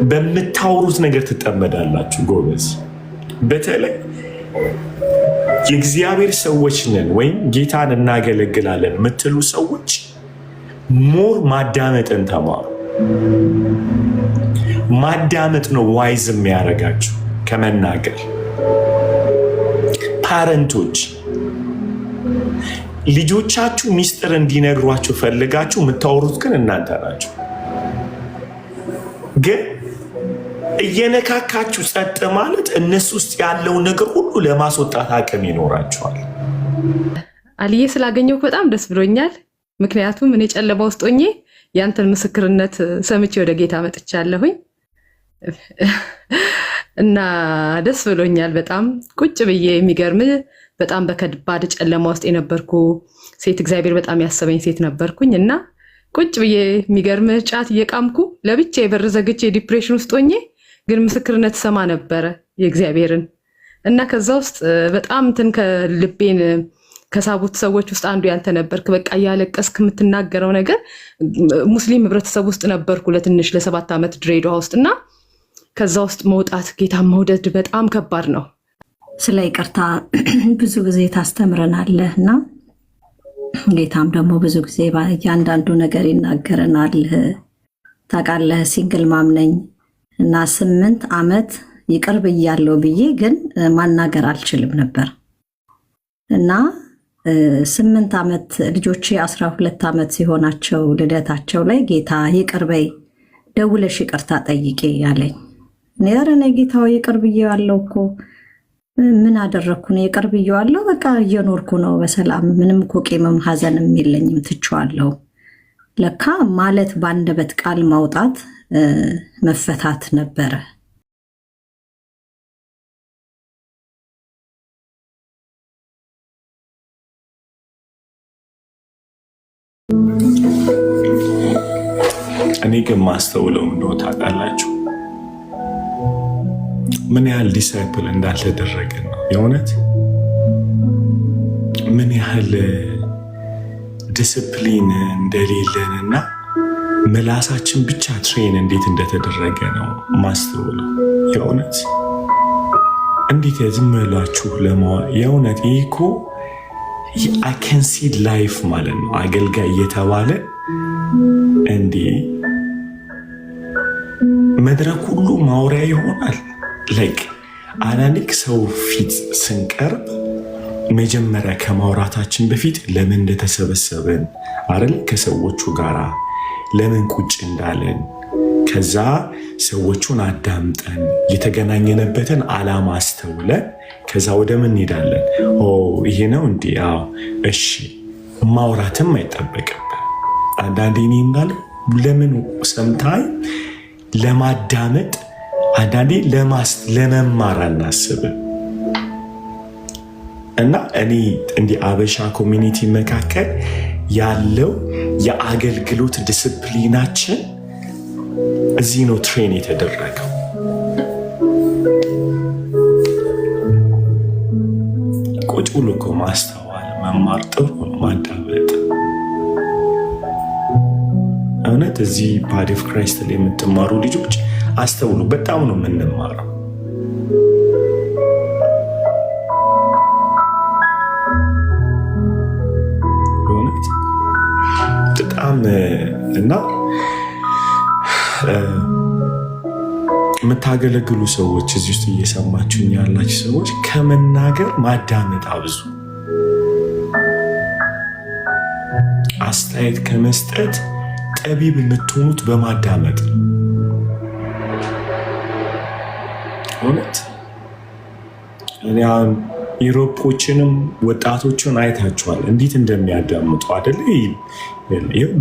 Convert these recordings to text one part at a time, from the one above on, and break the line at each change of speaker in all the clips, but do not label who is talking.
በምታወሩት ነገር ትጠመዳላችሁ ጎበዝ። በተለይ የእግዚአብሔር ሰዎች ነን ወይም ጌታን እናገለግላለን የምትሉ ሰዎች ሞር ማዳመጥን ተማሩ። ማዳመጥ ነው ዋይዝ የሚያደርጋችሁ ከመናገር። ፓረንቶች ልጆቻችሁ ሚስጥር እንዲነግሯችሁ ፈልጋችሁ የምታወሩት ግን እናንተ ናችሁ። ግን እየነካካችሁ ጸጥ ማለት እነሱ ውስጥ ያለው ነገር ሁሉ ለማስወጣት አቅም ይኖራቸዋል።
አልዬ ስላገኘሁ በጣም ደስ ብሎኛል። ምክንያቱም እኔ ጨለማ ውስጥ ሆኜ ያንተን ምስክርነት ሰምቼ ወደ ጌታ መጥቻለሁኝ እና ደስ ብሎኛል በጣም። ቁጭ ብዬ የሚገርም በጣም በከባድ ጨለማ ውስጥ የነበርኩ ሴት፣ እግዚአብሔር በጣም ያሰበኝ ሴት ነበርኩኝ እና ቁጭ ብዬ የሚገርም ጫት እየቃምኩ ለብቻ የበር ዘግቼ ዲፕሬሽን ውስጥ ሆኜ ግን ምስክርነት ሰማ ነበረ የእግዚአብሔርን እና ከዛ ውስጥ በጣም እንትን ከልቤን ከሳቡት ሰዎች ውስጥ አንዱ ያንተ ነበርክ። በቃ እያለቀስክ የምትናገረው ነገር ሙስሊም ህብረተሰብ ውስጥ ነበርኩ ለትንሽ ለ7 ዓመት ድሬዳዋ ውስጥ እና ከዛ ውስጥ መውጣት ጌታን መውደድ በጣም ከባድ ነው።
ስለ ይቅርታ ብዙ ጊዜ ታስተምረናለህ እና ጌታም ደግሞ ብዙ ጊዜ እያንዳንዱ ነገር ይናገረናል። ታውቃለህ ሲንግል ማም ነኝ እና 8 ዓመት ይቅር ብያለሁ ብዬ ግን ማናገር አልችልም ነበር እና 8 ዓመት ልጆቼ 12 ዓመት ሲሆናቸው ልደታቸው ላይ ጌታ ይቅር በይ ደውለሽ ይቅርታ ጠይቄ ያለኝ። እኔ ኧረ እኔ ጌታው ይቅር ብዬዋለሁ እኮ ምን አደረግኩ ነው? ይቅር ብዬዋለሁ በቃ እየኖርኩ ነው በሰላም ምንም እኮ ቂምም ሐዘንም የለኝም ትቼዋለሁ። ለካ ማለት በአንደበት ቃል ማውጣት መፈታት ነበረ።
እኔ ግን ማስተውለው እንደው ታውቃላችሁ ምን ያህል ዲሳይፕል እንዳልተደረገ ነው። የእውነት ምን ያህል ዲስፕሊን እንደሌለንና ምላሳችን ብቻ ትሬን እንዴት እንደተደረገ ነው ማስተውለው። የእውነት እንዴት ዝም ብላችሁ የእውነት ይህ እኮ አይ ካን ሲ ላይፍ ማለት ነው። አገልጋይ እየተባለ እንዴ መድረክ ሁሉ ማውሪያ ይሆናል። ላይክ አናኒክ ሰው ፊት ስንቀርብ መጀመሪያ ከማውራታችን በፊት ለምን እንደተሰበሰበን አይደል፣ ከሰዎቹ ጋር ለምን ቁጭ እንዳለን፣ ከዛ ሰዎቹን አዳምጠን የተገናኘንበትን ዓላማ አስተውለን ከዛ ወደ ምን እንሄዳለን? ይሄ ነው እንዴ? አዎ እሺ። ማውራትም አይጠበቅብን። አንዳንዴ እኔ እንዳለው ለምን ሰምታይ ለማዳመጥ አንዳንዴ ለመማር አናስብም። እና እኔ እንዲህ አበሻ ኮሚኒቲ መካከል ያለው የአገልግሎት ዲስፕሊናችን እዚህ ነው ትሬን የተደረገው። ቁጭ ብሎ እኮ ማስተዋል መማር ጥሩ ነው፣ ማዳመጥ። እውነት እዚህ ባዲ ኦፍ ክራይስት ላይ የምትማሩ ልጆች አስተውሉ፣ በጣም ነው የምንማረው። እውነት በጣም እና የምታገለግሉ ሰዎች እዚህ ውስጥ እየሰማችሁኝ ያላችሁ ሰዎች ከመናገር ማዳመጥ አብዙ። አስተያየት ከመስጠት ጠቢብ የምትሆኑት በማዳመጥ ነው። እውነት እኔ አሁን ኢሮፖችንም ወጣቶችን አይታችኋል እንዴት እንደሚያዳምጡ አይደለ?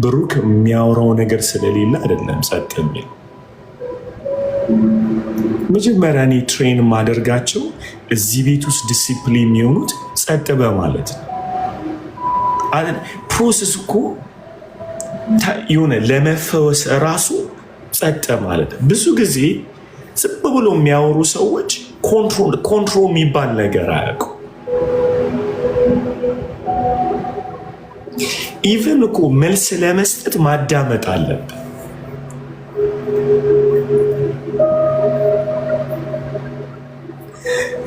ብሩክ የሚያወራው ነገር ስለሌለ አይደለም ጸጥ የሚል። መጀመሪያ እኔ ትሬን ማደርጋቸው እዚህ ቤት ውስጥ ዲሲፕሊን የሚሆኑት ጸጥ በማለት ነው። ፕሮሰስ እኮ የሆነ ለመፈወስ ራሱ ጸጥ ማለት ብዙ ጊዜ ዝም ብሎ የሚያወሩ ሰዎች ኮንትሮል የሚባል ነገር አያውቁ። ኢቨን እኮ መልስ ለመስጠት ማዳመጥ አለብን።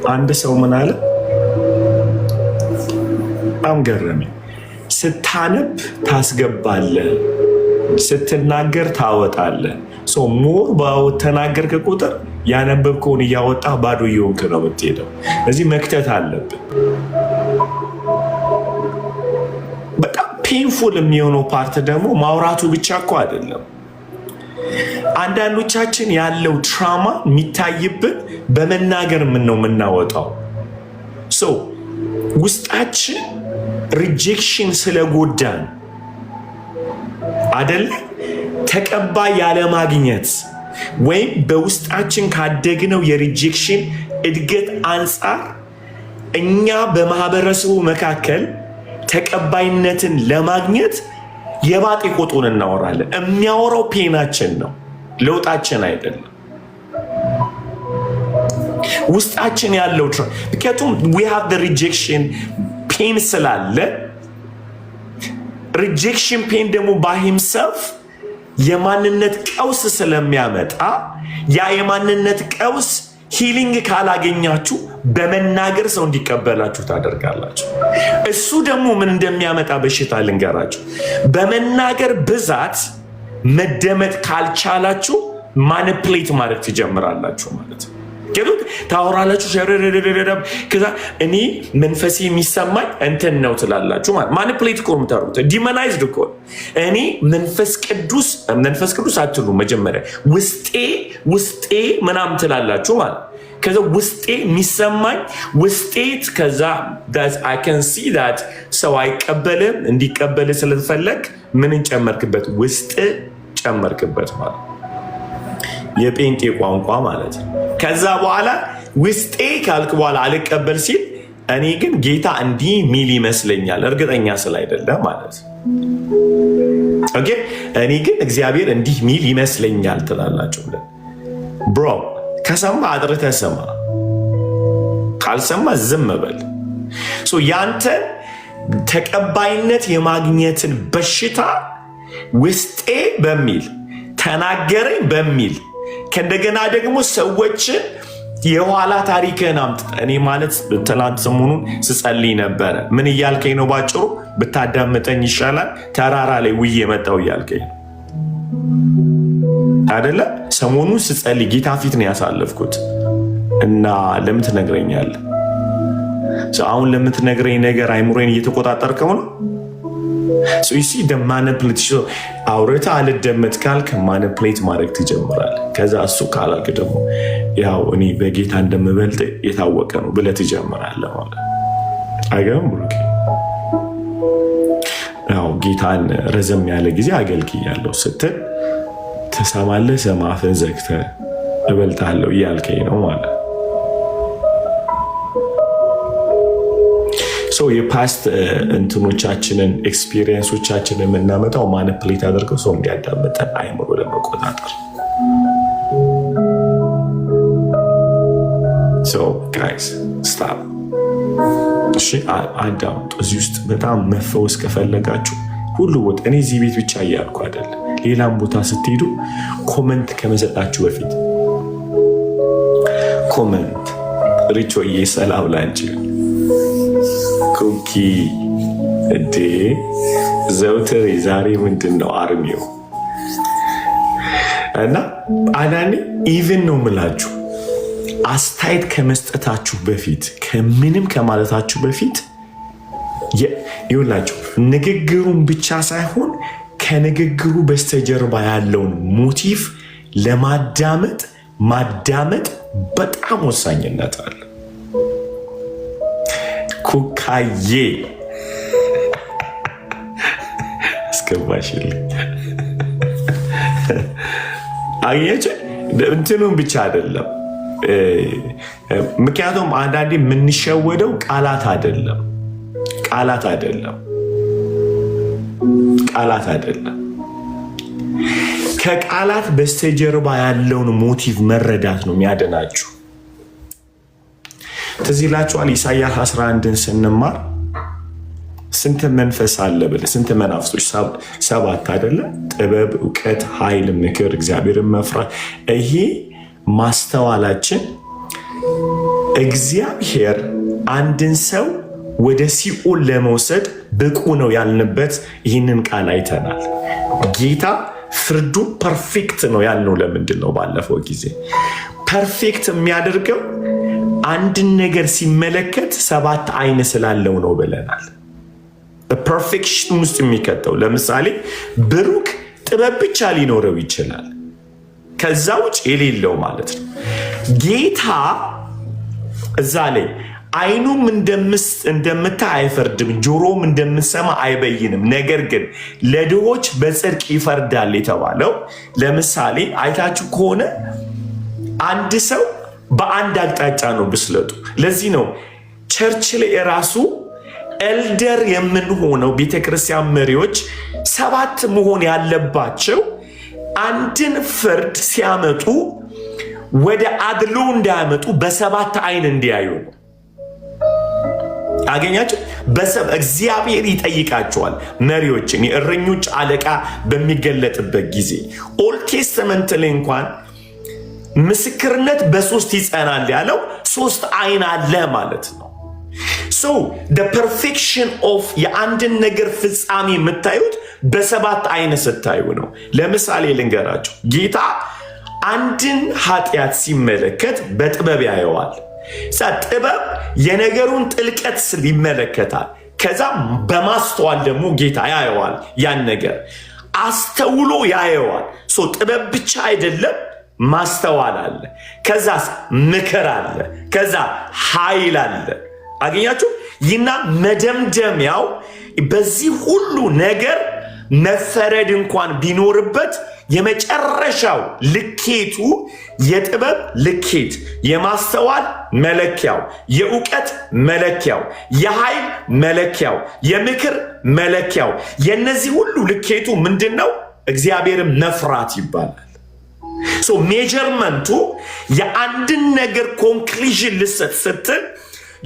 አንድ ሰው ምን አለ በጣም ገረመኝ። ስታነብ ታስገባለህ፣ ስትናገር ታወጣለህ። ሞር በተናገርክ ቁጥር ያነበብከውን እያወጣ ባዶ እየሆንክ ነው የምትሄደው። እዚህ መክተት አለብን። በጣም ፔንፉል የሚሆነው ፓርት ደግሞ ማውራቱ ብቻ እኮ አይደለም። አንዳንዶቻችን ያለው ትራማ የሚታይብን በመናገር ነው የምናወጣው። ውስጣችን ሪጀክሽን ስለጎዳን አደለ ተቀባይ ያለማግኘት ወይም በውስጣችን ካደግነው የሪጀክሽን እድገት አንጻር እኛ በማህበረሰቡ መካከል ተቀባይነትን ለማግኘት የባጤ ቆጡን እናወራለን። የሚያወራው ፔናችን ነው፣ ለውጣችን አይደለም። ውስጣችን ያለው ምክንያቱም we have the rejection ፔን ስላለ ሪጀክሽን ፔን ደግሞ by himself የማንነት ቀውስ ስለሚያመጣ ያ የማንነት ቀውስ ሂሊንግ ካላገኛችሁ በመናገር ሰው እንዲቀበላችሁ ታደርጋላችሁ። እሱ ደግሞ ምን እንደሚያመጣ በሽታ ልንገራችሁ። በመናገር ብዛት መደመጥ ካልቻላችሁ ማኒፕሌት ማድረግ ትጀምራላችሁ ማለት ነው። ታወራላችሁ ከዛ እኔ መንፈሴ የሚሰማኝ እንትን ነው ትላላችሁ ማለት ማኒፕሌት እኮ የምታደርጉት ዲመናይዝድ እኮ እኔ መንፈስ ቅዱስ አትሉ መጀመሪያ ውስጤ ምናምን ትላላችሁ ማለት ከዛ ውስጤ የሚሰማኝ ውስጤ ከዛ I can see that ሰው አይቀበልም እንዲቀበል ስለተፈለግ ምንን ጨመርክበት ውስጥ ጨመርክበት ማለት የጴንጤ ቋንቋ ማለት ነው። ከዛ በኋላ ውስጤ ካልክ በኋላ አልቀበል ሲል እኔ ግን ጌታ እንዲህ ሚል ይመስለኛል እርግጠኛ ስላይደለ ማለት ኦኬ እኔ ግን እግዚአብሔር እንዲህ ሚል ይመስለኛል ትላላችሁ ብለን ብሮ ከሰማ አጥርተህ ስማ፣ ካልሰማ ዝም በል። ያንተ ተቀባይነት የማግኘትን በሽታ ውስጤ በሚል ተናገረኝ በሚል ከእንደገና ደግሞ ሰዎችን የኋላ ታሪክህን አምጥተህ እኔ ማለት ትናንት ሰሞኑን ስጸልይ ነበረ። ምን እያልከኝ ነው? ባጭሩ ብታዳምጠኝ ይሻላል ተራራ ላይ ውዬ መጣው እያልከኝ ነው አይደለ? ሰሞኑን ስጸልይ ጌታ ፊት ነው ያሳለፍኩት እና ለምን ትነግረኛለህ? አሁን ለምትነግረኝ ነገር አይምሮዬን እየተቆጣጠርከው ነው። ማኒፕሌት አውርተህ አልደመጥ ካልክ ማኒፕሌት ማድረግ ትጀምራለህ። ከዛ እሱ ካላልክ ደግሞ ያው እኔ በጌታ እንደምበልጥ የታወቀ ነው ብለህ ትጀምራለህ ማለት አይገርም? ብሩክ ያው ጌታን ረዘም ያለ ጊዜ አገልግያለሁ ስትል ትሰማለህ። ሰማፍን ዘግተህ እበልጣለሁ እያልከኝ ነው ማለት የፓስት እንትኖቻችንን ኤክስፒሪየንሶቻችንን የምናመጣው ማኒፕሌት አድርገው ሰው እንዲያዳምጠን አይምሮ ለመቆጣጠር። ጋይስ ስታፕ። እሺ አዳምጡ። እዚህ ውስጥ በጣም መፈወስ ከፈለጋችሁ ሁሉ ቦታ እኔ እዚህ ቤት ብቻ እያልኩ አይደለም፣ ሌላም ቦታ ስትሄዱ ኮመንት ከመሰጣችሁ በፊት ኮመንት ሪቾዬ ሰላም ላንቺ ኩኪ እዴ ዘውትር ዛሬ ምንድን ነው አርሚው እና አንዳንዴ ኢቭን ነው ምላችሁ አስተያየት ከመስጠታችሁ በፊት ከምንም ከማለታችሁ በፊት ይኸውላችሁ ንግግሩን ብቻ ሳይሆን ከንግግሩ በስተጀርባ ያለውን ሞቲቭ ማዳመጥ በጣም ወሳኝነት አለ። ኩካዬ አስገባሽልኝ። አየች እንትኑን ብቻ አይደለም። ምክንያቱም አንዳንዴ የምንሸወደው ቃላት አይደለም። ከቃላት በስተጀርባ ያለውን ሞቲቭ መረዳት ነው የሚያድናችሁ። ትዝ ይላችኋል ኢሳያስ 11ን ስንማር ስንት መንፈስ አለ ብለህ ስንት መናፍስቶች? 7 አይደለ? ጥበብ፣ እውቀት፣ ኃይል፣ ምክር፣ እግዚአብሔርን መፍራት። ይሄ ማስተዋላችን እግዚአብሔር አንድን ሰው ወደ ሲኦል ለመውሰድ ብቁ ነው ያልንበት ይህንን ቃል አይተናል። ጌታ ፍርዱ ፐርፌክት ነው ያልነው ለምንድን ነው? ባለፈው ጊዜ ፐርፌክት የሚያደርገው አንድን ነገር ሲመለከት 7 አይን ስላለው ነው ብለናል። በፐርፌክሽን ውስጥ የሚከተው ለምሳሌ ብሩክ ጥበብ ብቻ ሊኖረው ይችላል፣ ከዛ ውጭ የሌለው ማለት ነው። ጌታ እዛ ላይ አይኑም እንደምታይ አይፈርድም፣ ጆሮም እንደምሰማ አይበይንም፣ ነገር ግን ለድሆች በጽድቅ ይፈርዳል የተባለው ለምሳሌ አይታችሁ ከሆነ አንድ ሰው በአንድ አቅጣጫ ነው ብስለቱ። ለዚህ ነው ቸርች ላይ የራሱ ኤልደር የምንሆነው ቤተክርስቲያን መሪዎች 7 መሆን ያለባቸው አንድን ፍርድ ሲያመጡ ወደ አድሎ እንዳያመጡ በ7 አይን እንዲያዩ ነው። አገኛችሁ? እግዚአብሔር ይጠይቃቸዋል መሪዎችን። የእረኞች አለቃ በሚገለጥበት ጊዜ ኦልድ ቴስተመንት ላይ እንኳን ምስክርነት በ3 ይጸናል ያለው 3 አይን አለ ማለት ነው። ሶ the perfection of የአንድን ነገር ፍጻሜ የምታዩት በ7 አይን ስታዩ ነው። ለምሳሌ ልንገራችሁ። ጌታ አንድን ኃጢአት ሲመለከት በጥበብ ያየዋል። ጥበብ የነገሩን ጥልቀት ይመለከታል። ከዛ በማስተዋል ደግሞ ጌታ ያየዋል። ያን ነገር አስተውሎ ያየዋል። ጥበብ ብቻ አይደለም፣ ማስተዋል አለ፣ ከዛስ ምክር አለ፣ ከዛ ኃይል አለ። አገኛችሁ? ይና መደምደሚያው በዚህ ሁሉ ነገር መፈረድ እንኳን ቢኖርበት የመጨረሻው ልኬቱ የጥበብ ልኬት፣ የማስተዋል መለኪያው፣ የእውቀት መለኪያው፣ የኃይል መለኪያው፣ የምክር መለኪያው፣ የነዚህ ሁሉ ልኬቱ ምንድነው? እግዚአብሔርን መፍራት ይባላል። ሜጀርመንቱ የአንድን ነገር ኮንክሉዥን ልሰጥ ስትል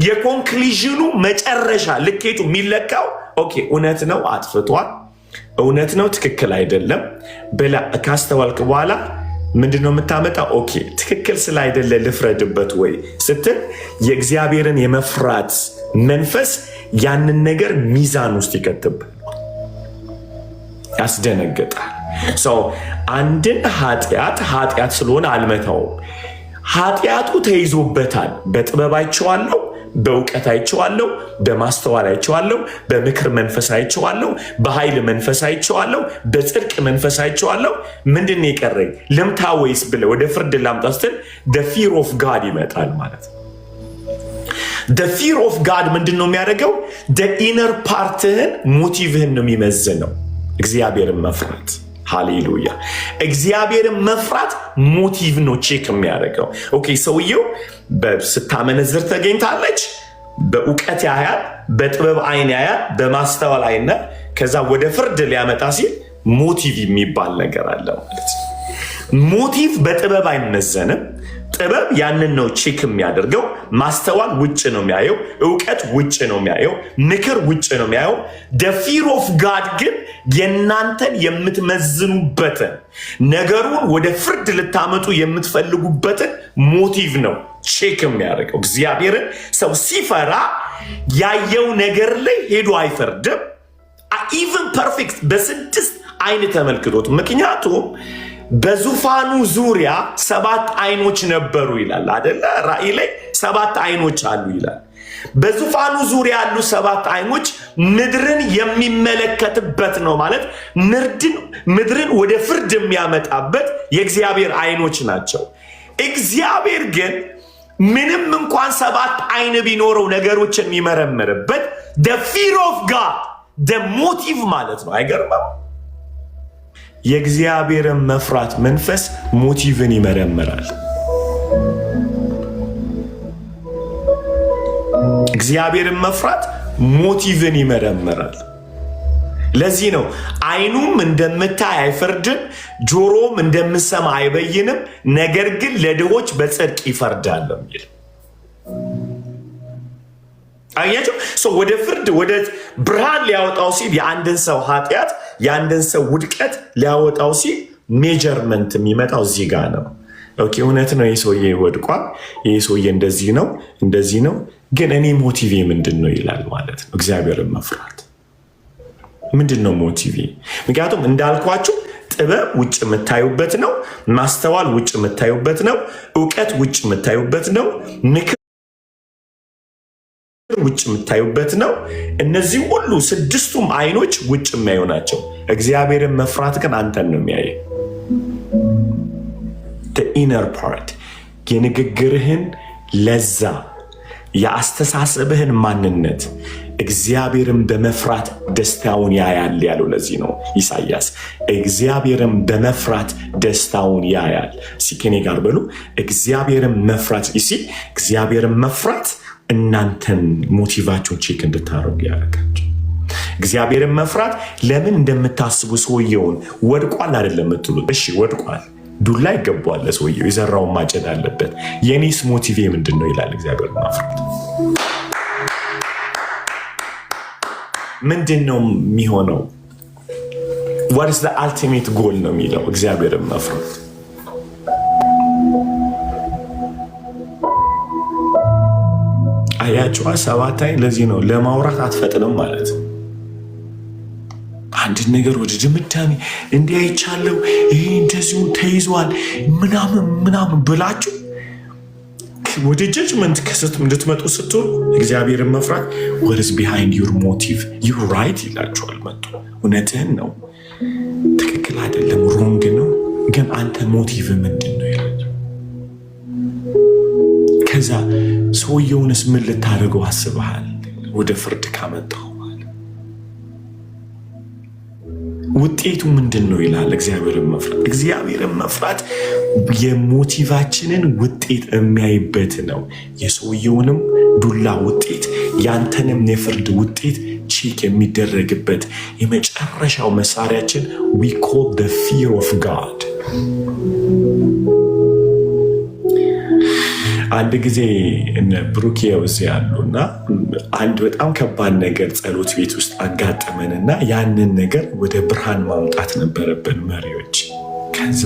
የኮንክሉዥኑ መጨረሻ ልኬቱ የሚለካው ኦኬ እውነት ነው አጥፍቷል፣ እውነት ነው ትክክል አይደለም ብላ ካስተዋልክ በኋላ ምንድነው የምታመጣው? ኦኬ ትክክል ስላይደለ ልፍረድበት ወይ ስትል የእግዚአብሔርን የመፍራት መንፈስ ያንን ነገር ሚዛን ውስጥ ይከትባል፣ ያስደነግጣል። አንድን ኃጢአት ስለሆነ አልመታውም። ኃጢአቱ ተይዞበታል። በጥበብ አይቼዋለሁ፣ በእውቀት አይቼዋለሁ፣ በማስተዋል አይቼዋለሁ፣ በምክር መንፈስ አይቼዋለሁ፣ በኃይል መንፈስ አይቼዋለሁ፣ በጽድቅ መንፈስ አይቼዋለሁ። ምንድን ነው የቀረኝ? ልምታ ወይስ ብለህ ወደ ፍርድ ላምጣ ስትል the fear of God ይመጣል ማለት ነው። the fear of God ምንድን ነው የሚያደርገው? the inner partህን ሞቲቭህን ነው የሚመዝነው። እግዚአብሔርን መፍራት ሃሌሉያ። እግዚአብሔርን መፍራት ሞቲቭ ነው ቼክ የሚያደርገው። ኦኬ ሰውየው ስታመነዝር ተገኝታለች፣ በእውቀት ያያል፣ በጥበብ አይን ያያል፣ በማስተዋል አይን፣ ከዛ ወደ ፍርድ ሊያመጣ ሲል ሞቲቭ የሚባል ነገር አለ ማለት ነው። ሞቲቭ በጥበብ አይመዘንም። ጥበብ ያንን ነው ቼክ የሚያደርገው። ማስተዋል ውጭ ነው የሚያየው፣ እውቀት ውጭ ነው የሚያየው፣ ምክር ውጭ ነው የሚያየው። the fear of God ግን የናንተን የምትመዝኑበትን ነገሩን ወደ ፍርድ ልታመጡ የምትፈልጉበትን ሞቲቭ ነው ቼክ የሚያደርገው። እግዚአብሔርን ሰው ሲፈራ ያየው ነገር ላይ ሄዶ አይፈርድም። ኢቨን ፐርፌክት በ6 አይን ተመልክቶት። ምክንያቱም በዙፋኑ ዙሪያ 7 አይኖች ነበሩ ይላል አይደለ? ራእይ ላይ 7 አይኖች አሉ ይላል። በዙፋኑ ዙሪያ ያሉ 7 አይኖች ምድርን የሚመለከትበት ነው ማለት ምድርን ወደ ፍርድ የሚያመጣበት የእግዚአብሔር አይኖች ናቸው። እግዚአብሔር ግን ምንም እንኳን 7 አይን ቢኖረው ነገሮችን የሚመረምርበት the fear of God the motive ማለት ነው። አይገርምም? የእግዚአብሔርን መፍራት መንፈስ ሞቲቭን ይመረምራል። እግዚአብሔርን መፍራት ሞቲቭን ይመረምራል። ለዚህ ነው አይኑም እንደምታይ አይፈርድም፣ ጆሮም እንደምሰማ አይበይንም፣ ነገር ግን ለድሆች በጽድቅ ይፈርዳል የሚል። አያችሁ? ወደ ፍርድ ወደ ብርሃን ሊያወጣው ሲል የአንድን ሰው ኃጢአት የአንድን ሰው ውድቀት ሊያወጣው ሲል ሜጀርመንት የሚመጣው እዚህ ጋር ነው። ኦኬ እውነት ነው የሰውዬ ወድቋል፣ የሰውዬ እንደዚህ ነው፣ ግን እኔ ሞቲቬ ምንድን ነው ይላል ማለት ነው። እግዚአብሔርን መፍራት ምንድን ነው ሞቲቬ? ምክንያቱም እንዳልኳችሁ ጥበብ ውጭ የምታዩበት ነው፣ ማስተዋል ውጭ የምታዩበት ነው፣ እውቀት ውጭ የምታዩበት ነው፣ ምክር ውጭ የምታዩበት ነው። እነዚህ ሁሉ ስድስቱም አይኖች ውጭ የሚያዩ ናቸው። እግዚአብሔርን መፍራት ግን አንተን ነው የሚያየ። ኢነር ፓርት የንግግርህን ለዛ፣ የአስተሳሰብህን ማንነት እግዚአብሔርን በመፍራት ደስታውን ያያል ያለው ለዚህ ነው ኢሳያስ እግዚአብሔርን በመፍራት ደስታውን ያያል። ከኔ ጋር በሉ እግዚአብሔርን መፍራት። እግዚአብሔርን መፍራት እናንተን ሞቲቫቸውን ቼክ እንድታረጉ ያደርጋቸው። እግዚአብሔርን መፍራት ለምን እንደምታስቡ ሰውየውን ወድቋል አይደለም የምትሉት። እሺ ወድቋል፣ ዱላ ይገባዋል ለሰውየው፣ የዘራውን ማጨድ አለበት። የኔስ ሞቲቬ ምንድን ነው ይላል እግዚአብሔርን መፍራት። ምንድን ነው የሚሆነው? what is the ultimate goal ነው የሚለው እግዚአብሔርን መፍራት። አያችዋ ሰባታይ ለዚህ ነው ለማውራት አትፈጥንም ማለት ነው። አንድ ነገር ወደ ድምዳሜ እንዲህ አይቻለው ይሄ እንደዚሁ ተይዟል ምናምን ብላችሁ ወደ ጀጅመንት ከስት እንድትመጡ ስትሉ እግዚአብሔርን መፍራት what is behind your motive you right ይላችኋል። መጡ እውነትህን ነው፣ ትክክል አይደለም፣ ሮንግ ነው፣ ግን አንተ ሞቲቭ ምንድን ነው ይላል። ከዛ ሰውየውንስ ምን ልታደርገው አስበሃል? ወደ ፍርድ ካመጣው ውጤቱ ምንድን ነው ይላል እግዚአብሔርን መፍራት። እግዚአብሔርን መፍራት የሞቲቫችንን ውጤት የሚያይበት ነው። የሰውየውንም ዱላ ውጤት ያንተንም የፍርድ ውጤት ቼክ የሚደረግበት የመጨረሻው መሳሪያችን we call the fear of God። አንድ ጊዜ እነ ብሩክዬ እዚህ ያሉና አንድ በጣም ከባድ ነገር ጸሎት ቤት ውስጥ አጋጠመንና ያንን ነገር ወደ ብርሃን ማምጣት ነበረብን መሪዎች። ከዛ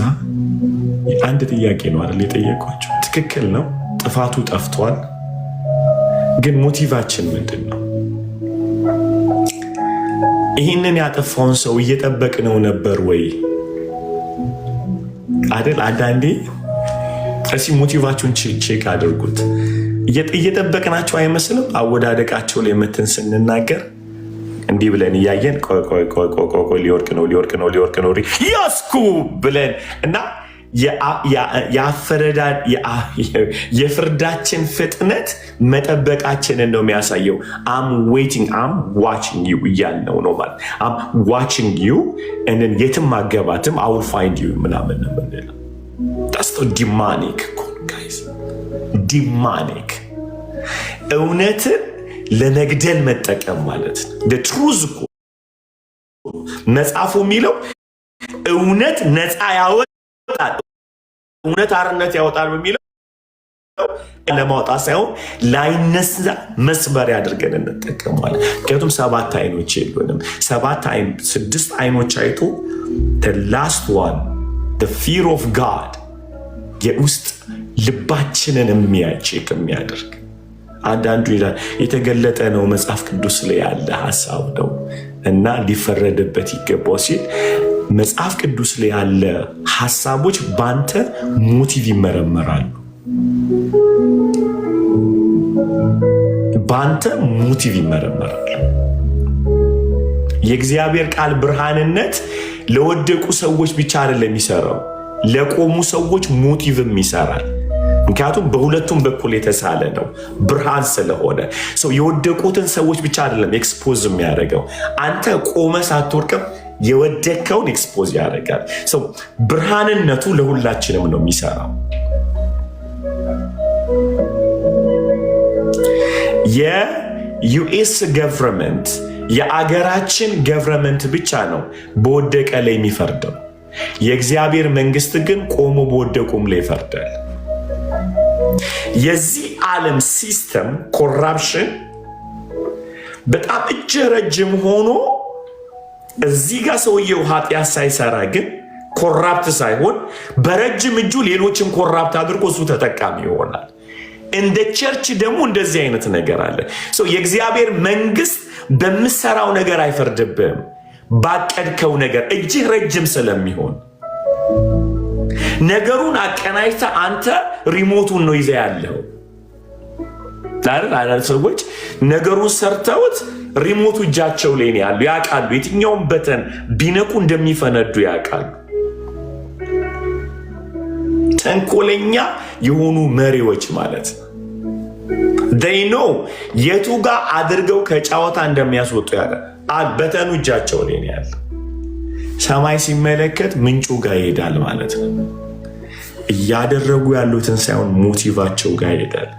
አንድ ጥያቄ ነው አይደል የጠየቋቸው። ትክክል ነው፣ ጥፋቱ ጠፍቷል፣ ግን ሞቲቫችን ምንድን ነው? ይህንን ያጠፋውን ሰው እየጠበቅነው ነበር ወይ አይደል? አንዳንዴ እሺ ሞቲቫችሁን ቼክ አድርጉት። እየጠበቅናቸው አይመስልም? አወዳደቃቸው ላይ መተን ስንናገር እንዲህ ብለን እያየን ቆይ ሊወርቅ ነው ያስኩ ብለን እና የፍርዳችን ፍጥነት መጠበቃችንን ነው የሚያሳየው። አም ዋቺንግ ዩ እያልነው ነው ማለት አም ዋቺንግ ዩ እንን የትም አገባትም አውል ፋይንድ ዩ ምናምን ነው የምንለው። that's the demonic guys, demonic እውነትን ለመግደል መጠቀም ማለት ነው። the truth መጽሐፉ የሚለው እውነት ነፃ ያወጣል፣ እውነት አርነት ያወጣል በሚለው ለማውጣት ሳይሆን ላይነሳ መስበሪያ አድርገን እንጠቀማለን። ምክንያቱም 7 አይኖች የሉንም። 6 አይኖች አይቶ the last one the fear of God የውስጥ ልባችንን የሚያቼክ የሚያደርግ አንዳንዱ ይላል የተገለጠ ነው መጽሐፍ ቅዱስ ላይ ያለ ሀሳብ ነው እና ሊፈረድበት ይገባው ሲል መጽሐፍ ቅዱስ ላይ ያለ ሀሳቦች በአንተ ሞቲቭ ይመረመራሉ። በአንተ ሞቲቭ ይመረመራሉ። የእግዚአብሔር ቃል ብርሃንነት ለወደቁ ሰዎች ብቻ አይደለም የሚሰራው፣ ለቆሙ ሰዎች ሞቲቭም ይሰራል። ምክንያቱም በሁለቱም በኩል የተሳለ ነው ብርሃን ስለሆነ ሰው የወደቁትን ሰዎች ብቻ አይደለም ኤክስፖዝ የሚያደርገው፣ አንተ ቆመ ሳትወርቅም የወደቀውን ኤክስፖዝ ያደርጋል። ሰው ብርሃንነቱ ለሁላችንም ነው የሚሰራው። የዩኤስ ገቨርንመንት የአገራችን ገቨርንመንት ብቻ ነው በወደቀ ላይ የሚፈርደው። የእግዚአብሔር መንግስት ግን ቆሞ በወደቁም ላይ ይፈርዳል። የዚህ ዓለም ሲስተም ኮራፕሽን በጣም እጅ ረጅም ሆኖ እዚህ ጋር ሰውየው ኃጢአት ሳይሰራ ግን ኮራፕት ሳይሆን በረጅም እጁ ሌሎችን ኮራፕት አድርጎ እሱ ተጠቃሚ ይሆናል። እንደ ቸርች ደግሞ እንደዚህ አይነት ነገር አለ። የእግዚአብሔር መንግስት በምሰራው ነገር አይፈርድብህም። ባቀድከው ነገር እጅህ ረጅም ስለሚሆን ነገሩን አቀናጅተ አንተ ሪሞቱን ነው ይዘህ ያለው። ሰዎች ነገሩን ሰርተውት ሪሞቱ እጃቸው ላይ ነው ያለው። ያውቃሉ፣ የትኛውን በተን ቢነቁ እንደሚፈነዱ ያውቃሉ። ተንኮለኛ የሆኑ መሪዎች ማለት ነው። ደይኖ የቱ ጋር አድርገው ከጨዋታ እንደሚያስወጡ ያውቃል። በተኑ እጃቸው ላይ ነው ያለው። ሰማይ ሲመለከት ምንጩ ጋር ይሄዳል ማለት ነው። እያደረጉ ያሉትን ሳይሆን ሞቲቫቸው ጋር ይሄዳል።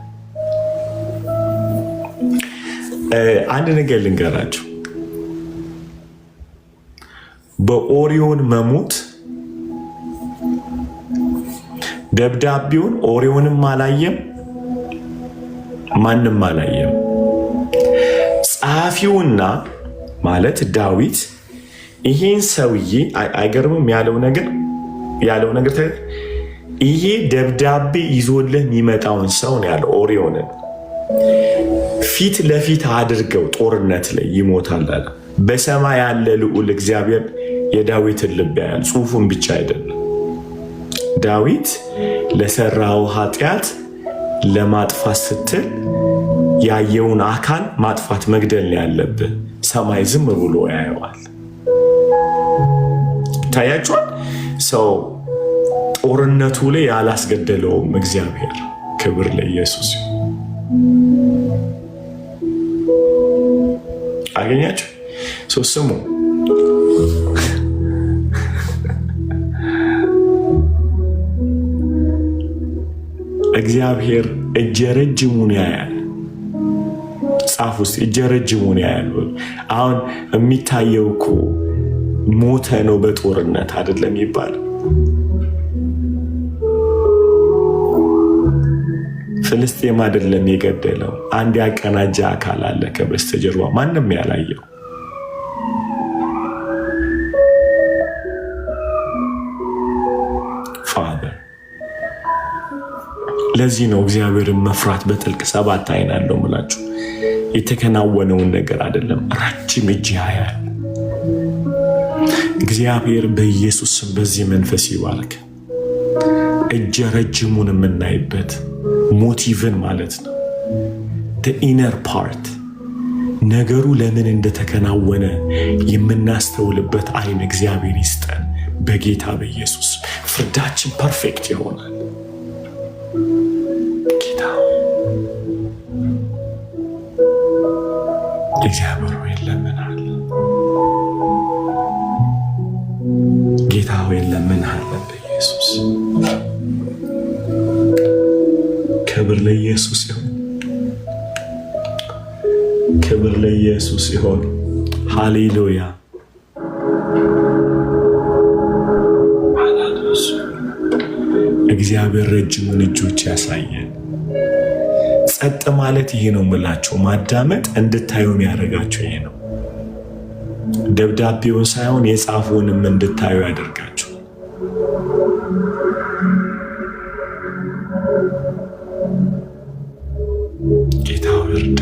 አንድ ነገር ልንገራቸው። በኦሪዮን መሞት ደብዳቤውን ኦሪዮንም አላየም፣ ማንም አላየም። ጸሐፊውና ማለት ዳዊት ይሄን ሰውዬ አይገርምም? ያለው ነገር ይሄ ደብዳቤ ይዞልህ የሚመጣውን ሰው ነው ያለው። ኦሪዮንን ፊት ለፊት አድርገው ጦርነት ላይ ይሞታል አለ። በሰማይ ያለ ልዑል እግዚአብሔር የዳዊትን ልብ ያያል፣ ጽሑፉን ብቻ አይደለም። ዳዊት ለሰራው ኃጢአት ለማጥፋት ስትል ያየውን አካል ማጥፋት መግደል ያለብህ፣ ሰማይ ዝም ብሎ ያየዋል። ታያችኋል። ሰው ጦርነቱ ላይ ያላስገደለውም እግዚአብሔር። ክብር ለኢየሱስ። አገኛችሁ? ሰው ስሙ። እግዚአብሔር እጀ ረጅሙን ያያል። ጻፍ ውስጥ እጀ ረጅሙን ያያል። አሁን የሚታየው እኮ ሞተ ነው በጦርነት አይደለም ይባላል። ፍልስጤም አይደለም የገደለው፣ አንድ ያቀናጀ አካል አለ ከበስተጀርባ ማንም ያላየው። ፋዘር። ለዚህ ነው እግዚአብሔርን መፍራት በጥልቅ 7 አይን አለው ምላችሁ። የተከናወነውን ነገር አይደለም፣ ረጅም እጅ ያያል። እግዚአብሔር በኢየሱስ ስም በዚህ መንፈስ ይባርክ። እጀ ረጅሙን የምናይበት ሞቲቭን ማለት ነው። ኢነር ፓርት ነገሩ ለምን እንደተከናወነ የምናስተውልበት አይን እግዚአብሔር ይስጠን በጌታ በኢየሱስ። ፍርዳችን ፐርፌክት ይሆናል። ጌታ እግዚአብሔር ሆይ ለምናል። ጌታ ሆይ ለምናል በኢየሱስ። ክብር ለኢየሱስ ይሁን። ክብር ለኢየሱስ ይሁን። ሃሌሉያ። እግዚአብሔር ረጅሙን እጆች ያሳየን። ጸጥ ማለት ይሄ ነው የምላቸው። ማዳመጥ እንድታዩ ያደርጋቸው ይሄ ነው። ደብዳቤውን ሳይሆን የጻፉንም እንድታዩ ያደርጋቸው። ጌታ ወርዳ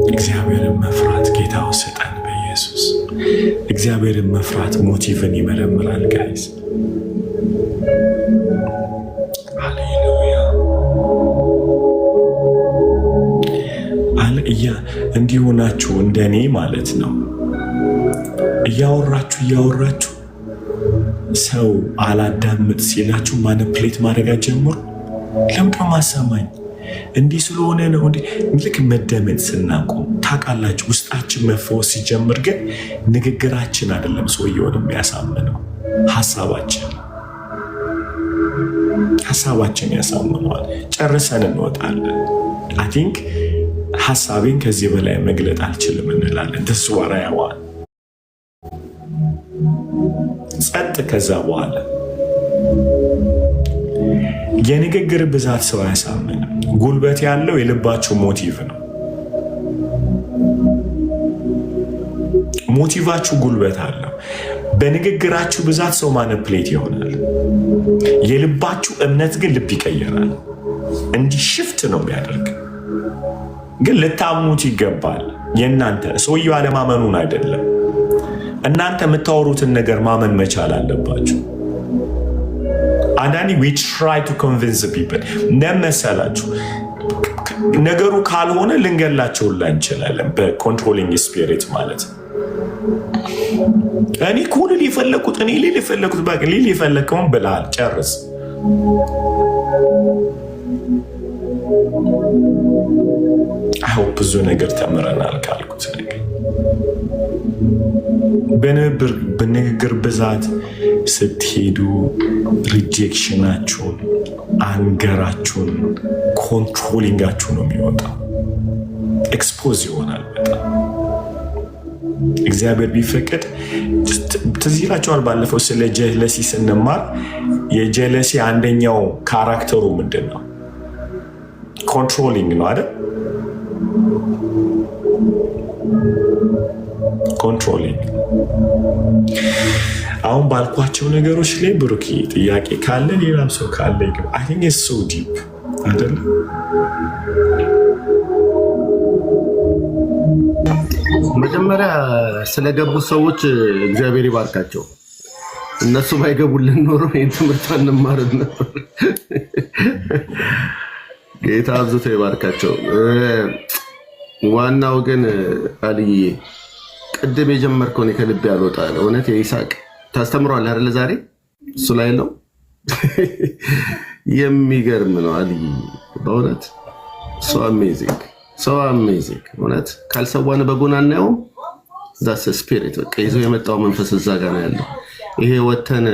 እግዚአብሔርን መፍራት ጌታው ስጠን በኢየሱስ። እግዚአብሔርን መፍራት ሞቲቭን ይመረምራል ጋይዝ። ሃሌሉያ። እንዲሆናችሁ እንደኔ ማለት ነው። እያወራችሁ ሰው አላዳምጥ ሲላችሁ ማኒፕሌት ማድረግ ጀምሩ። ለምንድን ነው ማሰማኝ? እንዲህ ስለሆነ ነው እንዴ? ልክ መደመጥ ስናቆም ታውቃላችሁ፣ ውስጣችን መፈወስ ሲጀምር ግን ንግግራችን አይደለም ሰውየውን የሚያሳምነው፣ ሐሳባችን ያሳምነዋል። ጨርሰን እንወጣለን። አይ ቲንክ ሐሳቤን ከዚህ በላይ መግለጥ አልችልም እንላለን። ተስዋራ ያዋል ጸጥ። ከዛ በኋላ የንግግር ብዛት ሰው አያሳምንም። ጉልበት ያለው የልባችሁ ሞቲቭ ነው። ሞቲቫችሁ ጉልበት አለው። በንግግራችሁ ብዛት ሰው ማኒፕሌት ይሆናል። የልባችሁ እምነት ግን ልብ ይቀየራል። እንዲህ ሽፍት ነው የሚያደርግ። ግን ልታምኑት ይገባል። የእናንተ ሰውየው አለማመኑን አይደለም፣ እናንተ የምታወሩትን ነገር ማመን መቻል አለባችሁ። አንዳንዴ we try to convince people እንደመሰላችሁ ነገሩ ካልሆነ ልንገላቸው እንችላለን። በኮንትሮሊንግ ስፒሪት ማለት እኔ ኩል ሊፈለኩት እኔ ሊፈለኩት ባቅ ሊፈለከውን ብላል ጨርስ። አው ብዙ ነገር ተምረናል ካልኩት ነገር በንግግር ብዛት ስትሄዱ ሪጀክሽናችሁን፣ አንገራችሁን፣ ኮንትሮሊንጋችሁ ነው የሚወጣው። ኤክስፖዝ ይሆናል በጣም። እግዚአብሔር ቢፈቅድ ትዝ ይላችኋል፣ ባለፈው ስለ ጀለሲ ስንማር የጀለሲ አንደኛው ካራክተሩ ምንድን ነው? ኮንትሮሊንግ ነው አይደል? ኮንትሮሊንግ። አሁን ባልኳቸው ነገሮች ላይ ብሩክ ጥያቄ ካለ ሌላም ሰው ካለ ይግባ። አይ ቲንክ ኢትስ ሶ ዲፕ አይደል?
መጀመሪያ ስለገቡ ሰዎች እግዚአብሔር ይባርካቸው። እነሱ ባይገቡልን ኖሮ ይህን ትምህርት አንማርም ነበር። ጌታ አብዝቶ ይባርካቸው። ዋናው ግን አልዬ ቅድም የጀመርከውን ከልቤ ያልወጣል። እውነት የይስሐቅ ታስተምሯል አይደል? ዛሬ እሱ ላይ ነው። የሚገርም ነው አልዬ በእውነት ሶ አሜዚንግ ሶ አሜዚንግ። እውነት ካልሰዋን በጎን አናየውም። ዛስ ስፒሪት በቃ ይዞ የመጣው መንፈስ እዛ ጋር ነው ያለው። ይሄ ወተን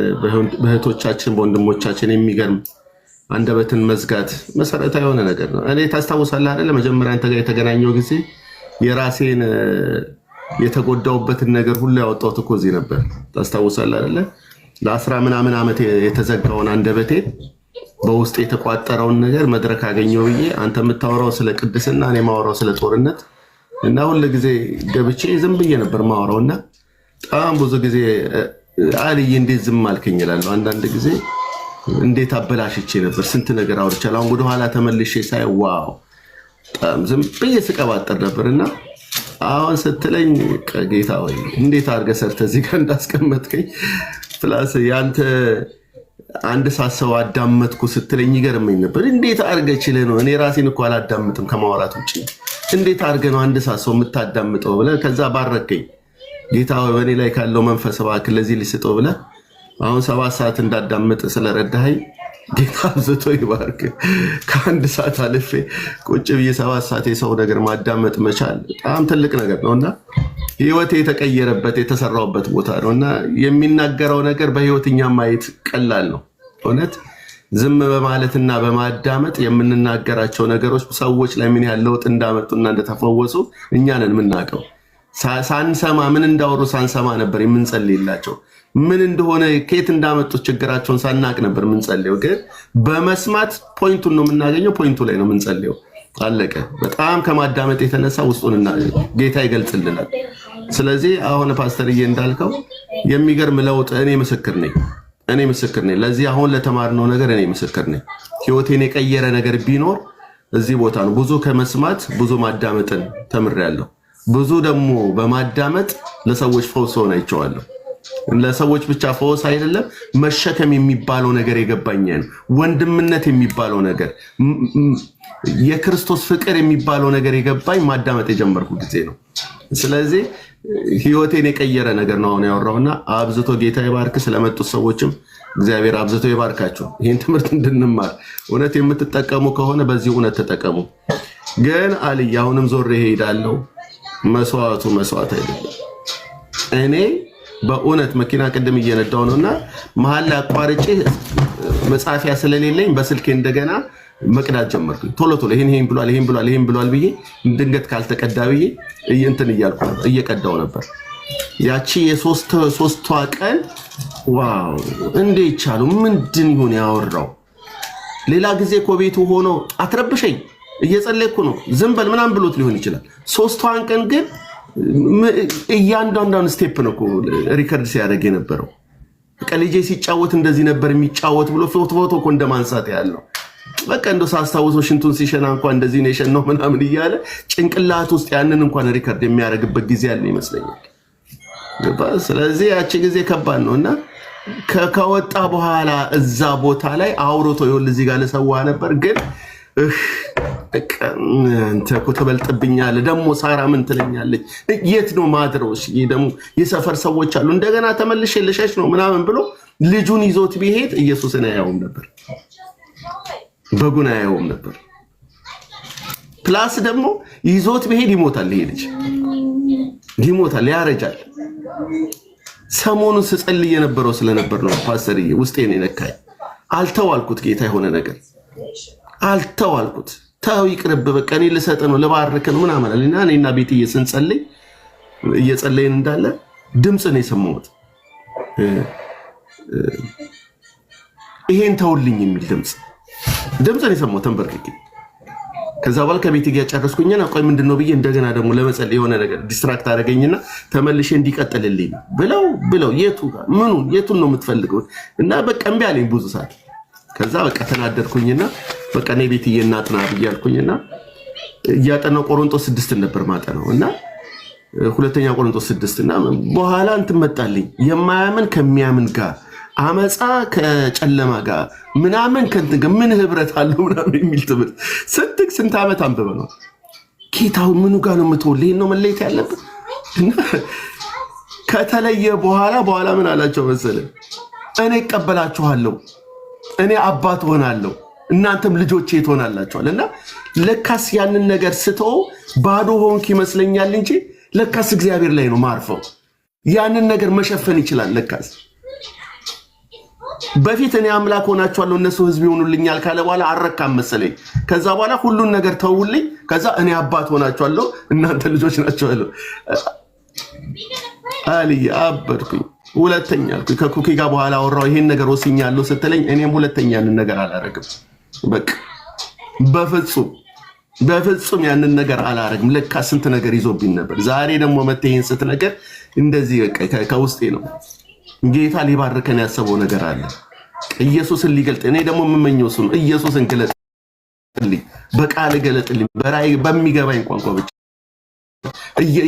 በእህቶቻችን በወንድሞቻችን የሚገርም አንደበትን መዝጋት መሰረታዊ የሆነ ነገር ነው። እኔ ታስታውሳለህ አይደለ? መጀመሪያ አንተ ጋር የተገናኘው ጊዜ የራሴን የተጎዳውበትን ነገር ሁሉ ያወጣሁት እኮ እዚህ ነበር። ታስታውሳለህ አይደለ? ለ10 ምናምን ዓመት የተዘጋውን አንደበቴን በውስጥ የተቋጠረውን ነገር መድረክ አገኘው ብዬ አንተ የምታወራው ስለ ቅድስና እኔ ማወራው ስለ ጦርነት እና ሁሉ ጊዜ ገብቼ ዝም ብዬ ነበር ማወራውና በጣም ብዙ ጊዜ አልዬ እንዴት ዝም አልከኝ እላለሁ። አንዳንድ ጊዜ እንዴት አበላሽቼ ነበር፣ ስንት ነገር አውርቻለሁ። አሁን ወደ ኋላ ተመልሼ ሳይ ዋው በጣም ዝም ብዬ ስቀባጠር ነበርና አሁን ስትለኝ ጌታ ወይ እንዴት አድርገህ ሰርተህ እዚህ ጋር እንዳስቀመጥከኝ ፕላስ ያንተ አንድ ሳሰው አዳመጥኩ ስትለኝ ይገርመኝ ነበር። እንዴት አድርገህ ችለህ ነው? እኔ ራሴን እኮ አላዳምጥም ከማውራት ውጭ እንዴት አድርገህ ነው አንድ ሳሰው የምታዳምጠው ብለህ ከዛ ባረከኝ ጌታ በእኔ ላይ ካለው መንፈስ እባክህ ለዚህ ሊስጠው ብለህ አሁን 7 ሰዓት እንዳዳምጥ ስለረዳኸኝ ጌታ አብዝቶ ይባርክ። ከአንድ ሰዓት አልፌ ቁጭ ብዬ 7 ሰዓት የሰው ነገር ማዳመጥ መቻል በጣም ትልቅ ነገር ነውና ህይወቴ የተቀየረበት የተሰራውበት ቦታ ነውና የሚናገረው ነገር በህይወትኛ ማየት ቀላል ነው። እውነት ዝም በማለትና በማዳመጥ የምንናገራቸው ነገሮች ሰዎች ላይ ምን ያህል ለውጥ እንዳመጡና እንደተፈወሱ እኛ ነን የምናውቀው። ሳንሰማ ምን እንዳወሩ ሳንሰማ ነበር የምንጸልይላቸው። ምን እንደሆነ ከየት እንዳመጡት ችግራቸውን ሳናቅ ነበር የምንጸልየው። ግን በመስማት ፖይንቱን ነው የምናገኘው፣ ፖይንቱ ላይ ነው የምንጸልየው። አለቀ። በጣም ከማዳመጥ የተነሳ ውስጡንና ጌታ ይገልጽልናል። ስለዚህ አሁን ፓስተርዬ እንዳልከው የሚገርም ለውጥ እኔ ምስክር ነኝ። ለዚህ አሁን ለተማርነው ነገር እኔ ምስክር ነኝ። ህይወቴን የቀየረ ነገር ቢኖር እዚህ ቦታ ነው። ብዙ ከመስማት ብዙ ማዳመጥን ተምሬያለሁ። ብዙ ደግሞ በማዳመጥ ለሰዎች ፈውስ ሆነ አይቼዋለሁ። ለሰዎች ብቻ ፈውስ አይደለም መሸከም የሚባለው ነገር የገባኝ ነው። ወንድምነት የሚባለው ነገር፣ የክርስቶስ ፍቅር የሚባለው ነገር የገባኝ ማዳመጥ የጀመርኩ ጊዜ ነው። ስለዚህ ህይወቴን የቀየረ ነገር ነው አሁን ያወራውና አብዝቶ ጌታ ይባርክ። ስለመጡት ሰዎችም እግዚአብሔር አብዝቶ ይባርካቸው። ይህን ትምህርት እንድንማር እውነት የምትጠቀሙ ከሆነ በዚህ እውነት ተጠቀሙ። ግን አልዬ አሁንም ዞሬ እሄዳለሁ። መስዋዕቱ መስዋዕት አይደለም። እኔ በእውነት መኪና ቅድም እየነዳው ነውና መሀል ላይ አቋርጬ መጻፊያ ስለሌለኝ በስልኬ እንደገና መቅዳት ጀመርኩኝ። ቶሎ ይሄን ብሏል ብዬ ድንገት ካልተቀዳ ብዬ እንትን እያልኩ ነበር፣ እየቀዳው ነበር። ያቺ የ3ቷ ቀን ዋው እንዴት ቻሉ! ምንድን ይሁን ያወራው ሌላ ጊዜ እኮ ቤቱ ሆኖ አትረብሸኝ እየጸለይኩ ነው ዝም በል ምናምን ብሎት ሊሆን ይችላል። ሶስቷን ቀን ግን እያንዳንዷን ስቴፕ ነው እኮ ሪከርድ ሲያደርግ የነበረው። በቃ ልጄ ሲጫወት እንደዚህ ነበር የሚጫወት ብሎ ፎቶ እኮ እንደማንሳት ያለው በቃ እንደው ሳስታውሰው ሽንቱን ሲሸና እንኳን እንደዚህ ነው የሸናው ምናምን እያለ ጭንቅላት ውስጥ ያንን እንኳን ሪከርድ የሚያደርግበት ጊዜ ያለ ይመስለኛል። ስለዚህ ያቺ ጊዜ ከባድ ነውና ከወጣ በኋላ እዛ ቦታ ላይ አውሮቶ ይሁን እዚህ ጋር ለሰዋ ነበር ግን እንተ እኮ ተበልጥብኛለህ ደግሞ ሳራ ምን ትለኛለች የት ነው ማድረው እሺ ደግሞ የሰፈር ሰዎች አሉ እንደገና ተመልሼ ልሸሽ ነው ምናምን ብሎ ልጁን ይዞት ቢሄድ ኢየሱስን አያየውም ነበር በጉን አያየውም ነበር። ፕላስ ደግሞ ይዞት ቢሄድ ይሞታል ይሄ ልጅ ይሞታል ያረጃል። ሰሞኑን ስጸልይ የነበረው ስለነበር ነው ፓስተርዬ ውስጤን የነካኝ። አልተዋልኩት ጌታ የሆነ ነገር አልተዋልኩት ተው ይቅርብ በቃ እኔ ልሰጥ ነው ለባረከ ነው ምናምን አለና እኔና ቤትዬ ስንጸልይ እየጸለይን እንዳለ ድምጽ ነው የሰማሁት። ይሄን ተውልኝ የሚል ድምጽ ነው የሰማሁት ተንበርክኬ። ከዛ በኋላ ከቤት ጋር ጨረስኩኝና ቆይ ምንድነው ብዬ እንደገና ደግሞ ለመጸለይ የሆነ ነገር ዲስትራክት አደረገኝና ተመልሼ እንዲቀጥልልኝ ብለው የቱን ነው የምትፈልገው እና በቃ እምቢ አለኝ ብዙ ሰዓት። ከዛ በቃ ተናደድኩኝና በቃ እኔ ቤትዬ እናጥና ብያልኩኝና እያጠናው ቆሮንቶስ 6 ነበር ማጠናው እና ሁለተኛ ቆሮንቶስ 6 እና በኋላ እንትን መጣልኝ የማያምን ከሚያምን ጋር አመፃ ከጨለማ ጋር ምናምን ከእንትን ጋር ምን ህብረት አለው ምናምን የሚል ትምህርት ስንት ዓመት አንብበናል። ጌታው ምኑ ጋር ነው የምትወልህ ነው መለየት ያለበት እና ከተለየ በኋላ ምን አላቸው መሰለህ እኔ እቀበላችኋለሁ እኔ አባት ሆናለሁ እናንተም ልጆቼ ትሆናላችኋል እና ለካስ ያንን ነገር ስተው ባዶ ሆንክ ይመስለኛል እንጂ ለካስ እግዚአብሔር ላይ ነው ማርፈው ያንን ነገር መሸፈን ይችላል ለካስ በፊት እኔ አምላክ ሆናችኋለሁ እነሱ ህዝብ ይሆኑልኛል ካለ በኋላ አረካም መሰለኝ። ከዛ በኋላ ሁሉን ነገር ተውልኝ ከዛ እኔ አባት ሆናችኋለሁ እናንተ ልጆች ናችኋለሁ አልይ አበድኩኝ። ሁለተኛ አልኩኝ ከኩኪ ጋር በኋላ አወራው ይሄን ነገር ወስኛለሁ ስትለኝ እኔም ሁለተኛ ያንን ነገር አላረግም በቃ በፍጹም ያንን ነገር አላረግም። ለካ ስንት ነገር ይዞብኝ ነበር። ዛሬ ደግሞ መተይን ስትነገር እንደዚህ በቃ ከውስጤ ነው ጌታ ሊባርከን ያሰበው ነገር አለ። ኢየሱስን ሊገልጥ እኔ ደግሞ የምመኘው እሱ ነው። ኢየሱስን ገለጥልኝ በቃል ገለጥልኝ በራይ በሚገባኝ ቋንቋ ብቻ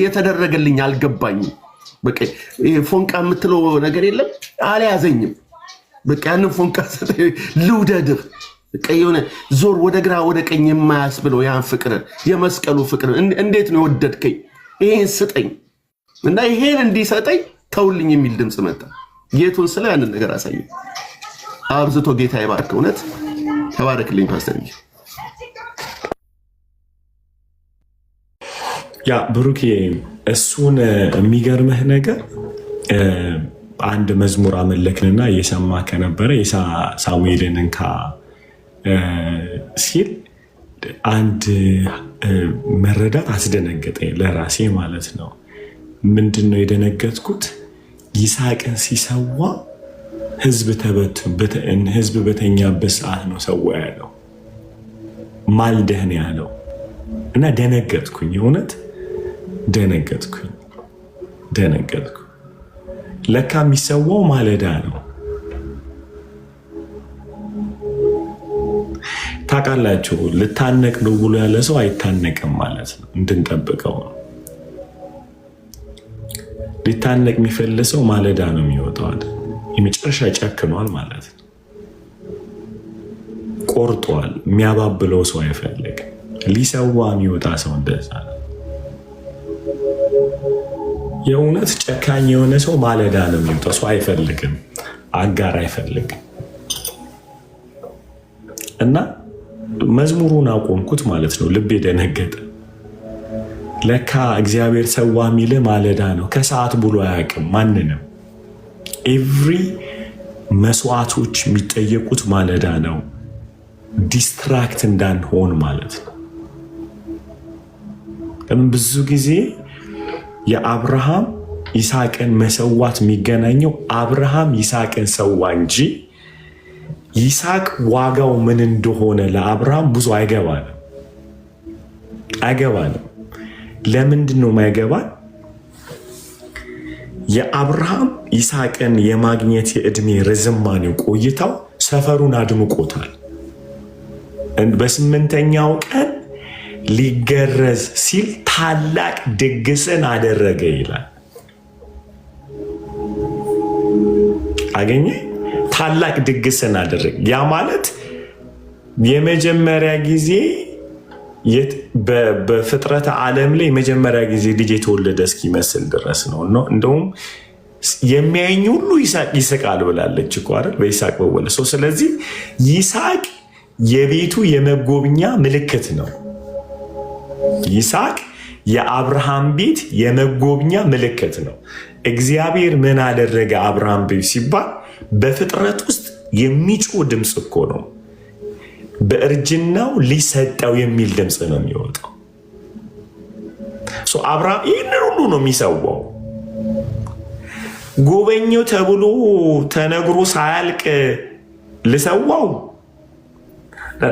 የተደረገልኝ አልገባኝም። በቃ ፎንቃ የምትለው ነገር የለም አልያዘኝም። በቃ ያንን ፎንቃ ልውደድህ በቃ የሆነ ዞር ወደ ግራ ወደ ቀኝ የማያስብለው ያን ፍቅር የመስቀሉ ፍቅር እንዴት ነው የወደድከኝ ይሄን ስጠኝ እና ይሄን እንዲሰጠኝ ተውልኝ የሚል ድምጽ መጣ። ጌቱን ስለ ያንን ነገር አሳየ። አብዝቶ ጌታ ይባርክ። እውነት ተባረክልኝ ፓስተር።
ያ ብሩኬ እሱን የሚገርምህ ነገር አንድ መዝሙር አመለክንና እየሰማ ከነበረ ሳሙኤልን እንካ ሲል አንድ መረዳት አስደነገጠኝ ለራሴ ማለት ነው። ምንድን ነው የደነገጥኩት? ይስሐቅን ሲሰዋ ህዝብ በተኛበት ሰዓት ነው ሰዋ ያለው፣ ማልደህ ነው ያለው እና ደነገጥኩኝ። እውነት ደነገጥኩኝ። ለካ የሚሰዋው ማለዳ ነው። ታውቃላችሁ፣ ልታነቅ ነው ብሎ ያለ ሰው አይታነቅም ማለት ነው። እንድንጠብቀው ነው። ሊታነቅ የሚፈልሰው ማለዳ ነው የሚወጣው አይደል? የመጨረሻ ጨክኗል ማለት ነው። ቆርጧል። የሚያባብለው ሰው አይፈልግም። ሊሰዋ የሚወጣ ሰው እንደዛ ነው። የእውነት ጨካኝ የሆነ ሰው ማለዳ ነው የሚወጣው። ሰው አይፈልግም፣ አጋር አይፈልግም። እና መዝሙሩን አቆምኩት ማለት ነው። ልቤ ደነገጠ። ለካ እግዚአብሔር ሰዋ የሚል ማለዳ ነው። ከሰዓት ብሎ አያውቅም ማንንም። ኤቭሪ መስዋዕቶች የሚጠየቁት ማለዳ ነው። ዲስትራክት እንዳንሆን ማለት ነው። ለምን ብዙ ጊዜ የአብርሃም ይስሐቅን መሰዋት የሚገናኘው አብርሃም ይስሐቅን ሰዋ እንጂ ይስሐቅ ዋጋው ምን እንደሆነ ለአብርሃም ብዙ አይገባንም። ለምንድን ነው የማይገባን? የአብርሃም ይስሐቅን የማግኘት የዕድሜ ርዝማኔው ቆይታው ሰፈሩን አድምቆታል። በ8ኛው ቀን ሊገረዝ ሲል ታላቅ ድግስን አደረገ ይላል። አገኘ ታላቅ ድግስን አደረገ። ያ ማለት የመጀመሪያ ጊዜ በፍጥረተ ዓለም ላይ የመጀመሪያ ጊዜ ልጅ የተወለደ እስኪመስል ድረስ ነው። እንደውም የሚያየኝ ሁሉ ይስሐቅ ይስቃል ብላለች እኮ አይደል? በይስሐቅ በወለ ሰው። ስለዚህ ይስሐቅ የቤቱ የመጎብኛ ምልክት ነው። ይስሐቅ የአብርሃም ቤት የመጎብኛ ምልክት ነው። እግዚአብሔር ምን አደረገ አብርሃም ቤት ሲባል በፍጥረት ውስጥ የሚጮህ ድምፅ እኮ ነው። በእርጅናው ሊሰጠው የሚል ድምፅ ነው የሚወጣው። አብርሃም ይህንን ሁሉ ነው የሚሰዋው። ጎበኘው ተብሎ ተነግሮ ሳያልቅ ልሰዋው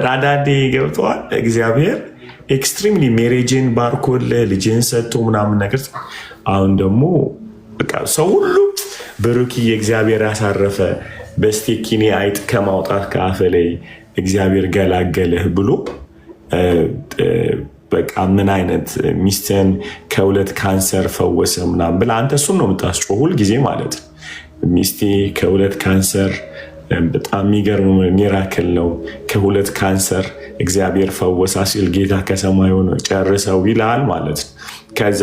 ዳዳዴ ገብተዋል። እግዚአብሔር ኤክስትሪምሊ ሜሬጅን ባርኮል ልጅን ሰጥቶ ምናምን ነገር። አሁን ደግሞ ሰው ሁሉ ብሩክ የእግዚአብሔር ያሳረፈ በስቴኪኒ አይጥ ከማውጣት ከአፈ ላይ እግዚአብሔር ገላገለህ ብሎ በቃ ምን አይነት ሚስትን ከሁለት ካንሰር ፈወሰ ምናምን ብለህ አንተ እሱን ነው የምታስጮህ ሁል ጊዜ ማለት ነው። ሚስቴ ከሁለት ካንሰር በጣም የሚገርም ሚራክል ነው፣ ከሁለት ካንሰር እግዚአብሔር ፈወሳ ሲል ጌታ ከሰማይ ሆኖ ጨርሰው ይልሃል ማለት ነው። ከዛ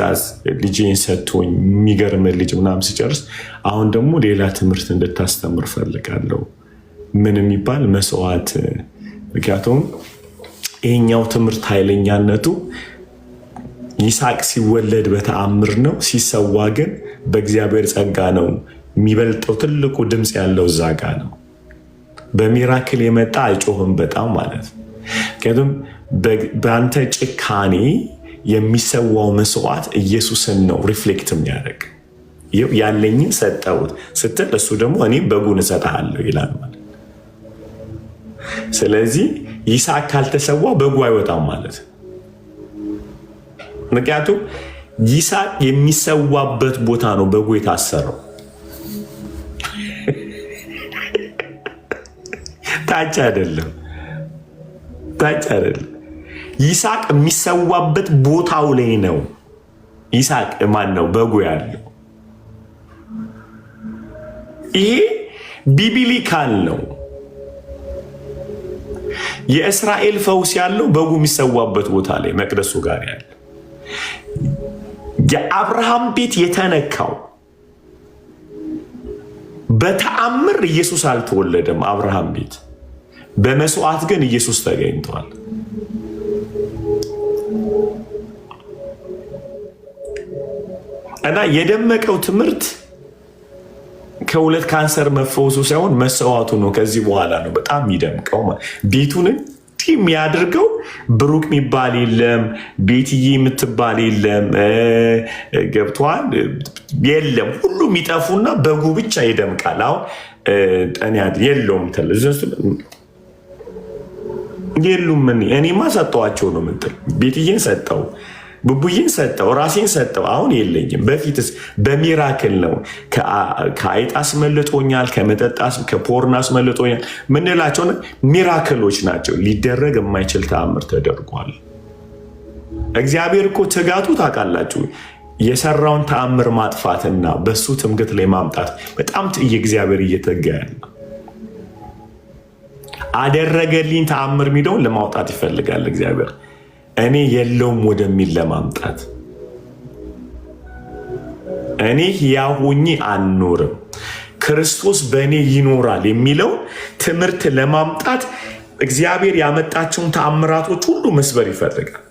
ልጄን ሰጥቶኝ የሚገርም ልጅ ምናምን ሲጨርስ አሁን ደግሞ ሌላ ትምህርት እንድታስተምር ፈልጋለሁ። ምን የሚባል መስዋዕት። ምክንያቱም ይሄኛው ትምህርት ኃይለኛነቱ ይስሐቅ ሲወለድ በተአምር ነው፣ ሲሰዋ ግን በእግዚአብሔር ጸጋ ነው። የሚበልጠው ትልቁ ድምፅ ያለው እዛ ጋ ነው። በሚራክል የመጣ አይጮህም በጣም ማለት ነው። ምክንያቱም በአንተ ጭካኔ የሚሰዋው መስዋዕት ኢየሱስን ነው ሪፍሌክት የሚያደርግ። ያለኝን ሰጠሁት ስትል እሱ ደግሞ እኔ በጉን እሰጥሃለሁ ይላል ማለት። ስለዚህ ይስሐቅ ካልተሰዋ በጉ አይወጣም ማለት። ምክንያቱም ይስሐቅ የሚሰዋበት ቦታ ነው በጉ የታሰረው፣ ታች አይደለም። ይስሐቅ የሚሰዋበት ቦታው ላይ ነው። ይስሐቅ ማን ነው? በጉ ያለው። ይሄ ቢብሊካል ነው። የእስራኤል ፈውስ ያለው በጉ የሚሰዋበት ቦታ ላይ መቅደሱ ጋር ያለ። የአብርሃም ቤት የተነካው በተአምር ኢየሱስ አልተወለደም። አብርሃም ቤት በመስዋዕት ግን ኢየሱስ ተገኝቷል። እና የደመቀው ትምህርት ከሁለት ካንሰር መፈወሱ ሳይሆን መሰዋቱ ነው። ከዚህ በኋላ ነው በጣም የሚደምቀው። ቤቱን እንዲህ የሚያደርገው ብሩክ የሚባል የለም፣ ቤትዬ የምትባል የለም፣ ገብቷል የለም። ሁሉም ይጠፉና በጉ ብቻ ይደምቃል። አሁን የለውም የሉም። እኔማ ሰጠዋቸው ነው ምንጥል። ቤትዬን ሰጠው፣ ቡቡዬን ሰጠው፣ ራሴን ሰጠው። አሁን የለኝም። በፊትስ በሚራክል ነው። ከአይጥ አስመልጦኛል፣ ከፖርን አስመልጦኛል ምንላቸው ሚራክሎች ናቸው። ሊደረግ የማይችል ተአምር ተደርጓል። እግዚአብሔር እኮ ትጋቱ ታውቃላችሁ፣ የሰራውን ተአምር ማጥፋትና በሱ ትምክህት ላይ ማምጣት በጣም እግዚአብሔር እየተጋ ያለ አደረገልኝ ተአምር የሚለውን ለማውጣት ይፈልጋል እግዚአብሔር። እኔ የለውም ወደሚል ለማምጣት እኔ ሕያው ሆኜ አልኖርም ክርስቶስ በእኔ ይኖራል የሚለው ትምህርት ለማምጣት እግዚአብሔር ያመጣቸውን ተአምራቶች ሁሉ መስበር ይፈልጋል።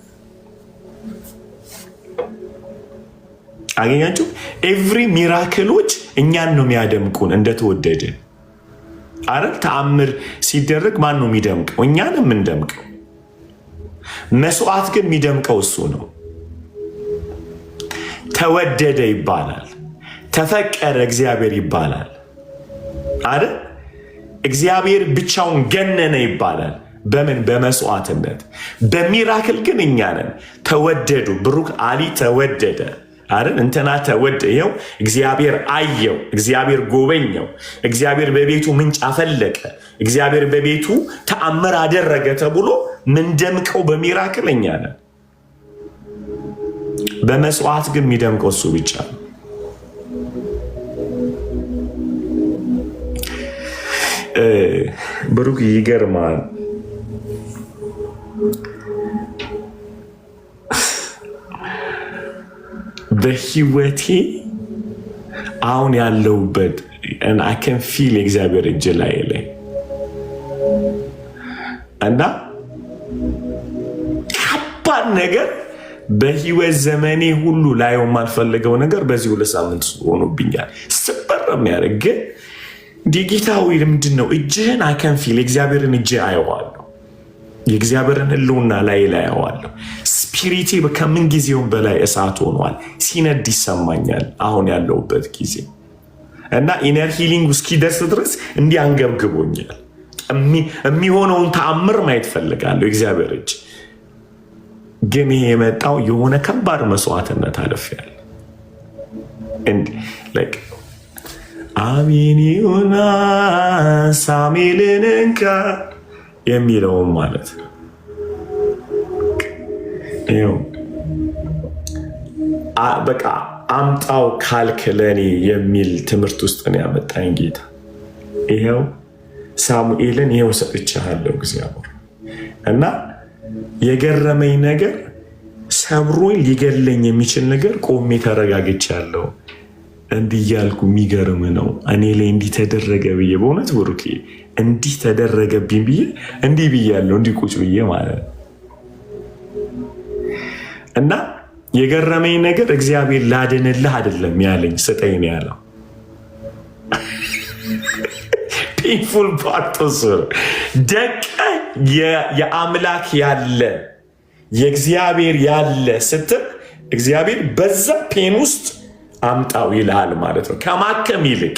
አገኛችሁ? ኤቭሪ ሚራክሎች እኛን ነው የሚያደምቁን እንደተወደደ አይደል? ተአምር ሲደረግ ማን ነው የሚደምቀው? እኛን የምንደምቀው። መስዋዕት ግን የሚደምቀው እሱ ነው። ተወደደ ይባላል፣ ተፈቀረ እግዚአብሔር ይባላል አይደል? እግዚአብሔር ብቻውን ገነነ ይባላል። በምን? በመስዋዕትነት። በሚራክል ግን እኛ ነን። ተወደዱ። ብሩክ አሊ ተወደደ አይደል? እንትና ተወደ። ይኸው እግዚአብሔር አየው፣ እግዚአብሔር ጎበኘው፣ እግዚአብሔር በቤቱ ምንጭ አፈለቀ፣ እግዚአብሔር በቤቱ ተአምር አደረገ ተብሎ ምንደምቀው በሚራክል እኛ ነን። በመስዋዕት ግን የሚደምቀው እሱ ብቻ ነው። ብሩክ ይገርማል። በህይወቴ አሁን ያለሁበት I can feel እግዚአብሔር እጅ ላይ እና ከባድ ነገር በህይወት ዘመኔ ሁሉ ላይ የማልፈልገው ነገር በዚህ 2 ሳምንት ሆኖብኛል። ስበር የሚያደርግ ግን ዲጂታዊ ምንድን ነው? እጅህን I can feel እግዚአብሔርን እጅ አየዋለሁ። የእግዚአብሔርን ህልውና ላይ አየዋለሁ። ስፒሪቴ ከምን ጊዜውም በላይ እሳት ሆኗል። ሲነድ ይሰማኛል አሁን ያለሁበት ጊዜ እና ኢነር ሂሊንግ እስኪደርስ ድረስ እንዲህ አንገብግቦኛል። የሚሆነውን ተአምር ማየት ፈልጋለሁ። እግዚአብሔር እጅ ግን ይሄ የመጣው የሆነ ከባድ መስዋዕትነት አልፌያለሁ። አሜን ይሁን ሳሙኤልን እንካ የሚለውም ማለት ነው። በቃ አምጣው ካልክ ለኔ የሚል ትምህርት ውስጥ ነው ያመጣኝ ጌታ። ይሄው ሳሙኤልን ይሄው ሰጥቻለሁ እግዚአብሔር። እና የገረመኝ ነገር ሰብሮኝ ሊገለኝ የሚችል ነገር ቆሜ ተረጋግቻለሁ። እንዲህ እያልኩ የሚገርም ነው እኔ ላይ እንዲህ ተደረገ ብዬ በእውነት ብሩኬ እንዲህ ተደረገብኝ ብዬ እንዲህ ብያለሁ፣ እንዲህ ቁጭ ብዬ ማለት ነው። እና የገረመኝ ነገር እግዚአብሔር ላድንልህ አይደለም ያለኝ፣ ስጠኝ ነው ያለው። ፔንፉል ፓርቶስ ደቀ የአምላክ ያለ የእግዚአብሔር ያለ ስትል እግዚአብሔር በዛ ፔን ውስጥ አምጣው ይልሃል ማለት ነው። ከማከም ይልቅ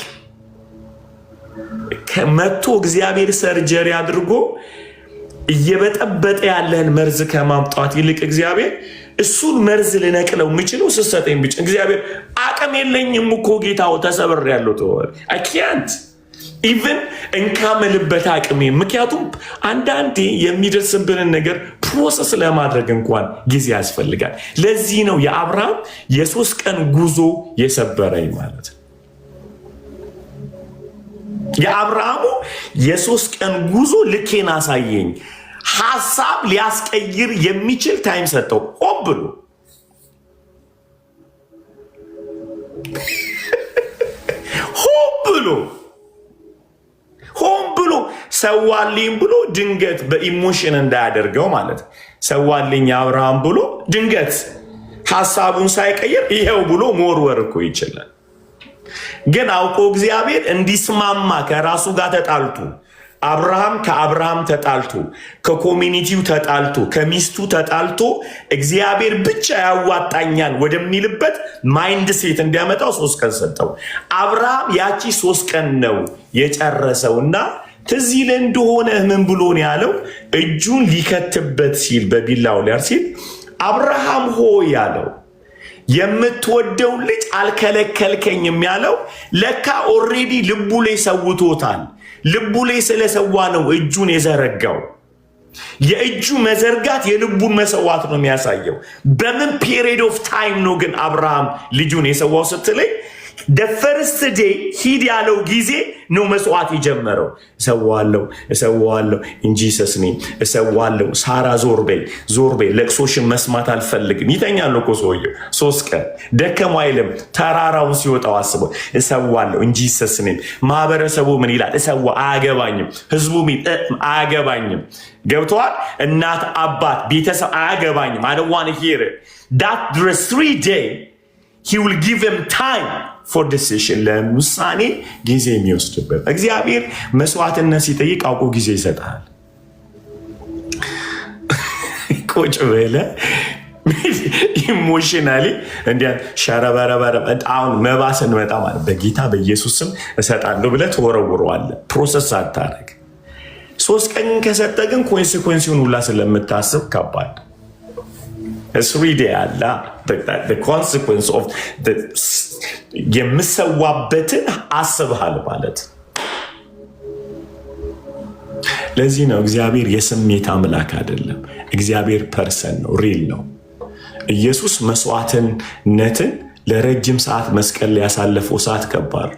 መጥቶ እግዚአብሔር ሰርጀሪ አድርጎ እየበጠበጠ ያለህን መርዝ ከማምጣት ይልቅ እግዚአብሔር እሱን መርዝ ልነቅለው የምችለው ስሰጠኝ ብቻ። እግዚአብሔር አቅም የለኝም እኮ ጌታው ተሰብር ያለው ተወል አኪያንት ኢቭን እንካመልበት አቅሜ። ምክንያቱም አንዳንዴ የሚደርስብንን ነገር ፕሮሰስ ለማድረግ እንኳን ጊዜ ያስፈልጋል። ለዚህ ነው የአብርሃም የ3 ቀን ጉዞ የሰበረኝ ማለት ነው። የአብርሃሙ የ3 ቀን ጉዞ ልኬን አሳየኝ። ሀሳብ ሊያስቀይር የሚችል ታይም ሰጠው። ሆን ብሎ ሰዋልኝ ብሎ ድንገት በኢሞሽን እንዳያደርገው ማለት ሰዋልኝ አብርሃም ብሎ ድንገት ሀሳቡን ሳይቀይር ይሄው ብሎ መወርወር እኮ ይችላል። ግን አውቆ እግዚአብሔር እንዲስማማ ከራሱ ጋር ተጣልቶ አብርሃም ከአብርሃም ተጣልቶ ከኮሚኒቲው ተጣልቶ ከሚስቱ ተጣልቶ እግዚአብሔር ብቻ ያዋጣኛል ወደሚልበት ማይንድ ሴት እንዲያመጣው 3 ቀን ሰጠው። አብርሃም ያቺ 3 ቀን ነው የጨረሰውና ትዝ ይል እንደሆነ ምን ብሎ ነው ያለው? እጁን ሊከትበት ሲል በቢላው ሊያር ሲል አብርሃም ሆይ ያለው የምትወደው ልጅ አልከለከልከኝም ያለው ለካ ኦሬዲ ልቡ ላይ ሰውቶታል። ልቡ ላይ ስለሰዋ ነው እጁን የዘረጋው። የእጁ መዘርጋት የልቡን መሰዋት ነው የሚያሳየው። በምን ፔሪድ ኦፍ ታይም ነው ግን አብርሃም ልጁን የሰዋው ስትለኝ the first day ሂድ ያለው ጊዜ ነው መስዋዕት የጀመረው። እሰዋለሁ in Jesus name እሰዋለሁ። ሳራ ዞር በይ ለቅሶሽን መስማት አልፈልግም። ይተኛል እኮ ሰውየው 3 ቀን ደከሙ አይልም። ተራራውን ሲወጣው አስበው እሰዋለሁ in Jesus name። ማህበረሰቡ ምን ይላል? አያገባኝም። ህዝቡ አያገባኝም። ገብቷል? እናት አባት ቤተሰብ አያገባኝም። I don't want to hear it. That dress 3 days he will give him time for decision. ለውሳኔ ጊዜ የሚወስድበት እግዚአብሔር መስዋዕትነት ሲጠይቅ አውቆ ጊዜ ይሰጣል። ቁጭ ብለህ ኢሞሽናሊ እንዲያ ሸረበረበረ አሁን መባ ስንመጣ ማለት በጌታ በኢየሱስ ስም እሰጣለሁ ብለህ ትወረውረዋለህ። ፕሮሰስ አታደርግ። 3 ቀን ከሰጠ ግን ኮንሲኩዌንሲውን ሁላ ስለምታስብ ከባድ እስሪዴ አላ ኮንሲኩዌንስ ኦፍ የምሰዋበትን አስብሃል ማለት። ለዚህ ነው እግዚአብሔር የስሜት አምላክ አይደለም። እግዚአብሔር ፐርሰን ነው፣ ሪል ነው። ኢየሱስ መስዋዕትነትን ለረጅም ሰዓት መስቀል ላይ ያሳለፈው ሰዓት ከባድ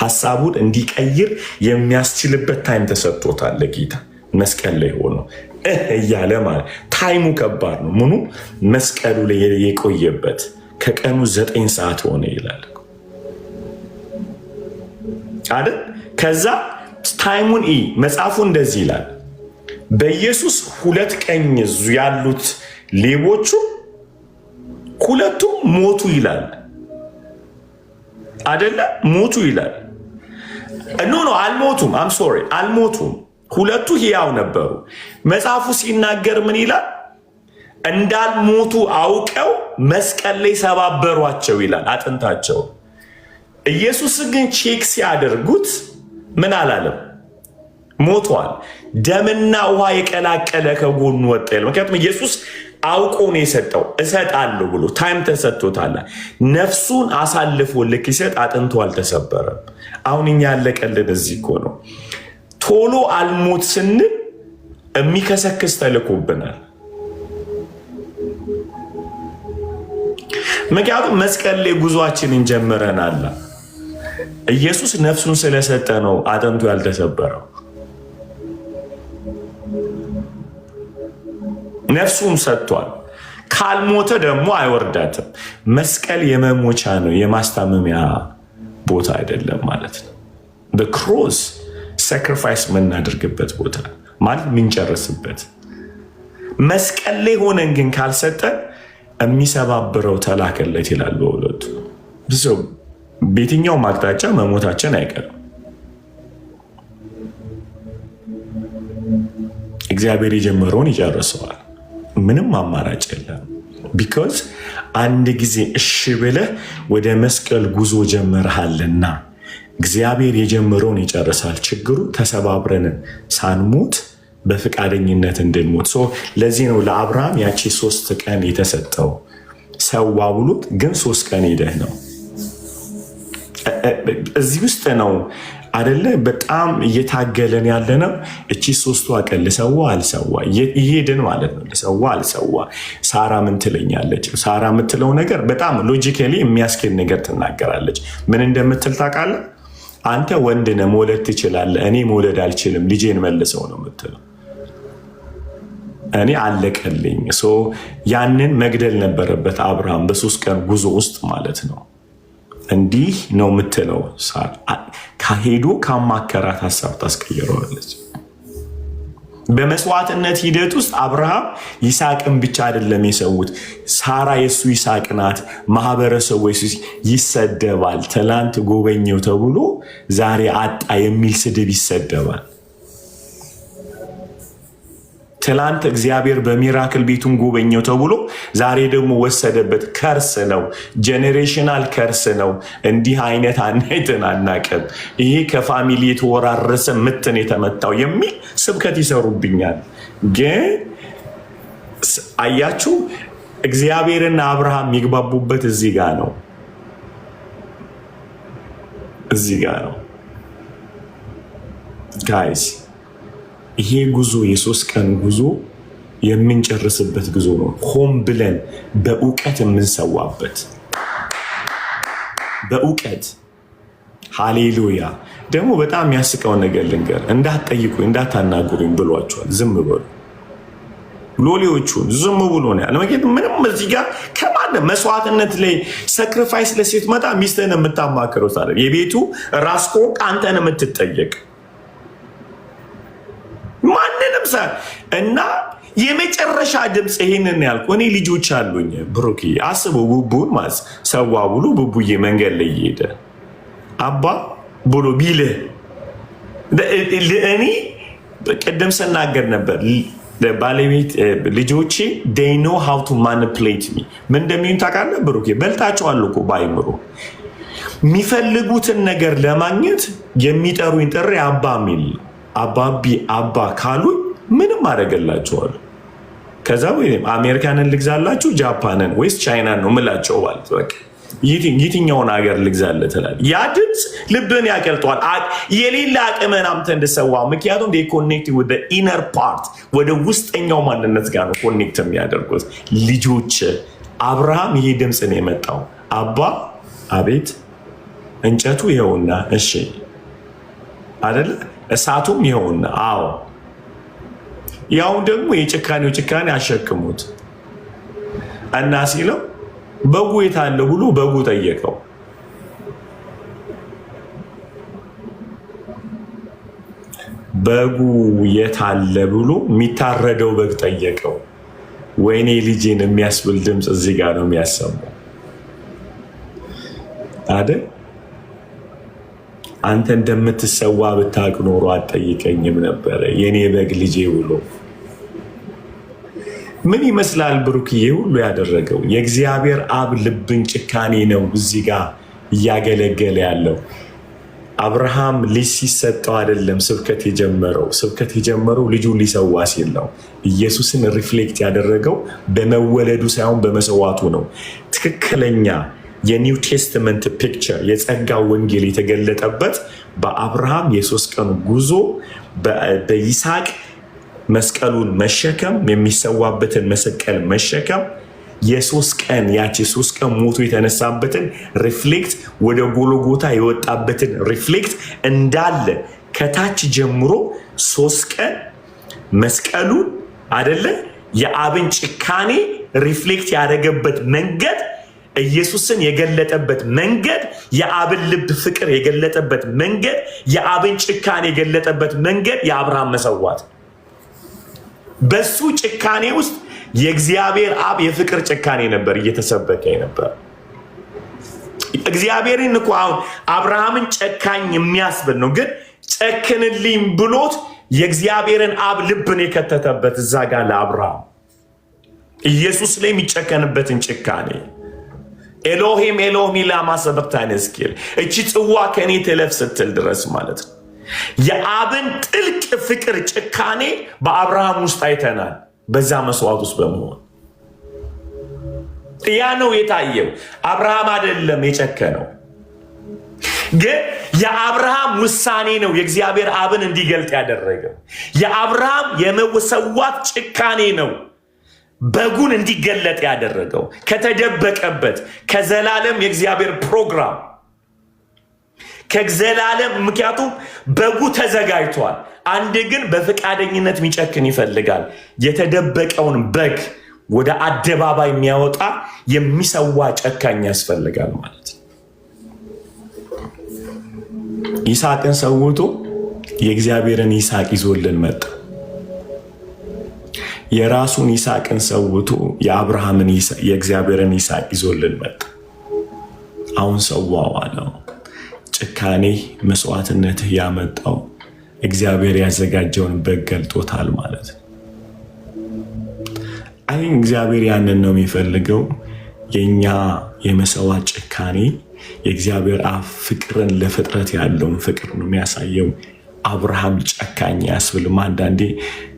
ሀሳቡን እንዲቀይር የሚያስችልበት ታይም ተሰጥቶታል ለጌታ መስቀል ላይ ሆኖ እያለ ማለት ታይሙ ከባድ ነው። ምኑ መስቀሉ ላይ የቆየበት ከቀኑ 9 ሰዓት ሆነ ይላል አይደል? ከዛ ታይሙን መጽሐፉ እንደዚህ ይላል፣ በኢየሱስ 2 ቀኝ ያሉት ሌቦቹ ሁለቱም ሞቱ ይላል አይደለ? ሞቱ ይላል። ኖ አልሞቱም። አም ሶሪ አልሞቱም። ሁለቱ ሕያው ነበሩ። መጽሐፉ ሲናገር ምን ይላል? እንዳልሞቱ አውቀው መስቀል ላይ ሰባበሯቸው ይላል አጥንታቸው። ኢየሱስ ግን ቼክ ሲያደርጉት ምን አላለም? ሞቷል። ደምና ውሃ የቀላቀለ ከጎኑ ወጣ ይላል። ምክንያቱም ኢየሱስ አውቆ ነው የሰጠው። እሰጣለሁ ብሎ ታይም ተሰጥቶታል። ነፍሱን አሳልፎ ልክ ይሰጥ አጥንቱ አልተሰበረም። አሁን እኛ ያለቀልን እዚህ እኮ ነው። ቶሎ አልሞት ስንል የሚከሰክስ ተልኮብናል። ምክንያቱም መስቀል ላይ ጉዟችንን ጀምረናል። ኢየሱስ ነፍሱን ስለሰጠ ነው አጥንቱ ያልተሰበረው። ነፍሱን ሰጥቷል። ካልሞተ ደግሞ አይወርዳትም። መስቀል የመሞቻ ነው፣ የማስታመሚያ ቦታ አይደለም ማለት ነው። በክሮስ ሳክሪፋይስ የምናደርግበት ቦታ ማለት የምንጨርስበት። መስቀል ላይ ሆነን ግን ካልሰጠን የሚሰባብረው ተላከለት ይላል በሁለቱ። በየትኛውም አቅጣጫ መሞታችን አይቀርም። እግዚአብሔር የጀመረውን ይጨርሰዋል። ምንም አማራጭ የለም። ቢኮዝ አንድ ጊዜ እሺ ብለህ ወደ መስቀል ጉዞ ጀመርሃልና እግዚአብሔር የጀመረውን ይጨርሳል። ችግሩ ተሰባብረን ሳንሞት በፍቃደኝነት እንድንሞት። ለዚህ ነው ለአብርሃም ያቺ 3 ቀን የተሰጠው። ሰዋ ብሎት ግን 3 ቀን ሄደህ ነው። እዚህ ውስጥ ነው አደለ? በጣም እየታገለን ያለ ነው። እቺ 3ቷ ቀን ልሰዋ አልሰዋ ይሄድን ማለት ነው። ልሰዋ አልሰዋ ሳራ ምን ትለኛለች? ሳራ የምትለው ነገር በጣም ሎጂካሊ የሚያስኬድ ነገር ትናገራለች። ምን እንደምትል ታውቃለህ? አንተ ወንድ ነህ መውለድ ትችላለህ፣ እኔ መውለድ አልችልም፣ ልጄን መልሰው ነው የምትለው። እኔ አለቀልኝ። ያንን መግደል ነበረበት አብርሃም በ3 ቀን ጉዞ ውስጥ ማለት ነው። እንዲህ ነው የምትለው። ከሄዶ ካማከራት ሀሳብ ታስቀይረዋለች። በመስዋዕትነት ሂደት ውስጥ አብርሃም ይስሐቅን ብቻ አይደለም የሰዉት። ሳራ የሱ ይስሐቅ ናት። ማህበረሰቡ ይሰደባል። ትላንት ጎበኘው ተብሎ ዛሬ አጣ የሚል ስድብ ይሰደባል። ትላንት እግዚአብሔር በሚራክል ቤቱን ጎበኘው ተብሎ ዛሬ ደግሞ ወሰደበት። ከርስ ነው፣ ጄኔሬሽናል ከርስ ነው። እንዲህ አይነት አይነትን አናቅም። ይሄ ከፋሚሊ የተወራረሰ ምትን የተመታው የሚል ስብከት ይሰሩብኛል። ግን አያችሁ እግዚአብሔርና አብርሃም የሚግባቡበት እዚህ ጋር ነው። እዚህ ጋር ነው ጋይስ። ይሄ ጉዞ የ3 ቀን ጉዞ የምንጨርስበት ጉዞ ነው። ሆም ብለን በእውቀት የምንሰዋበት በእውቀት። ሃሌሉያ። ደግሞ በጣም የሚያስቀውን ነገር ልንገር። እንዳትጠይቁኝ እንዳታናግሩኝ ብሏቸዋል። ዝም በሉ ሎሌዎቹን ዝም ብሎ ነው ያለ። ምንም እዚህ ጋር ከማንም መስዋዕትነት ላይ ሳክሪፋይስ ለሴት መጣ ሚስትህን የምታማክረው ታዲያ የቤቱ ራስ ከሆንክ አንተን የምትጠየቅ ማንንም እና የመጨረሻ ድምፅ ይሄንን ያልኩ እኔ ልጆች አሉኝ። ብሩክ አስበው፣ ቡቡን ማለት ሰዋ ብሎ ቡቡዬ መንገድ ላይ እየሄደ አባ ብሎ ቢልህ እኔ ቅድም ስናገር ነበር ባለቤት ልጆቼ they know how to manipulate me ምን እንደሚሆን ታውቃለህ ብሩኬ? በልጣቸዋል እኮ በአይምሮ የሚፈልጉትን ነገር ለማግኘት የሚጠሩኝ ጥሪ አባ ሚል አባቢ አባ ካሉኝ ምንም አደረገላቸዋል። ከዛ ወይ አሜሪካንን ልግዛላችሁ ጃፓንን ወይስ ቻይናን ነው ምላቸው ማለት በቃ የትኛውን ሀገር ልግዛለት ትላለህ። ያ ድምፅ ልብን ያቀልጧል። የሌላ አቅምን አምተ እንድሰዋው ምክንያቱም they connect with the inner part ወደ ውስጠኛው ማንነት ጋር ነው ኮኔክት የሚያደርጉት ልጆች። አብርሃም ይሄ ድምፅ ነው የመጣው። አባ አቤት፣ እንጨቱ ይኸውና፣ እሺ አይደለ? እሳቱም ይኸውና፣ አዎ። ያው ደግሞ የጭካኔው ጭካኔ አሸክሙት እና ሲለው በጉ የት አለ ብሎ በጉ ጠየቀው። በጉ የት አለ ብሎ የሚታረደው በግ ጠየቀው። ወይኔ ልጄን የሚያስብል ድምፅ እዚህ ጋር ነው የሚያሰማው አይደል? አንተ እንደምትሰዋ ብታውቅ ኖሮ አትጠይቀኝም ነበረ የኔ በግ ልጄ ብሎ። ምን ይመስላል ብሩክዬ ሁሉ ያደረገው? የእግዚአብሔር አብ ልብን ጭካኔ ነው እዚህ ጋር እያገለገለ ያለው። አብርሃም ልጅ ሲሰጠው አይደለም ስብከት የጀመረው። ስብከት የጀመረው ልጁ ሊሰዋ ሲል ነው። ኢየሱስን ሪፍሌክት ያደረገው በመወለዱ ሳይሆን በመሰዋቱ ነው። ትክክለኛ የኒው ቴስትመንት ፒክቸር የጸጋ ወንጌል የተገለጠበት በአብርሃም የ3 ቀን ጉዞ በይስሐቅ መስቀሉን መሸከም የሚሰዋበትን መስቀል መሸከም የ3 ቀን ያቺ 3 ቀን ሞቶ የተነሳበትን ሪፍሌክት ወደ ጎልጎታ የወጣበትን ሪፍሌክት እንዳለ ከታች ጀምሮ 3 ቀን መስቀሉን አይደለ የአብን ጭካኔ ሪፍሌክት ያደረገበት መንገድ ኢየሱስን የገለጠበት መንገድ የአብን ልብ ፍቅር የገለጠበት መንገድ የአብን ጭካኔ የገለጠበት መንገድ የአብርሃም መሰዋት በሱ ጭካኔ ውስጥ የእግዚአብሔር አብ የፍቅር ጭካኔ ነበር እየተሰበከ ነበር። እግዚአብሔርን እኮ አሁን አብርሃምን ጨካኝ የሚያስብል ነው፣ ግን ጨክንልኝ ብሎት የእግዚአብሔርን አብ ልብን የከተተበት እዛ ጋር ለአብርሃም ኢየሱስ ላይ የሚጨከንበትን ጭካኔ ኤሎሂም ኤሎሂም ላማ ሰበቅታኒ እስኪል እቺ ጽዋ ከኔ ትለፍ ስትል ድረስ ማለት ነው። የአብን ጥልቅ ፍቅር ጭካኔ በአብርሃም ውስጥ አይተናል። በዛ መስዋዕት ውስጥ በመሆን ያ ነው የታየው። አብርሃም አይደለም የጨከነው፣ ግን የአብርሃም ውሳኔ ነው የእግዚአብሔር አብን እንዲገልጥ ያደረገው። የአብርሃም የመሰዋት ጭካኔ ነው በጉን እንዲገለጥ ያደረገው ከተደበቀበት ከዘላለም የእግዚአብሔር ፕሮግራም ከዘላለም። ምክንያቱም በጉ ተዘጋጅቷል። አንድ ግን በፈቃደኝነት የሚጨክን ይፈልጋል። የተደበቀውን በግ ወደ አደባባይ የሚያወጣ የሚሰዋ ጨካኝ ያስፈልጋል ማለት ነው። ይስሐቅን ሰውቶ የእግዚአብሔርን ይስሐቅ ይዞልን መጣ። የራሱን ይስሐቅን ሰውቶ የአብርሃምን የእግዚአብሔርን ይስሐቅ ይዞልን መጣ። አሁን ሰዋው አለው። ጭካኔ መስዋዕትነትህ ያመጣው እግዚአብሔር ያዘጋጀውን በግ ገልጦታል ማለት ነው። አይ እግዚአብሔር ያንን ነው የሚፈልገው። የኛ የመሰዋት ጭካኔ የእግዚአብሔር አብ ፍቅርን ለፍጥረት ያለውን ፍቅር ነው የሚያሳየው። አብርሃም ጨካኝ ያስብልም። አንዳንዴ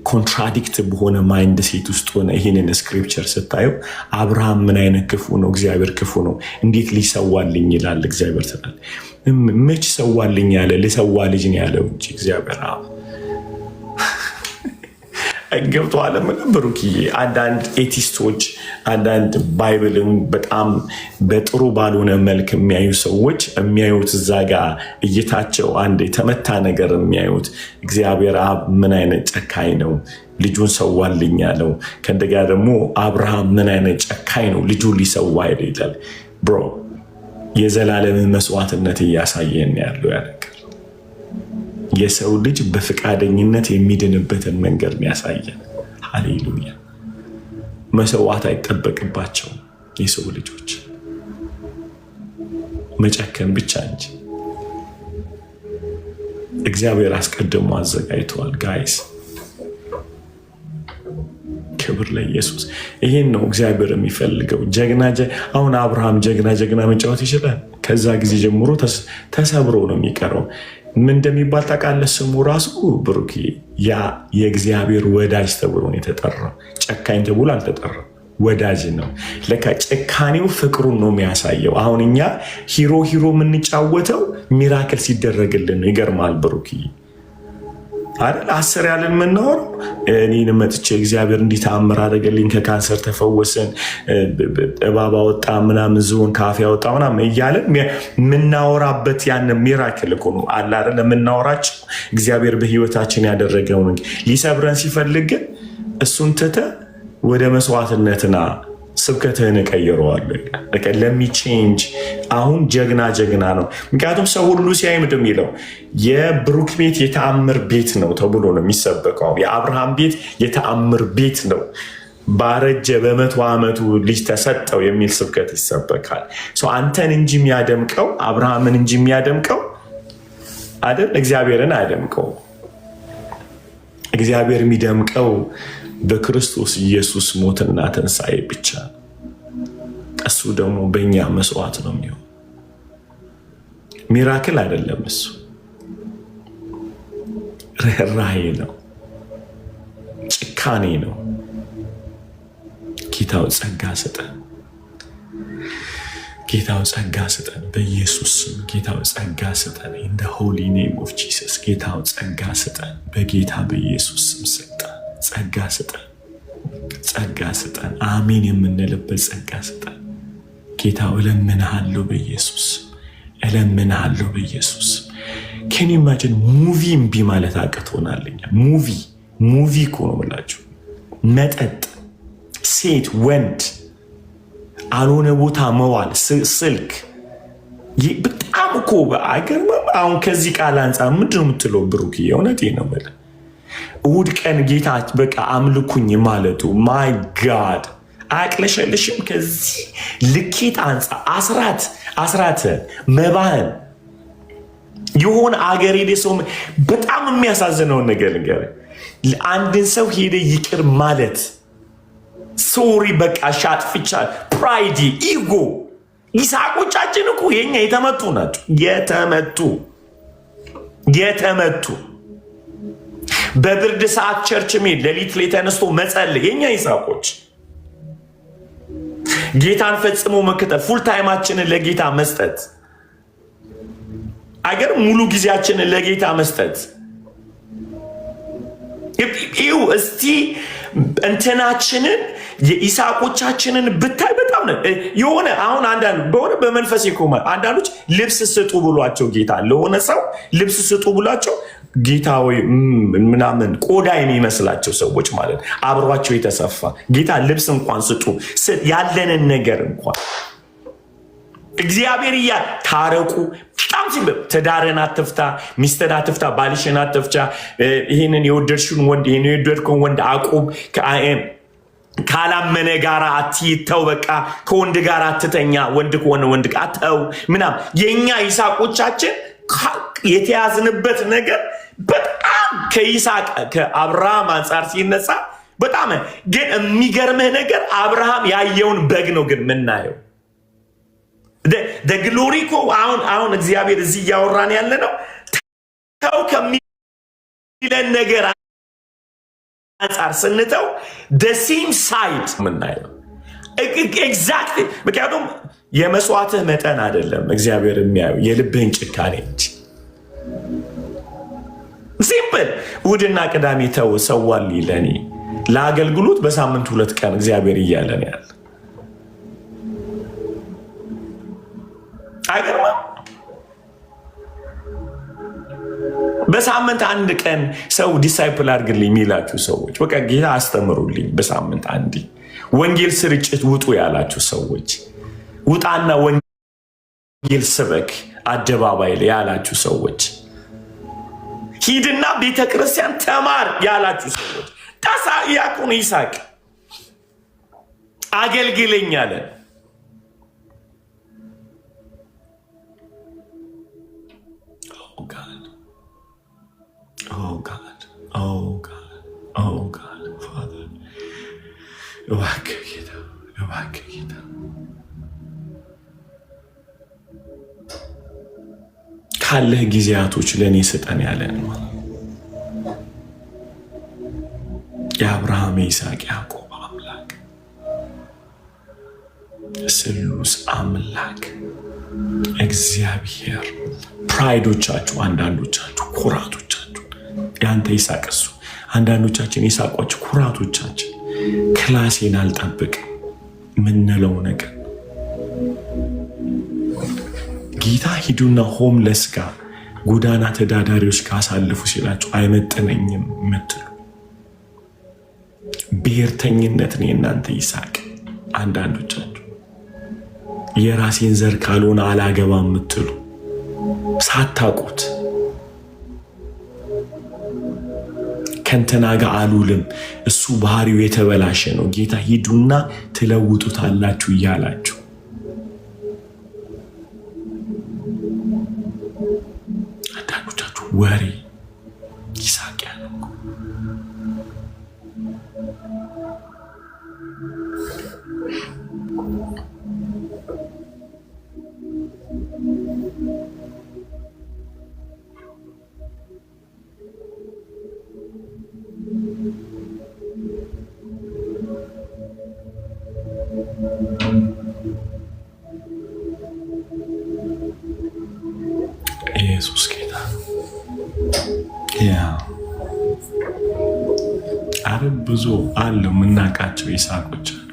ኮንትራዲክት በሆነ ማይንድ ሴት ውስጥ ሆነ ይህንን ስክሪፕቸር ስታየው አብርሃም ምን አይነት ክፉ ነው፣ እግዚአብሔር ክፉ ነው፣ እንዴት ሊሰዋልኝ ይላል እግዚአብሔር ትላል። መች ሰዋልኝ ያለ ልሰዋ ልጅ ነው ያለው እንጂ እግዚአብሔር አብ ገብቶሃል ብሩክዬ። አንዳንድ ኤቲስቶች አንዳንድ ባይብልን በጣም በጥሩ ባልሆነ መልክ የሚያዩ ሰዎች የሚያዩት እዛ ጋር እይታቸው አንድ የተመታ ነገር የሚያዩት እግዚአብሔር አብ ምን አይነት ጨካኝ ነው ልጁን ሰዋልኝ ያለው። ከእንደገና ደግሞ አብርሃም ምን አይነት ጨካኝ ነው ልጁ ሊሰዋ ይላል። ብሮ የዘላለምን መስዋዕትነት እያሳየን ያለው ያነገር የሰው ልጅ በፈቃደኝነት የሚድንበትን መንገድ የሚያሳየን። ሃሌሉያ። መሰዋት አይጠበቅባቸውም የሰው ልጆች መጨከን ብቻ እንጂ እግዚአብሔር አስቀድሞ አዘጋጅተዋል። ጋይስ ክብር ለኢየሱስ። ይሄን ነው እግዚአብሔር የሚፈልገው። አሁን አብርሃም ጀግና መጫወት ይችላል። ከዛ ጊዜ ጀምሮ ተሰብሮ ነው የሚቀረው። ምን እንደሚባል ታውቃለህ? ስሙ ራሱ ብሩክ ያ የእግዚአብሔር ወዳጅ ተብሎ ነው የተጠራው። ጨካኝ ተብሎ አልተጠራም። ወዳጅ ነው። ለካ ጭካኔው ፍቅሩን ነው የሚያሳየው። አሁን እኛ ሂሮ የምንጫወተው ሚራክል ሲደረግልን ነው። ይገርማል ብሩክ አይደል? 10 ያለን የምናወራው እኔን መጥቼ እግዚአብሔር እንዲህ ተአምር አደረገልኝ፣ ከካንሰር ተፈወስን፣ እባብ ወጣ ምናምን፣ ዝሆን ካፌ ወጣ ምናምን እያለን የምናወራበት ያን ሚራክል እኮ ነው አለ አይደል? የምናወራቸው እግዚአብሔር በህይወታችን ያደረገውን ሊሰብረን ሲፈልግ ግን እሱን ትተህ ወደ መስዋዕትነትና ስብከትህን እቀይረዋለሁ። ለሚቼንጅ አሁን ጀግና ነው። ምክንያቱም ሰው ሁሉ ሲያይ ምንድን የሚለው የብሩክ ቤት የተአምር ቤት ነው ተብሎ ነው የሚሰበከው። የአብርሃም ቤት የተአምር ቤት ነው፣ ባረጀ በ100 ዓመቱ ልጅ ተሰጠው የሚል ስብከት ይሰበካል። አንተን እንጂ የሚያደምቀው አብርሃምን እንጂ የሚያደምቀው አይደል? እግዚአብሔርን አያደምቀው። እግዚአብሔር የሚደምቀው በክርስቶስ ኢየሱስ ሞትና ትንሣኤ ብቻ። እሱ ደግሞ በእኛ መስዋዕት ነው የሚሆን። ሚራክል አይደለም፣ እሱ ርኅራኄ ነው፣ ጭካኔ ነው። ጌታው ጸጋ ስጠን፣ ጌታው ጸጋ ስጠን፣ በኢየሱስ ስም ጌታው ጸጋ ስጠን። ኢን ዘ ሆሊ ኔም ኦፍ ጂሰስ ጌታው ጸጋ ስጠን፣ በጌታ በኢየሱስ ስም ስጠን። ጸጋ ስጠን፣ ጸጋ ስጠን። አሜን የምንልበት ጸጋ ስጠን። ጌታው እለምንሃለሁ በኢየሱስ እለምንሃለሁ በኢየሱስ። ከኔ ኢማጂን ሙቪ እምቢ ማለት አቅቶናልኛ። ሙቪ እኮ ነው የምላችሁ። መጠጥ፣ ሴት፣ ወንድ አልሆነ ቦታ መዋል፣ ስልክ በጣም እኮ አይገርምም? አሁን ከዚህ ቃል አንጻር ምንድን ነው የምትለው ብሩክ? እውነቴን ነው የምልህ። እሑድ ቀን ጌታ በቃ አምልኩኝ ማለቱ ማይ ጋድ አያቅለሸልሽም? ከዚህ ልኬት አንጻር አስራት መባህን የሆነ አገር ሄደ ሰው በጣም የሚያሳዝነውን ነገር አንድን ሰው ሄደ ይቅር ማለት ሶሪ በቃ ሻጥፍቻል፣ ፕራይድ፣ ኢጎ። ይስሐቆቻችን እኮ የኛ የተመቱ ናቸው። የተመቱ በብርድ ሰዓት ቸርች ሜድ ሌሊት ላይ ተነስቶ መጸለይ የኛ ይስሐቆች። ጌታን ፈጽሞ መከተል፣ ፉል ታይማችንን ለጌታ መስጠት፣ አገር ሙሉ ጊዜያችንን ለጌታ መስጠት። ይው እስቲ እንትናችንን የኢሳቆቻችንን ብታይ በጣም ነው የሆነ። አሁን አንዳንዱ በሆነ በመንፈስ ይቆማ አንዳንዶች ልብስ ስጡ ብሏቸው ጌታ ለሆነ ሰው ልብስ ስጡ ብሏቸው ጌታ ወይ ምናምን ቆዳ የሚመስላቸው ሰዎች ማለት አብሯቸው የተሰፋ ጌታ ልብስ እንኳን ስጡ ያለንን ነገር እንኳን እግዚአብሔር ታረቁ። በጣም ሲበብ ትዳርን አትፍታ፣ ሚስትን አትፍታ፣ ባልሽን አትፍቻ። ይህንን የወደድሽውን ወንድ ይህን የወደድከውን ወንድ አቁም። ካላመነ ጋር አትይተው። በቃ ከወንድ ጋር አትተኛ። ወንድ ከሆነ ወንድ አተው ምናም። የኛ ይስሐቆቻችን የተያዝንበት ነገር በጣም ከይስሐቅ ከአብርሃም አንጻር ሲነሳ በጣም ግን የሚገርምህ ነገር አብርሃም ያየውን በግ ነው ግን ምናየው ግሎሪ እኮ አሁን እግዚአብሔር እዚህ እያወራን ያለ ነው ተው ከሚለን ነገር አንጻር ስንተው ሴም ሳይድ ምናየው ኤግዛክት። ምክንያቱም የመስዋዕትህ መጠን አይደለም እግዚአብሔር የሚያየው የልብህን ጭካኔ እንጂ። ሲምፕል እሑድና ቅዳሜ ተው ሰዋልኝ ለእኔ ለአገልግሎት በሳምንት 2 ቀን እግዚአብሔር እያለን ያለ አይገርምም? በሳምንት 1 ቀን ሰው ዲሳይፕል አድርግልኝ የሚላችሁ ሰዎች በቃ ጌታ አስተምሩልኝ። በሳምንት 1 ወንጌል ስርጭት ውጡ ያላችሁ ሰዎች ውጣና ወንጌል ስበክ አደባባይ ላይ ያላችሁ ሰዎች ሂድና ቤተክርስቲያን ተማር ያላችሁ ሰዎች ታሳ ያቁን ይስሐቅ አገልግለኝ አለ። Oh God, Father. እባክህ ጌታ እባክህ ጌታ ካለህ ጊዜያቶች ለእኔ ስጠን ያለን የአብርሃም የይስሐቅ ያዕቆብ አምላክ ስሉስ አምላክ እግዚአብሔር ፕራይዶቻችሁ አንዳንዶቻችሁ ኩራቶቻችሁ ያንተ ይስሐቅ እሱ አንዳንዶቻችን ይስሐቆች ኩራቶቻችን ክላሴን አልጠብቅ ምንለው ነገር ጌታ ሂዱና ሆምለስ ጋር ጎዳና ተዳዳሪዎች ጋር አሳልፉ ሲላችሁ አይመጥነኝም ምትሉ ብሔርተኝነት ነው የእናንተ ይስሐቅ አንዳንዶቻችሁ የራሴን ዘር ካልሆነ አላገባም ምትሉ ሳታውቁት ከንተና ጋር አሉልም እሱ ባህሪው የተበላሸ ነው ጌታ ሂዱና ትለውጡታላችሁ እያላችሁ አንዳንዶቻችሁ ወሬ ይስሐቅ ያለው ኢየሱስ ጌታ ያ አረ ብዙ አሉ የምናውቃቸው ይስሐቆች አሉ።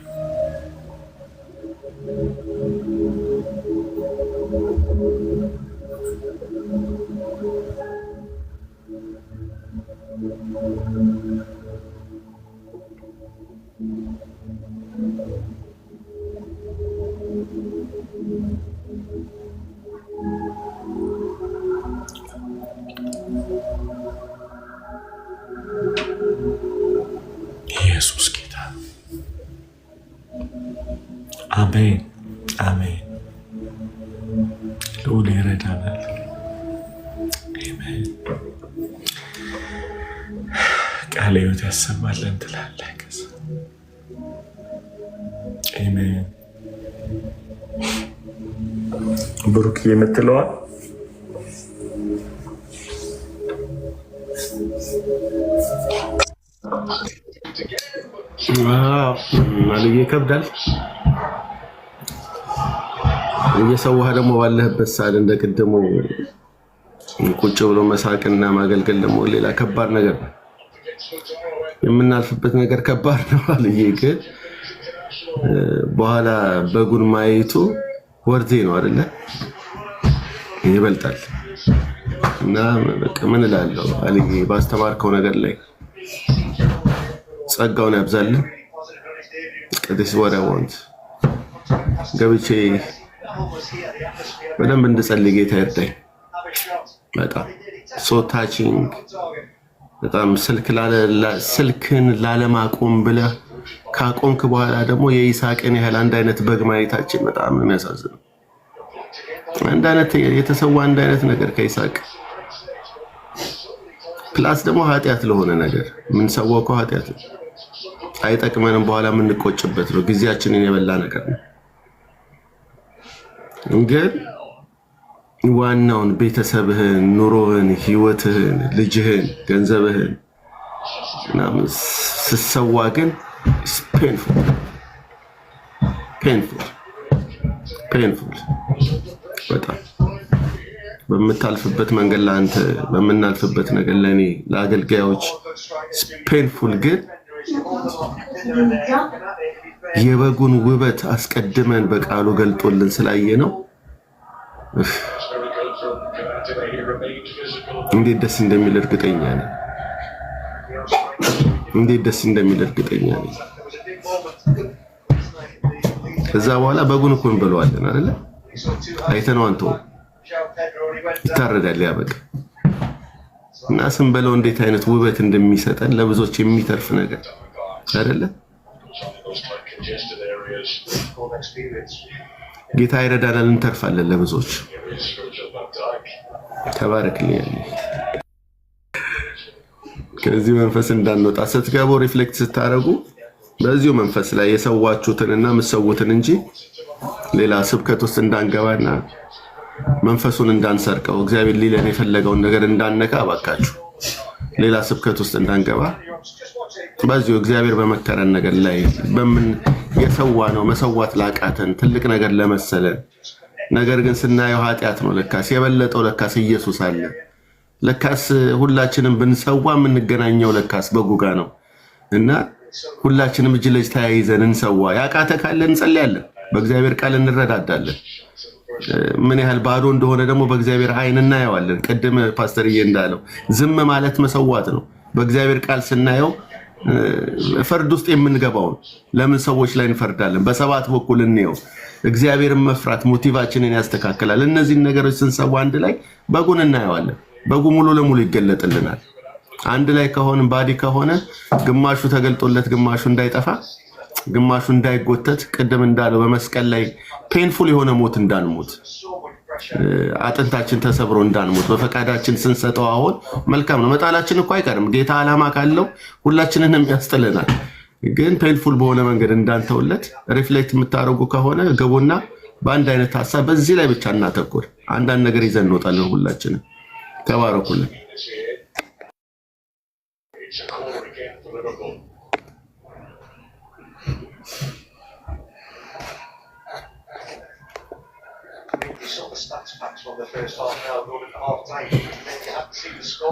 ኢየሱስ ጌታ አሜን አሜን። ልዑል ይረዳናል። አሜን። ቃለ ሕይወት ያሰማልን ትላለህ። አሜን። ብሩክ የምትለዋ
ማለዬ ይከብዳል። እየሰዋህ ደግሞ ባለህበት ሰዓት እንደ ቅድሙ ቁጭ ብሎ መሳቅና ማገልገል ደግሞ ሌላ ከባድ ነገር ነው። የምናልፍበት ነገር ከባድ ነው። ማለዬ ግን በኋላ በጉን ማየቱ ወርዴ ነው አይደለ? ይበልጣል። እና በቃ ምን እላለሁ አለዬ ባስተማርከው ነገር ላይ ጸጋውን ያብዛልን። ቅዱስ ወራውንት ገብቼ በደንብ እንድጸልይ ጌታ ይርዳኝ። በጣም ሶ ታቺንግ በጣም ስልክን ላለማቆም ብለህ ካቆምክ በኋላ ደግሞ የይስሐቅን ያህል አንድ አይነት በግ ማየታችን በጣም ነው የሚያሳዝነው። አንድ አይነት የተሰዋ አንድ አይነት ነገር ከይስሐቅ ፕላስ ደግሞ ኃጢአት ለሆነ ነገር ምን ሰዋው ከኃጢአት አይጠቅመንም በኋላ የምንቆጭበት ነው። ጊዜያችንን የበላ ነገር ነው። ግን ዋናውን ቤተሰብህን፣ ኑሮህን፣ ህይወትህን፣ ልጅህን፣ ገንዘብህን ስትሰዋ ግን ፔንፉል በጣም በምታልፍበት መንገድ ለአንተ በምናልፍበት ነገር ለእኔ ለአገልጋዮች ፔንፉል ግን የበጉን ውበት አስቀድመን በቃሉ ገልጦልን ስላየ ነው። እንዴት ደስ እንደሚል እርግጠኛ ነኝ። እንዴት ደስ እንደሚል እርግጠኛ ነኝ። ከዛ በኋላ በጉን እኮ እንበለዋለን አይደለ? አይተነው አንተው ይታረዳል ያበቃ እና ስንበለው እንዴት አይነት ውበት እንደሚሰጠን ለብዙዎች የሚተርፍ ነገር አይደለ? ጌታ ይረዳናል፣ እንተርፋለን ለብዙዎች። ተባረክልኝ። ከዚህ መንፈስ እንዳንወጣ ስትገቡ ሪፍሌክት ስታረጉ በዚሁ መንፈስ ላይ የሰዋችሁትንና የምትሰዉትን እንጂ ሌላ ስብከት ውስጥ እንዳንገባና መንፈሱን እንዳንሰርቀው እግዚአብሔር ሊለን የፈለገውን ነገር እንዳነካ አባካችሁ ሌላ ስብከት ውስጥ እንዳንገባ በዚሁ እግዚአብሔር በመከረን ነገር ላይ በምን የሰዋ ነው መሰዋት ላቃተን ትልቅ ነገር ለመሰለን ነገር ግን ስናየው ኃጢያት ነው ለካስ የበለጠው ለካስ ኢየሱስ አለ ለካስ ሁላችንም ብንሰዋ የምንገናኘው ለካስ በጉጋ ነው እና ሁላችንም እጅ ለእጅ ተያይዘን እንሰዋ ያቃተ ካለ እንጸልያለን በእግዚአብሔር ቃል እንረዳዳለን ምን ያህል ባዶ እንደሆነ ደግሞ በእግዚአብሔር አይን እናየዋለን ቅድም ፓስተርዬ እንዳለው ዝም ማለት መሰዋት ነው በእግዚአብሔር ቃል ስናየው ፍርድ ውስጥ የምንገባው ለምን ሰዎች ላይ እንፈርዳለን በሰባት በኩል እንየው እግዚአብሔርን መፍራት ሞቲቫችንን ያስተካክላል እነዚህ ነገሮች ስንሰዋ አንድ ላይ በጉን እናየዋለን በጉ ሙሉ ለሙሉ ይገለጥልናል አንድ ላይ ከሆነ ባዲ ከሆነ ግማሹ ተገልጦለት ግማሹ እንዳይጠፋ ግማሹ እንዳይጎተት ቅድም እንዳለው በመስቀል ላይ ፔንፉል የሆነ ሞት እንዳንሞት አጥንታችን ተሰብሮ እንዳንሞት በፈቃዳችን ስንሰጠው አሁን መልካም ነው መጣላችን እኮ አይቀርም ጌታ ዓላማ ካለው ሁላችንንም ያስጥለናል ግን ፔንፉል በሆነ መንገድ እንዳንተውለት ሪፍሌክት የምታረጉ ከሆነ ገቡና በአንድ አይነት ሐሳብ በዚህ ላይ ብቻ እናተኩር አንዳንድ ነገር ይዘን እንወጣለን ሁላችንም ተባረኩልን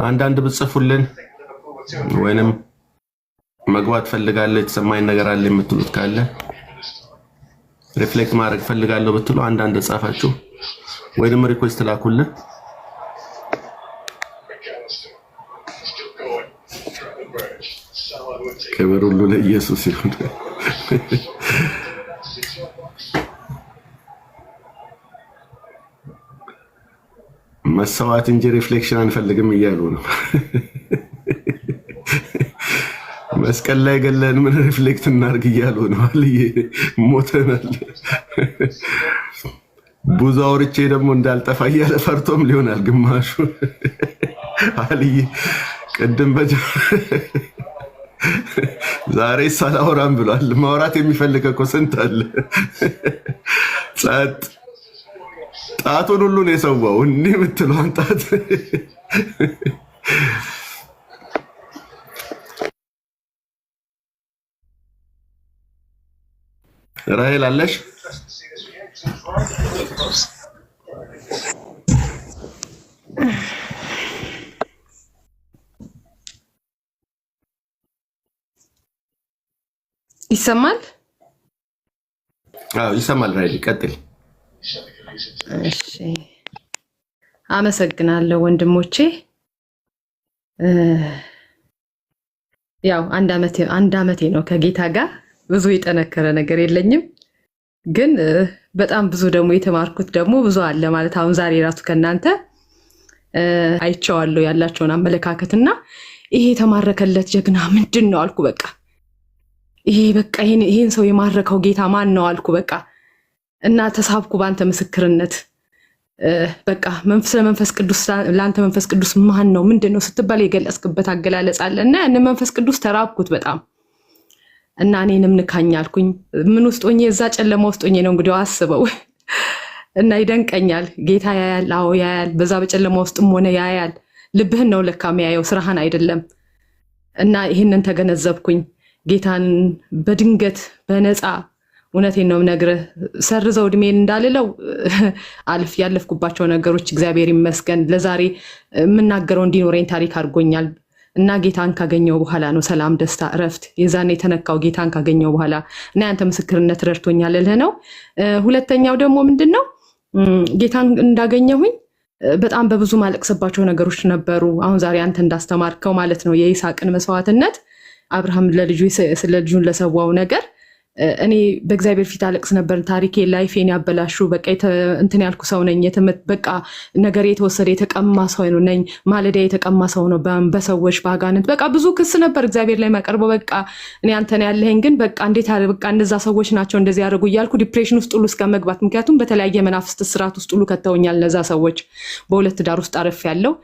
አንዳንድ ብጽፉልን ወይንም መግባት ፈልጋለሁ የተሰማኝ ነገር አለ የምትሉት ካለ ሪፍሌክት ማድረግ ፈልጋለሁ ብትሉ አንዳንድ ጻፋችሁ ወይንም ሪኩዌስት ላኩልን ክብር ሁሉ ለኢየሱስ ይሁን መስዋዕት እንጂ ሪፍሌክሽን አንፈልግም እያሉ ነው መስቀል ላይ ገለን ምን ሪፍሌክት እናርግ እያሉ ነው አልዬ ሞተናል ብዙ አውርቼ ደግሞ እንዳልጠፋ እያለ ፈርቶም ሊሆናል ግማሹ አልዬ ቅድም ዛሬ ሳላወራም ብሏል ማውራት የሚፈልግ እኮ ስንት አለ ጻት ጣቱን ሁሉ ነው የሰዋው እንዴ የምትለው አንጣት ራሔል አለሽ
ይሰማል
አዎ ይሰማል ራሔል ቀጥል
እሺ አመሰግናለሁ ወንድሞቼ ያው አንድ አመቴ ነው ከጌታ ጋር ብዙ የጠነከረ ነገር የለኝም ግን በጣም ብዙ ደግሞ የተማርኩት ደግሞ ብዙ አለ ማለት አሁን ዛሬ ራሱ ከናንተ አይቼዋለሁ ያላችሁን አመለካከትና ይሄ የተማረከለት ጀግና ምንድነው አልኩ በቃ ይሄ በቃ ይሄን ሰው የማረከው ጌታ ማን ነው አልኩ በቃ እና ተሳብኩ ባንተ ምስክርነት በቃ መንፈስ ቅዱስ ላንተ መንፈስ ቅዱስ ማን ነው ምንድነው ስትባል የገለጽክበት አገላለጽ አለና ያን መንፈስ ቅዱስ ተራብኩት በጣም እና እኔንም ንካኝ አልኩኝ ምን ውስጥ ሆኜ እዛ ጨለማ ውስጥ ሆኜ ነው እንግዲህ አስበው እና ይደንቀኛል ጌታ ያያል አዎ ያያል በዛ በጨለማ ውስጥም ሆነ ያያል ልብህን ነው ለካ የሚያየው ስራህን አይደለም እና ይሄንን ተገነዘብኩኝ ጌታን በድንገት በነፃ እውነቴን ነው ነግረህ ሰርዘው እድሜን እንዳልለው አልፍ ያለፍኩባቸው ነገሮች እግዚአብሔር ይመስገን ለዛሬ የምናገረው እንዲኖረኝ ታሪክ አድርጎኛል እና ጌታን ካገኘው በኋላ ነው ሰላም ደስታ እረፍት የዛኔ የተነካው ጌታን ካገኘው በኋላ እና ያንተ ምስክርነት ረድቶኛል ልልህ ነው ሁለተኛው ደግሞ ምንድነው ጌታን እንዳገኘሁኝ በጣም በብዙ ማለቅስባቸው ነገሮች ነበሩ አሁን ዛሬ አንተ እንዳስተማርከው ማለት ነው የይስሐቅን መስዋዕትነት አብርሃም ለልጁን ለሰዋው ነገር እኔ በእግዚአብሔር ፊት አለቅስ ነበር ታሪኬ ላይፌን ያበላሹ በቃ እንትን ያልኩ ሰው ነኝ በቃ ነገር የተወሰደ የተቀማ ሰው ነኝ ማለዳ የተቀማ ሰው ነው በሰዎች ባጋንንት በቃ ብዙ ክስ ነበር እግዚአብሔር ላይ ማቀርበው በቃ እኔ አንተን ያለህን ግን በቃ እንዴት አለ በቃ እነዛ ሰዎች ናቸው እንደዚህ ያደርጉ እያልኩ ዲፕሬሽን ውስጥ ሁሉ እስከመግባት ምክንያቱም በተለያየ መናፍስት ስርዓት ውስጥ ሁሉ ከተውኛል እነዛ ሰዎች በሁለት ዳር ውስጥ አረፍ ያለው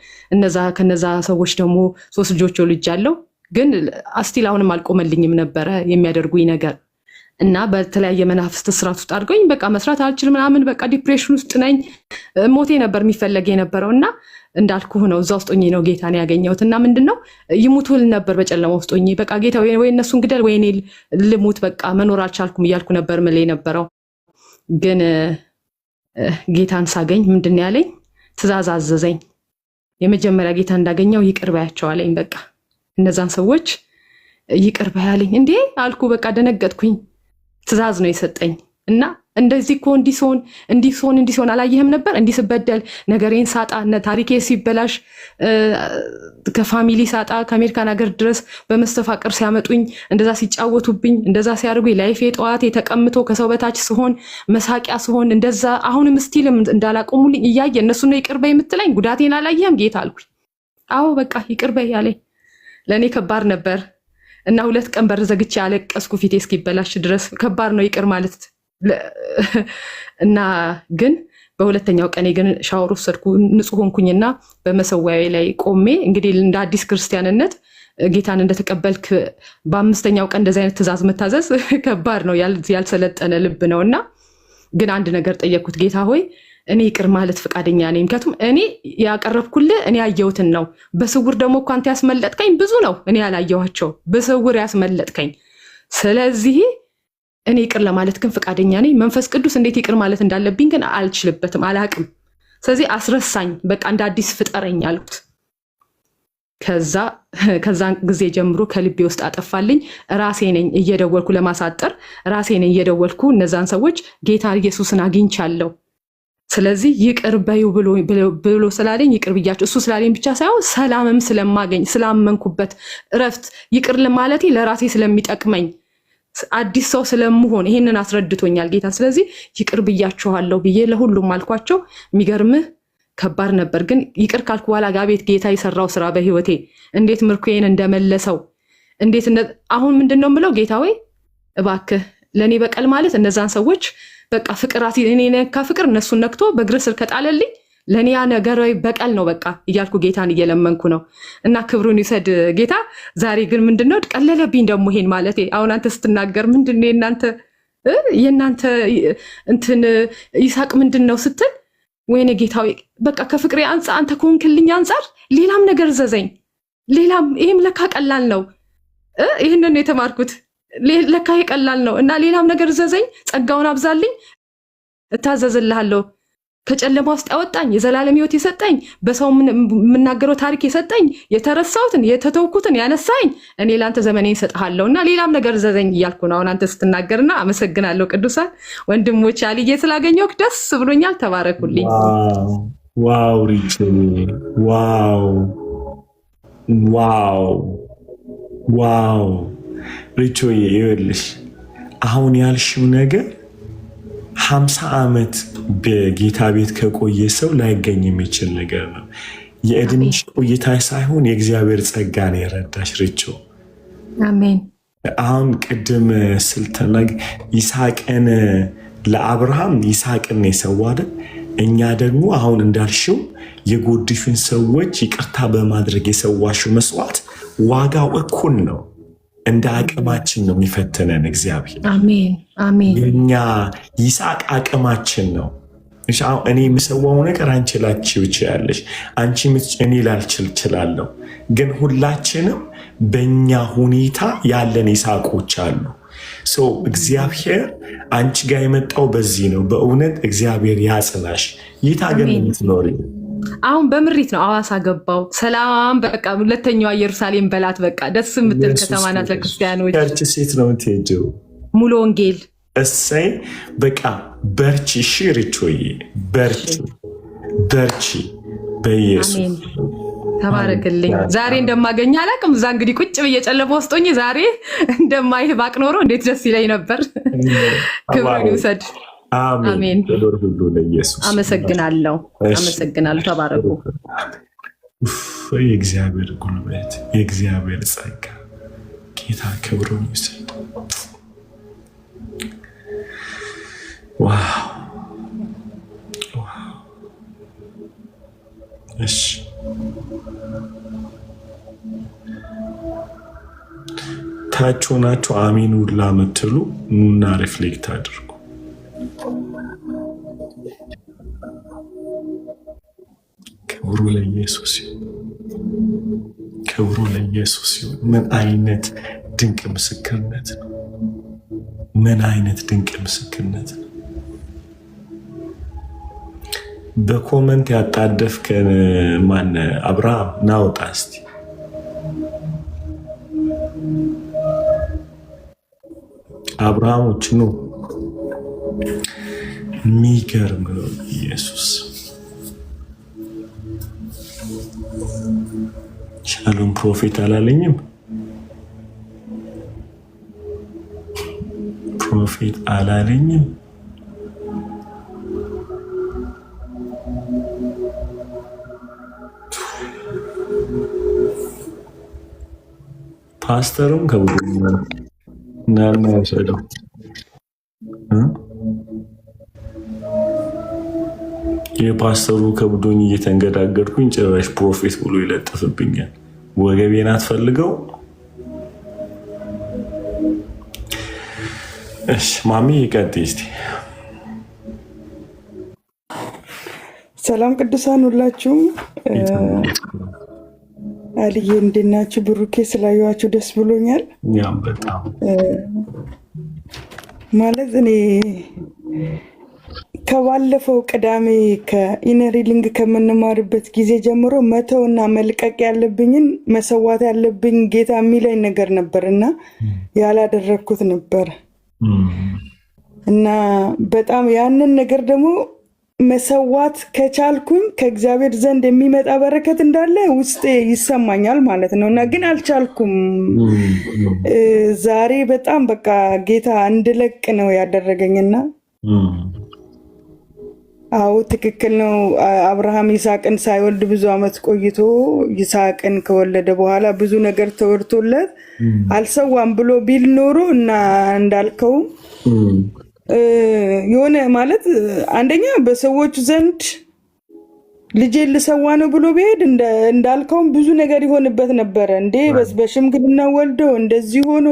ከነዛ ሰዎች ደግሞ 3 ልጆች ልጅ ያለው ግን አስቲል አሁንም አልቆመልኝም ነበረ የሚያደርጉኝ ነገር እና በተለያየ መናፍስት ስራት ውስጥ አድርገኝ በቃ መስራት አልችልም ምናምን በቃ ዲፕሬሽን ውስጥ ነኝ። ሞቴ ነበር የሚፈለግ የነበረው እና እንዳልኩህ ነው እዛ ውስጥ ሆኜ ነው ጌታን ያገኘሁት። እና ምንድነው ይሙቱል ነበር በጨለማ ውስጥ ሆኜ በቃ ጌታ ወይ እነሱን ግደል ወይ እኔ ልሙት በቃ መኖር አልቻልኩም እያልኩ ነበር ምል ነበረው። ግን ጌታን ሳገኝ ምንድን ያለኝ ትእዛዝ አዘዘኝ። የመጀመሪያ ጌታ እንዳገኘው ይቅር በያቸው አለኝ። በቃ እነዛን ሰዎች ይቅር በያለኝ እንዴ አልኩ። በቃ ደነገጥኩኝ። ትእዛዝ ነው የሰጠኝ እና እንደዚህ እኮ እንዲሆን አላየህም ነበር እንዲስበደል ነገሬን ሳጣ ታሪኬ ሲበላሽ ከፋሚሊ ሳጣ ከአሜሪካን ሀገር ድረስ በመስተፋቅር ሲያመጡኝ እንደዛ ሲጫወቱብኝ እንደዛ ሲያደርጉኝ ላይፌ ጠዋት የተቀምጦ ከሰው በታች ስሆን መሳቂያ ስሆን እንደዛ አሁንም ስቲልም እንዳላቆሙልኝ እያየ እነሱ ነው ይቅር በይ የምትለኝ ጉዳቴን አላየህም ጌታ አልኩኝ። አዎ በቃ ይቅር በይ ያለኝ ለእኔ ከባድ ነበር እና 2 ቀን በር ዘግቼ ያለቀስኩ ፊቴ እስኪበላሽ ድረስ ከባድ ነው ይቅር ማለት እና ግን በሁለተኛው ቀኔ ግን ሻወር ወሰድኩ ንጹህ ሆንኩኝና በመሰዋዬ ላይ ቆሜ እንግዲህ እንደ አዲስ ክርስቲያንነት ጌታን እንደተቀበልክ በ5ኛው ቀን እንደዚህ አይነት ትእዛዝ መታዘዝ ከባድ ነው ያልሰለጠነ ልብ ነውና ግን አንድ ነገር ጠየቅኩት። ጌታ ሆይ እኔ ይቅር ማለት ፈቃደኛ ነኝ ምክንያቱም እኔ ያቀረብኩልህ እኔ ያየሁትን ነው። በስውር ደግሞ እኮ አንተ ያስመለጥከኝ ብዙ ነው እኔ ያላየኋቸው በስውር ያስመለጥከኝ። ስለዚህ እኔ ይቅር ለማለት ግን ፈቃደኛ ነኝ። መንፈስ ቅዱስ እንዴት ይቅር ማለት እንዳለብኝ ግን አልችልበትም አላቅም። ስለዚህ አስረሳኝ በቃ እንደ አዲስ ፍጠረኝ አልኩት። ከዛን ጊዜ ጀምሮ ከልቤ ውስጥ አጠፋልኝ። ራሴ ነኝ እየደወልኩ ለማሳጠር ራሴ ነኝ እየደወልኩ እነዛን ሰዎች ጌታ ኢየሱስን አግኝቻለሁ ስለዚህ ይቅር በዩ ብሎ ስላለኝ ይቅር ብያቸው እሱ ስላለኝ ብቻ ሳይሆን ሰላምም ስለማገኝ ስላመንኩበት እረፍት ይቅር ለማለቴ ለራሴ ስለሚጠቅመኝ አዲስ ሰው ስለምሆን ይሄንን አስረድቶኛል ጌታ። ስለዚህ ይቅር ብያቸዋለሁ ብዬ ለሁሉም አልኳቸው። የሚገርምህ ከባድ ነበር ግን ይቅር ካልኩ በኋላ ጋቤት ጌታ የሰራው ስራ በህይወቴ እንዴት ምርኮዬን እንደመለሰው እንዴት አሁን ምንድነው የምለው ጌታ ወይ እባክህ ለኔ በቀል ማለት እነዛን ሰዎች በቃ ፍቅር እኔ ነካ ፍቅር እነሱን ነክቶ በእግር ስር ከጣለልኝ ለኔ ያ ነገር በቀል ነው በቃ እያልኩ ጌታን እየለመንኩ ነው። እና ክብሩን ይሰድ ጌታ። ዛሬ ግን ምንድነው ቀለለብኝ ደግሞ ይሄን ማለቴ። አሁን አንተ ስትናገር ምንድነው የእናንተ እንትን ይሳቅ ምንድነው ስትል ወይኔ ጌታዊ በቃ ከፍቅሬ አንፃር አንተ ኮንክልኝ አንፃር ሌላም ነገር ዘዘኝ ሌላም ይሄም ለካ ቀላል ነው። ይሄንን የተማርኩት ለካ ይቀላል ነው እና ሌላም ነገር ዘዘኝ ጸጋውን አብዛልኝ እታዘዝልሃለሁ። ከጨለማ ውስጥ ያወጣኝ የዘላለም ሕይወት የሰጠኝ በሰው የምናገረው ታሪክ የሰጠኝ የተረሳሁትን የተተውኩትን ያነሳኝ እኔ ላንተ ዘመኔን ሰጥሃለሁ እና ሌላም ነገር ዘዘኝ እያልኩ ነው አሁን አንተ ስትናገርና አመሰግናለሁ። ቅዱሳን ወንድሞች አልዬ ስላገኘሁ ደስ ብሎኛል። ተባረኩልኝ።
ዋው ሪች ዋው ዋው ዋው ሪቾዬ ይኸውልሽ አሁን ያልሽው ነገር 50 ዓመት በጌታ ቤት ከቆየ ሰው ላይገኝ የሚችል ነገር ነው። የእድሜሽ ቆይታ ሳይሆን የእግዚአብሔር ጸጋ ነው የረዳሽ ሪቾ።
አሜን።
አሁን ቅድም ስልተናግ ይስሐቅን ለአብርሃም ይስሐቅን የሰዋው አይደል? እኛ ደግሞ አሁን እንዳልሽው የጎድሽን ሰዎች ይቅርታ በማድረግ የሰዋሽው መስዋዕት ዋጋው እኩል ነው። እንደ አቅማችን ነው የሚፈተነን እግዚአብሔር።
አሜን አሜን።
የኛ ይስሐቅ አቅማችን ነው። እኔ የምሰዋው ነገር አንቺ ላችው ይችላልሽ፣ አንቺ እኔ ላልችል እችላለሁ። ግን ሁላችንም በእኛ ሁኔታ ያለን ይስሐቆች አሉ። እግዚአብሔር አንቺ ጋር የመጣው በዚህ ነው። በእውነት እግዚአብሔር ያጽናሽ። የት ሀገር ነው የምትኖሪው?
አሁን በምሪት ነው አዋሳ ገባው። ሰላም በቃ ሁለተኛዋ ኢየሩሳሌም በላት። በቃ ደስ የምትል ከተማ ናት ለክርስቲያኖች።
ቸርች ሴት ነው የምትሄጂው?
ሙሉ ወንጌል።
እሰይ በቃ በርቺ። እሺ ሪቾዬ በርቺ በርቺ። በኢየሱስ
ተባረክልኝ። ዛሬ እንደማገኝ አላውቅም። እዛ እንግዲህ ቁጭ ብዬ ጨለማ ውስጥ ሆኜ ዛሬ እንደማይህ ባቅ ኖሮ እንዴት ደስ ይለኝ ነበር። ክብሩን ይውሰድ። አሜን።
ሁሉ ለኢየሱስ
አመሰግናለሁ። አመሰግናለሁ። ተባረኩ።
የእግዚአብሔር ጉልበት የእግዚአብሔር ጸጋ ጌታ ክብሩን ይውሰድ። ዋው እሺ ታች ሆናችሁ አሚን ሁላ የምትሉ ኑና ሪፍሌክት አድርጉ። ክብሩ ለኢየሱስ ይሁን። ክብሩ ለኢየሱስ ይሁን። ምን አይነት ድንቅ ምስክርነት ነው! ምን አይነት ድንቅ ምስክርነት ነው! በኮመንት ያጣደፍከን ማን? አብርሃም ናውጣ እስቲ። አብርሃሞች ነው። የሚገርም ነው። ኢየሱስ ሻሎም ፕሮፌት አላለኝም። ፕሮፌት አላለኝም። ፓስተሩም ከቡድን ናና ወሰደው። የፓስተሩ ከብዶኝ እየተንገዳገድኩኝ ጭራሽ ፕሮፌት ብሎ ይለጥፍብኛል። ወገቤን አትፈልገው። እሺ ማሚ ይቀጥይ እስቲ።
ሰላም ቅዱሳን ሁላችሁም አልዬ እንዴት ናችሁ? ብሩኬ ስላየኋችሁ ደስ ብሎኛል።
ያም በጣም
ማለት እኔ ከባለፈው ቅዳሜ ከኢነሪሊንግ ከምንማርበት ጊዜ ጀምሮ መተውና መልቀቅ ያለብኝን መሰዋት ያለብኝ ጌታ የሚለኝ ነገር ነበር እና ያላደረግኩት ነበር እና በጣም ያንን ነገር ደግሞ መሰዋት ከቻልኩኝ ከእግዚአብሔር ዘንድ የሚመጣ በረከት እንዳለ ውስጤ ይሰማኛል ማለት ነው እና ግን አልቻልኩም። ዛሬ በጣም በቃ ጌታ እንድለቅ ነው ያደረገኝና አዎ ትክክል ነው። አብርሃም ይስሐቅን ሳይወልድ ብዙ ዓመት ቆይቶ ይስሐቅን ከወለደ በኋላ ብዙ ነገር ተወርቶለት አልሰዋም ብሎ ቢል ኖሮ እና እንዳልከው የሆነ ማለት አንደኛ በሰዎች ዘንድ ልጄ ልሰዋ ነው ብሎ ቢሄድ እንዳልከውም ብዙ ነገር ይሆንበት ነበረ። እንዴ በሽምግልና ወልደው እንደዚህ ሆኖ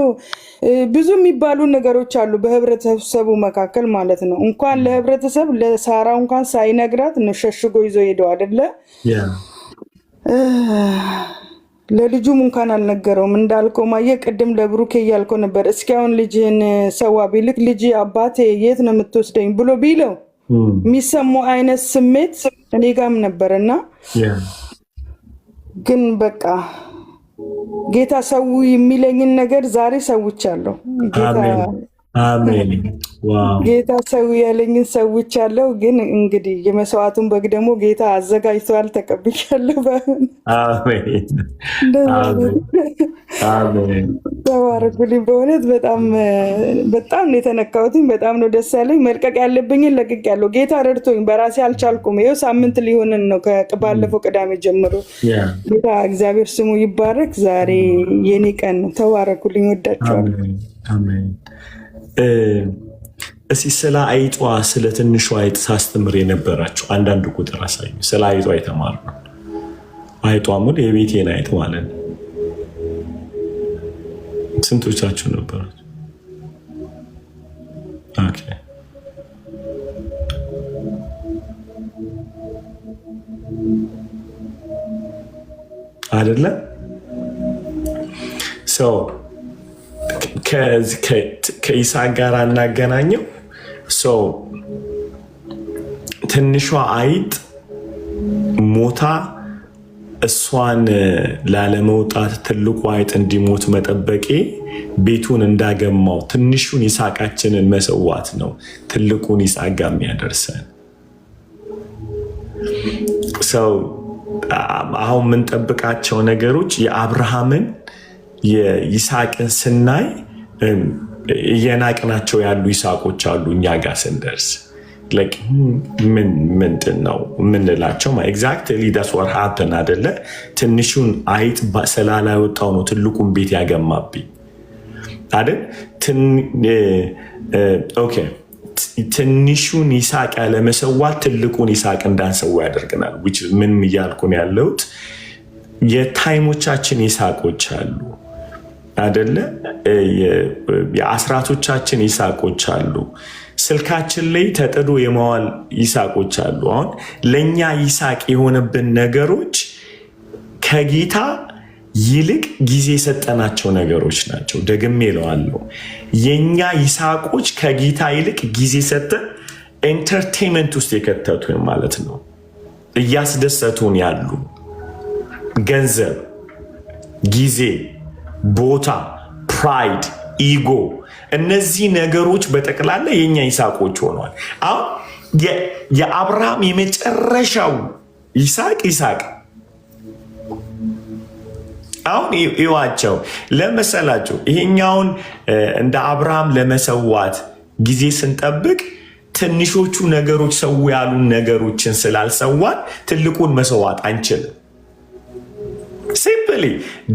ብዙ የሚባሉ ነገሮች አሉ በህብረተሰቡ መካከል ማለት ነው። እንኳን ለህብረተሰብ ለሳራ እንኳን ሳይነግራት ነው ሸሽጎ ይዞ ሄደው አይደለ? ለልጁም እንኳን አልነገረውም። እንዳልከው ማየ ቅድም ለብሩኬ እያልከው ነበር። እስኪ አሁን ልጅህን ሰዋ ቢልክ ልጅ አባቴ የት ነው የምትወስደኝ ብሎ ቢለው የሚሰማው አይነት ስሜት እኔ ጋም ነበርና ግን በቃ ጌታ ሰው የሚለኝን ነገር ዛሬ ሰውቻለሁ።
አሜን።
ጌታ ሰው ያለኝን ሰውቻለሁ። ግን እንግዲህ የመስዋዕቱን በግ ደግሞ ጌታ አዘጋጅቷል፣ ተቀብያለሁ።
አሜን አሜን።
ተባረኩልኝ። በእውነት በጣም ነው የተነካሁትኝ። በጣም ነው ደስ ያለኝ። መልቀቅ ያለብኝን ለቅቄያለሁ። ጌታ ረድቶኝ በራሴ አልቻልኩም። ይኸው ሳምንት ሊሆንን ነው ባለፈው ቅዳሜ ጀምሮ። ጌታ እግዚአብሔር ስሙ ይባረክ። ዛሬ የኔ ቀን ነው። ተባረኩልኝ። ወዳችኋለሁ።
አሜን። እስኪ ስለ አይጧ ስለ ትንሿ አይጥ ሳስተምር የነበራችሁ አንዳንድ ቁጥር አሳዩ። ስለ አይጧ የተማርነው አይጧ ሙሉ የቤቴን አይጥ ማለት ነው። ስንቶቻችሁ ነበራችሁ? ኦኬ አይደለ? ሰው ከይስሐቅ ጋር እናገናኘው። ሰው ትንሿ አይጥ ሞታ እሷን ላለመውጣት ትልቁ አይጥ እንዲሞት መጠበቄ ቤቱን እንዳገማው ትንሹን ይስሐቃችንን መሰዋት ነው ትልቁን ይስሐቅ ጋር የሚያደርሰን። ሰው አሁን የምንጠብቃቸው ነገሮች የአብርሃምን የይስሐቅን ስናይ እየናቅናቸው ያሉ ይስሐቆች አሉ። እኛ ጋር ስንደርስ ምንድን ነው የምንላቸው? ኤግዛክትሊ ዳስ ዋት ሃፕን አይደለ? ትንሹን አይጥ ስላላወጣው ነው ትልቁን ቤት ያገማብኝ አይደል? ኦኬ ትንሹን ይስሐቅ ያለመሰዋት ትልቁን ይስሐቅ እንዳንሰዋ ያደርገናል። ምን እያልኩን ያለሁት የታይሞቻችን ይስሐቆች አሉ አይደለ? የአስራቶቻችን ይስሐቆች አሉ። ስልካችን ላይ ተጥዶ የመዋል ይስሐቆች አሉ። አሁን ለእኛ ይስሐቅ የሆነብን ነገሮች ከጌታ ይልቅ ጊዜ የሰጠናቸው ነገሮች ናቸው። ደግሜ እለዋለሁ፣ የእኛ ይስሐቆች ከጌታ ይልቅ ጊዜ ሰጠን ኤንተርቴንመንት ውስጥ የከተቱን ማለት ነው። እያስደሰቱን ያሉ ገንዘብ፣ ጊዜ፣ ቦታ፣ ፕራይድ፣ ኢጎ፣ እነዚህ ነገሮች በጠቅላላ የኛ ይስሐቆች ሆኗል። አሁን የአብርሃም የመጨረሻው ይስሐቅ አሁን ይዋቸው ለመሰላቸው ይሄኛውን እንደ አብርሃም ለመሰዋት ጊዜ ስንጠብቅ ትንሾቹ ነገሮች ሰው ያሉን ነገሮችን ስላልሰዋን ትልቁን መስዋዕት አንችልም። ሲምፕሊ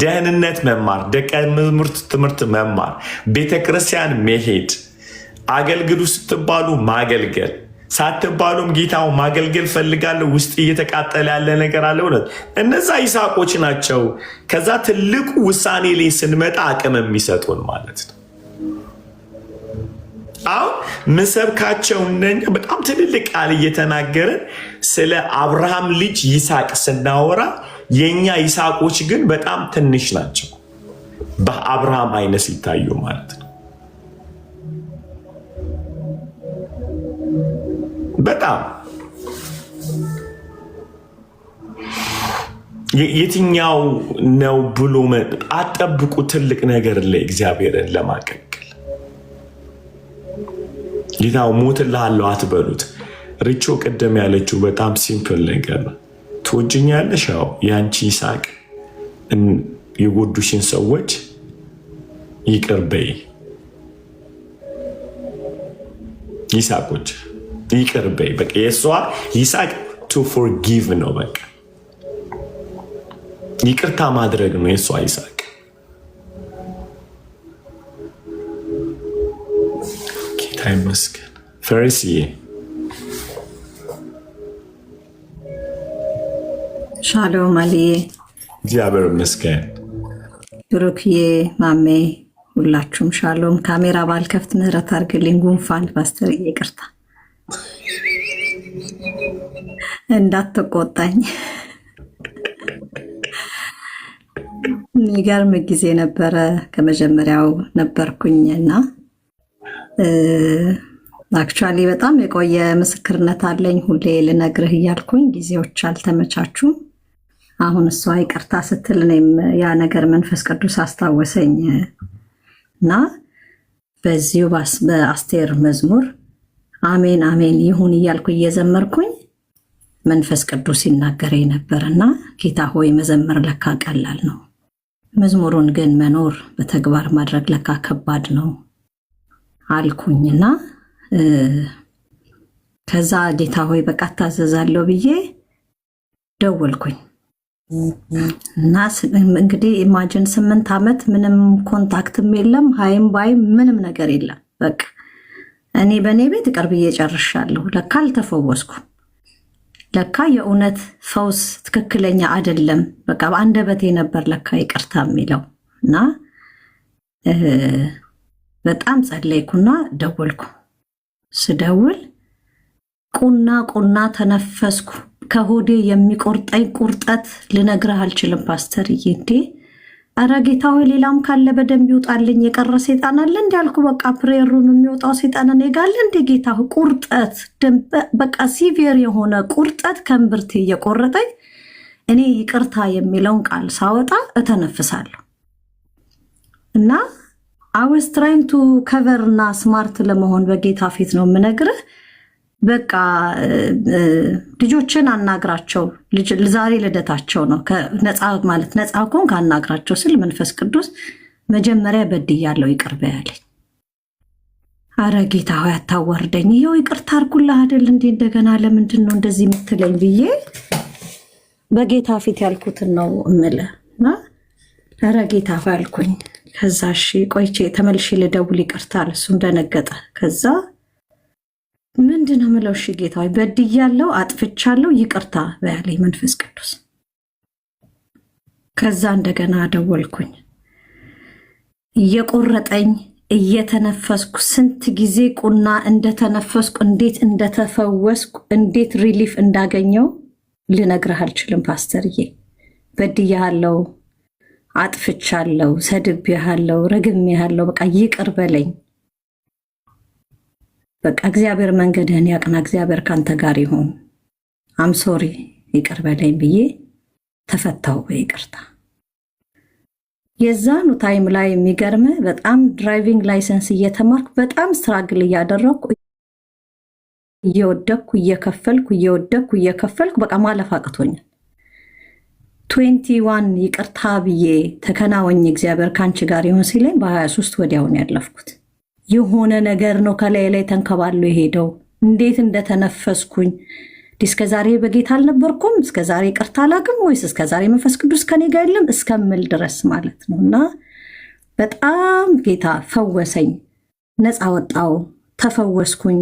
ደህንነት መማር፣ ደቀ መዛሙርት ትምህርት መማር፣ ቤተክርስቲያን መሄድ፣ አገልግሉ ስትባሉ ማገልገል፣ ሳትባሉም ጌታው ማገልገል ፈልጋለሁ ውስጥ እየተቃጠለ ያለ ነገር አለ። እውነት እነዛ ይስሐቆች ናቸው። ከዛ ትልቁ ውሳኔ ላይ ስንመጣ አቅም የሚሰጡን ማለት ነው። አሁን ምሰብካቸው እነኛ በጣም ትልልቅ ቃል እየተናገርን ስለ አብርሃም ልጅ ይስሐቅ ስናወራ የኛ ይስሐቆች ግን በጣም ትንሽ ናቸው በአብርሃም አይነት ሲታዩ ማለት ነው። በጣም የትኛው ነው ብሎ አጠብቁ። ትልቅ ነገር ላይ እግዚአብሔርን ለማቀቀል ጌታው ሞትልሃለሁ አትበሉት። ሪቾ ቅድም ያለችው በጣም ሲምፕል ነገር ነው። ትወጂኛለሽ? ያው የአንቺ ይስሐቅ የጎዱሽን ሰዎች ይቅር በይ። ይስሐቆች ይቅር በይ። በቃ የእሷ ይስሐቅ ቱ ፎርጊቭ ነው። በቃ ይቅርታ ማድረግ ነው የእሷ ይስሐቅ። ጌታ ይመስገን። ፈሪስዬ
ሻሎም አልዬ፣
እግዚአብሔር ይመስገን።
ብሩክዬ፣ ማሜ፣ ሁላችሁም ሻሎም። ካሜራ ባልከፍት ምህረት አድርግልኝ። ጉንፋን ፓስተር፣ ይቅርታ እንዳትቆጣኝ። የሚገርም ጊዜ ነበረ። ከመጀመሪያው ነበርኩኝ እና አክቹዋሊ በጣም የቆየ ምስክርነት አለኝ። ሁሌ ልነግርህ እያልኩኝ ጊዜዎች አልተመቻቹም። አሁን እሷ ይቅርታ ስትል እኔም ያ ነገር መንፈስ ቅዱስ አስታወሰኝ እና በዚሁ በአስቴር መዝሙር አሜን አሜን ይሁን እያልኩ እየዘመርኩኝ መንፈስ ቅዱስ ይናገረኝ ነበር እና ጌታ ሆይ መዘመር ለካ ቀላል ነው፣ መዝሙሩን ግን መኖር በተግባር ማድረግ ለካ ከባድ ነው አልኩኝና ከዛ ጌታ ሆይ በቃ ታዘዛለሁ ብዬ ደወልኩኝ እና እንግዲህ ኢማጂን 8 ዓመት ምንም ኮንታክትም የለም፣ ሃይም ባይም ምንም ነገር የለም። በቃ እኔ በእኔ ቤት ይቅር ብዬ ጨርሻለሁ። ለካ አልተፈወስኩ፣ ለካ የእውነት ፈውስ ትክክለኛ አይደለም። በቃ በአንደበቴ ነበር ለካ ይቅርታ የሚለው እና በጣም ጸለይኩና ደወልኩ። ስደውል ቁና ተነፈስኩ። ከሆዴ የሚቆርጠኝ ቁርጠት ልነግርህ አልችልም ፓስተርዬ። እንዴ ኧረ ጌታ ሆይ ሌላም ካለ በደንብ ይውጣልኝ። የቀረ ሴጣን አለ እንዲ ያልኩ። በቃ ፕሬየሩን የሚወጣው ሴጣን እኔ ጋር አለ እንዴ ጌታ ሆይ? ቁርጠት በቃ ሲቪር የሆነ ቁርጠት ከእምብርቴ እየቆረጠኝ እኔ ይቅርታ የሚለውን ቃል ሳወጣ እተነፍሳለሁ እና አወስ ትራይንግ ቱ ከቨር እና ስማርት ለመሆን በጌታ ፊት ነው የምነግርህ። በቃ ልጆችን አናግራቸው፣ ዛሬ ልደታቸው ነው። ነፃ ማለት ነፃ ኮን ካናግራቸው ስል መንፈስ ቅዱስ መጀመሪያ በድያለሁ ይቅር በያለኝ። አረ ጌታ ሆይ አታዋርደኝ፣ ይኸው ይቅርታ አድርጉልህ አይደል እንዴ እንደገና ለምንድን ነው እንደዚህ የምትለኝ ብዬ በጌታ ፊት ያልኩትን ነው እምልህ። አረ ጌታ ሆይ አልኩኝ። ከዛ እሺ ቆይቼ ተመልሼ ልደውል ይቅርታ አለ። እሱም ደነገጠ። ከዛ ምንድን ነው የምለው? እሺ ጌታ ሆይ በድያለሁ፣ አጥፍቻለሁ፣ ይቅርታ በያለኝ መንፈስ ቅዱስ። ከዛ እንደገና ደወልኩኝ። እየቆረጠኝ እየተነፈስኩ ስንት ጊዜ ቁና እንደተነፈስኩ እንዴት እንደተፈወስኩ እንዴት ሪሊፍ እንዳገኘው ልነግርህ አልችልም ፓስተርዬ። በድያለሁ፣ አጥፍቻለሁ፣ ሰድቤያለሁ፣ ረግሜያለሁ። በቃ ይቅር በለኝ። በቃ እግዚአብሔር መንገድህን ያቅና፣ እግዚአብሔር ካንተ ጋር ይሁን፣ አምሶሪ ይቅር በለኝ ብዬ ተፈታው በይቅርታ። የዛኑ ታይም ላይ የሚገርም በጣም ድራይቪንግ ላይሰንስ እየተማርኩ በጣም ስትራግል እያደረኩ እየወደኩ እየከፈልኩ እየወደኩ እየከፈልኩ በቃ ማለፍ አቅቶኛል። 21 ይቅርታ ብዬ ተከናወኝ እግዚአብሔር ካንቺ ጋር ይሁን ሲለኝ በ23 ወዲያውን ያለፍኩት የሆነ ነገር ነው ከላይ ላይ ተንከባሎ የሄደው። እንዴት እንደተነፈስኩኝ እስከዛሬ በጌታ አልነበርኩም፣ እስከዛሬ ይቅርታ አላቅም ወይስ እስከዛሬ መንፈስ ቅዱስ ከኔ ጋር የለም እስከምል ድረስ ማለት ነው። እና በጣም ጌታ ፈወሰኝ፣ ነፃ ወጣው፣ ተፈወስኩኝ።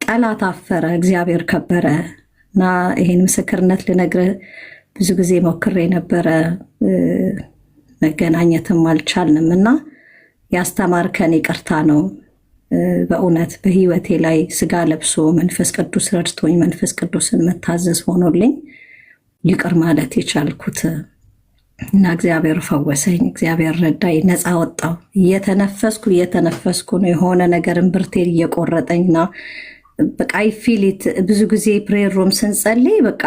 ጠላት አፈረ፣ እግዚአብሔር ከበረ። እና ይሄን ምስክርነት ልነግርህ ብዙ ጊዜ ሞክሬ ነበረ፣ መገናኘትም አልቻልንም። እና ያስተማርከን ይቅርታ ነው። በእውነት በህይወቴ ላይ ስጋ ለብሶ መንፈስ ቅዱስ ረድቶኝ መንፈስ ቅዱስን መታዘዝ ሆኖልኝ ይቅር ማለት የቻልኩት እና እግዚአብሔር ፈወሰኝ፣ እግዚአብሔር ረዳኝ፣ ነፃ ወጣው። እየተነፈስኩ ነው የሆነ ነገርን ብርቴን እየቆረጠኝና በቃ ፊሊት ብዙ ጊዜ ፕሬየር ሩም ስንጸልይ በቃ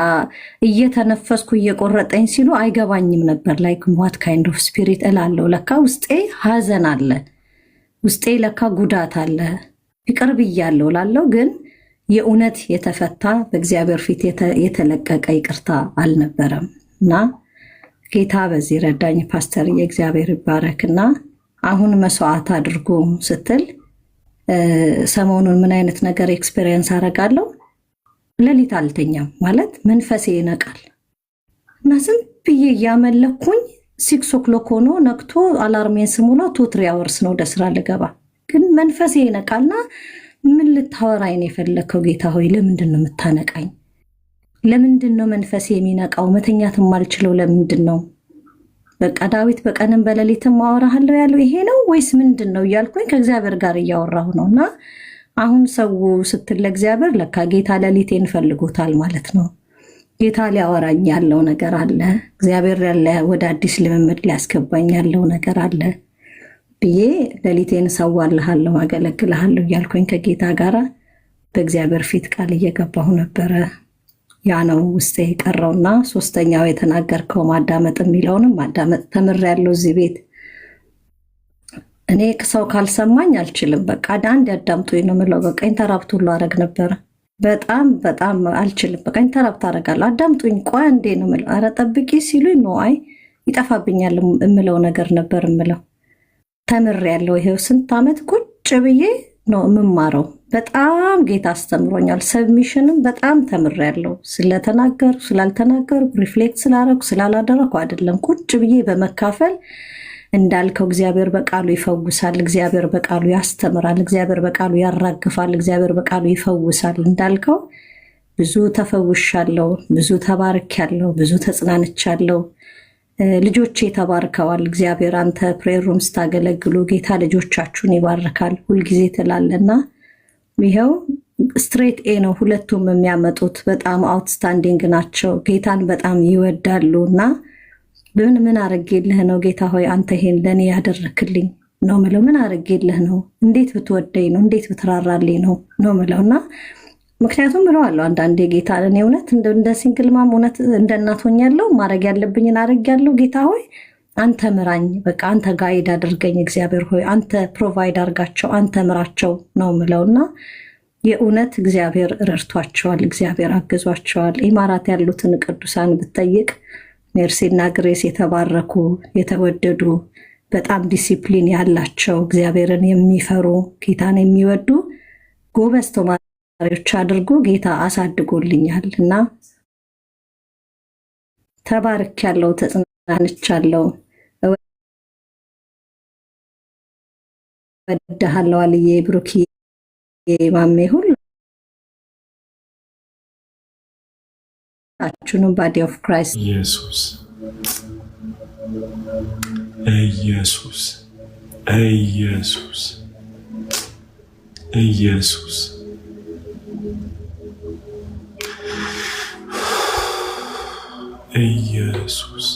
እየተነፈስኩ እየቆረጠኝ ሲሉ አይገባኝም ነበር። ላይክ ዋት ካይንድ ኦፍ ስፒሪት እላለሁ። ለካ ውስጤ ሀዘን አለ፣ ውስጤ ለካ ጉዳት አለ። ይቅር ብያለሁ ላለው ግን የእውነት የተፈታ በእግዚአብሔር ፊት የተለቀቀ ይቅርታ አልነበረም። እና ጌታ በዚህ ረዳኝ። ፓስተር የእግዚአብሔር ይባረክና አሁን መስዋዕት አድርጎ ስትል ሰሞኑን ምን አይነት ነገር ኤክስፔሪየንስ አደርጋለሁ? ሌሊት አልተኛም ማለት መንፈሴ ይነቃል እና ዝም ብዬ እያመለኩኝ 6 o'clock ሆኖ ነቅቶ አላርሜን ስሙላ 2-3 hours ነው ወደ ስራ ልገባ፣ ግን መንፈሴ ይነቃልና ምን ልታወራኝ ነው የፈለከው ጌታ ሆይ? ለምንድን ነው የምታነቃኝ? ለምንድን ነው መንፈሴ የሚነቃው? መተኛት የማልችለው ለምንድን ነው? በቃ ዳዊት በቀንም በሌሊትም አወራሃለሁ ያለው ይሄ ነው ወይስ ምንድን ነው እያልኩኝ ከእግዚአብሔር ጋር እያወራሁ ነው። እና አሁን ሰው ስትል ለእግዚአብሔር ለካ ጌታ ሌሊቴን ፈልጎታል ማለት ነው። ጌታ ሊያወራኝ ያለው ነገር አለ፣ እግዚአብሔር ያለ ወደ አዲስ ልምምድ ሊያስገባኝ ያለው ነገር አለ ብዬ ሌሊቴን ሰዋልሃለሁ፣ አገለግልሃለሁ እያልኩኝ ከጌታ ጋር በእግዚአብሔር ፊት ቃል እየገባሁ ነበረ። ያ ነው ውስጤ የቀረውና ሶስተኛው የተናገርከው ማዳመጥ የሚለውንም ማዳመጥ ተምሬያለሁ እዚህ ቤት። እኔ ሰው ካልሰማኝ አልችልም። በቃ አንድ ያዳምጡኝ ነው የምለው። በቃ ኢንተራፕት ሁሉ አደረግ ነበረ። በጣም አልችልም። በቃ ኢንተራፕት አደርጋለሁ። አዳምጡኝ፣ ቆይ እንዴ ነው የምለው። ኧረ ጠብቂ ሲሉኝ ነው አይ ይጠፋብኛል የምለው ነገር ነበር የምለው። ተምሬያለሁ። ይሄው ስንት ዓመት ቁጭ ብዬ ነው የምማረው። በጣም ጌታ አስተምሮኛል። ሰብሚሽንም በጣም ተምሬያለሁ። ስለተናገሩ ስላልተናገሩ ሪፍሌክት ስላደረጉ ስላላደረኩ አይደለም፣ ቁጭ ብዬ በመካፈል እንዳልከው እግዚአብሔር በቃሉ ይፈውሳል፣ እግዚአብሔር በቃሉ ያስተምራል፣ እግዚአብሔር በቃሉ ያራግፋል፣ እግዚአብሔር በቃሉ ይፈውሳል እንዳልከው ብዙ ተፈውሻለሁ፣ ብዙ ተባርኬያለሁ፣ ብዙ ተጽናንቻለሁ። ልጆቼ ተባርከዋል። እግዚአብሔር አንተ ፕሬየር ሩም ስታገለግሉ ጌታ ልጆቻችሁን ይባርካል ሁልጊዜ ትላለና ይኸው ስትሬት ኤ ነው ሁለቱም የሚያመጡት። በጣም አውትስታንዲንግ ናቸው። ጌታን በጣም ይወዳሉ። እና ምን አረጌልህ ነው ጌታ ሆይ አንተ ይሄን ለእኔ ያደረክልኝ ነው ምለው። ምን አረጌልህ ነው? እንዴት ብትወደኝ ነው? እንዴት ብትራራልኝ ነው ምለው። እና ምክንያቱም ብለዋለሁ አንዳንዴ ጌታ እኔ እውነት እንደ ሲንግል ማም እውነት እንደ እናት ሆኛለሁ። ማድረግ ያለብኝን አረጋለሁ። ጌታ ሆይ አንተ ምራኝ፣ በቃ አንተ ጋይድ አድርገኝ። እግዚአብሔር ሆይ አንተ ፕሮቫይድ አድርጋቸው፣ አንተ ምራቸው ነው ምለውና የእውነት እግዚአብሔር ረድቷቸዋል፣ እግዚአብሔር አግዟቸዋል። ኢማራት ያሉትን ቅዱሳን ብትጠይቅ ሜርሲና ግሬስ የተባረኩ የተወደዱ በጣም ዲሲፕሊን ያላቸው እግዚአብሔርን የሚፈሩ ጌታን የሚወዱ ጎበዝ ተማሪዎች አድርጎ ጌታ አሳድጎልኛል እና ተባርኬያለሁ፣ ተጽናንቻለሁ። ወድሃለሁ አልዬ፣ ብሩክ፣ ማሜ ሁላችሁንም ባዲ ኦፍ ክራይስት
ኢየሱስ ኢየሱስ ኢየሱስ ኢየሱስ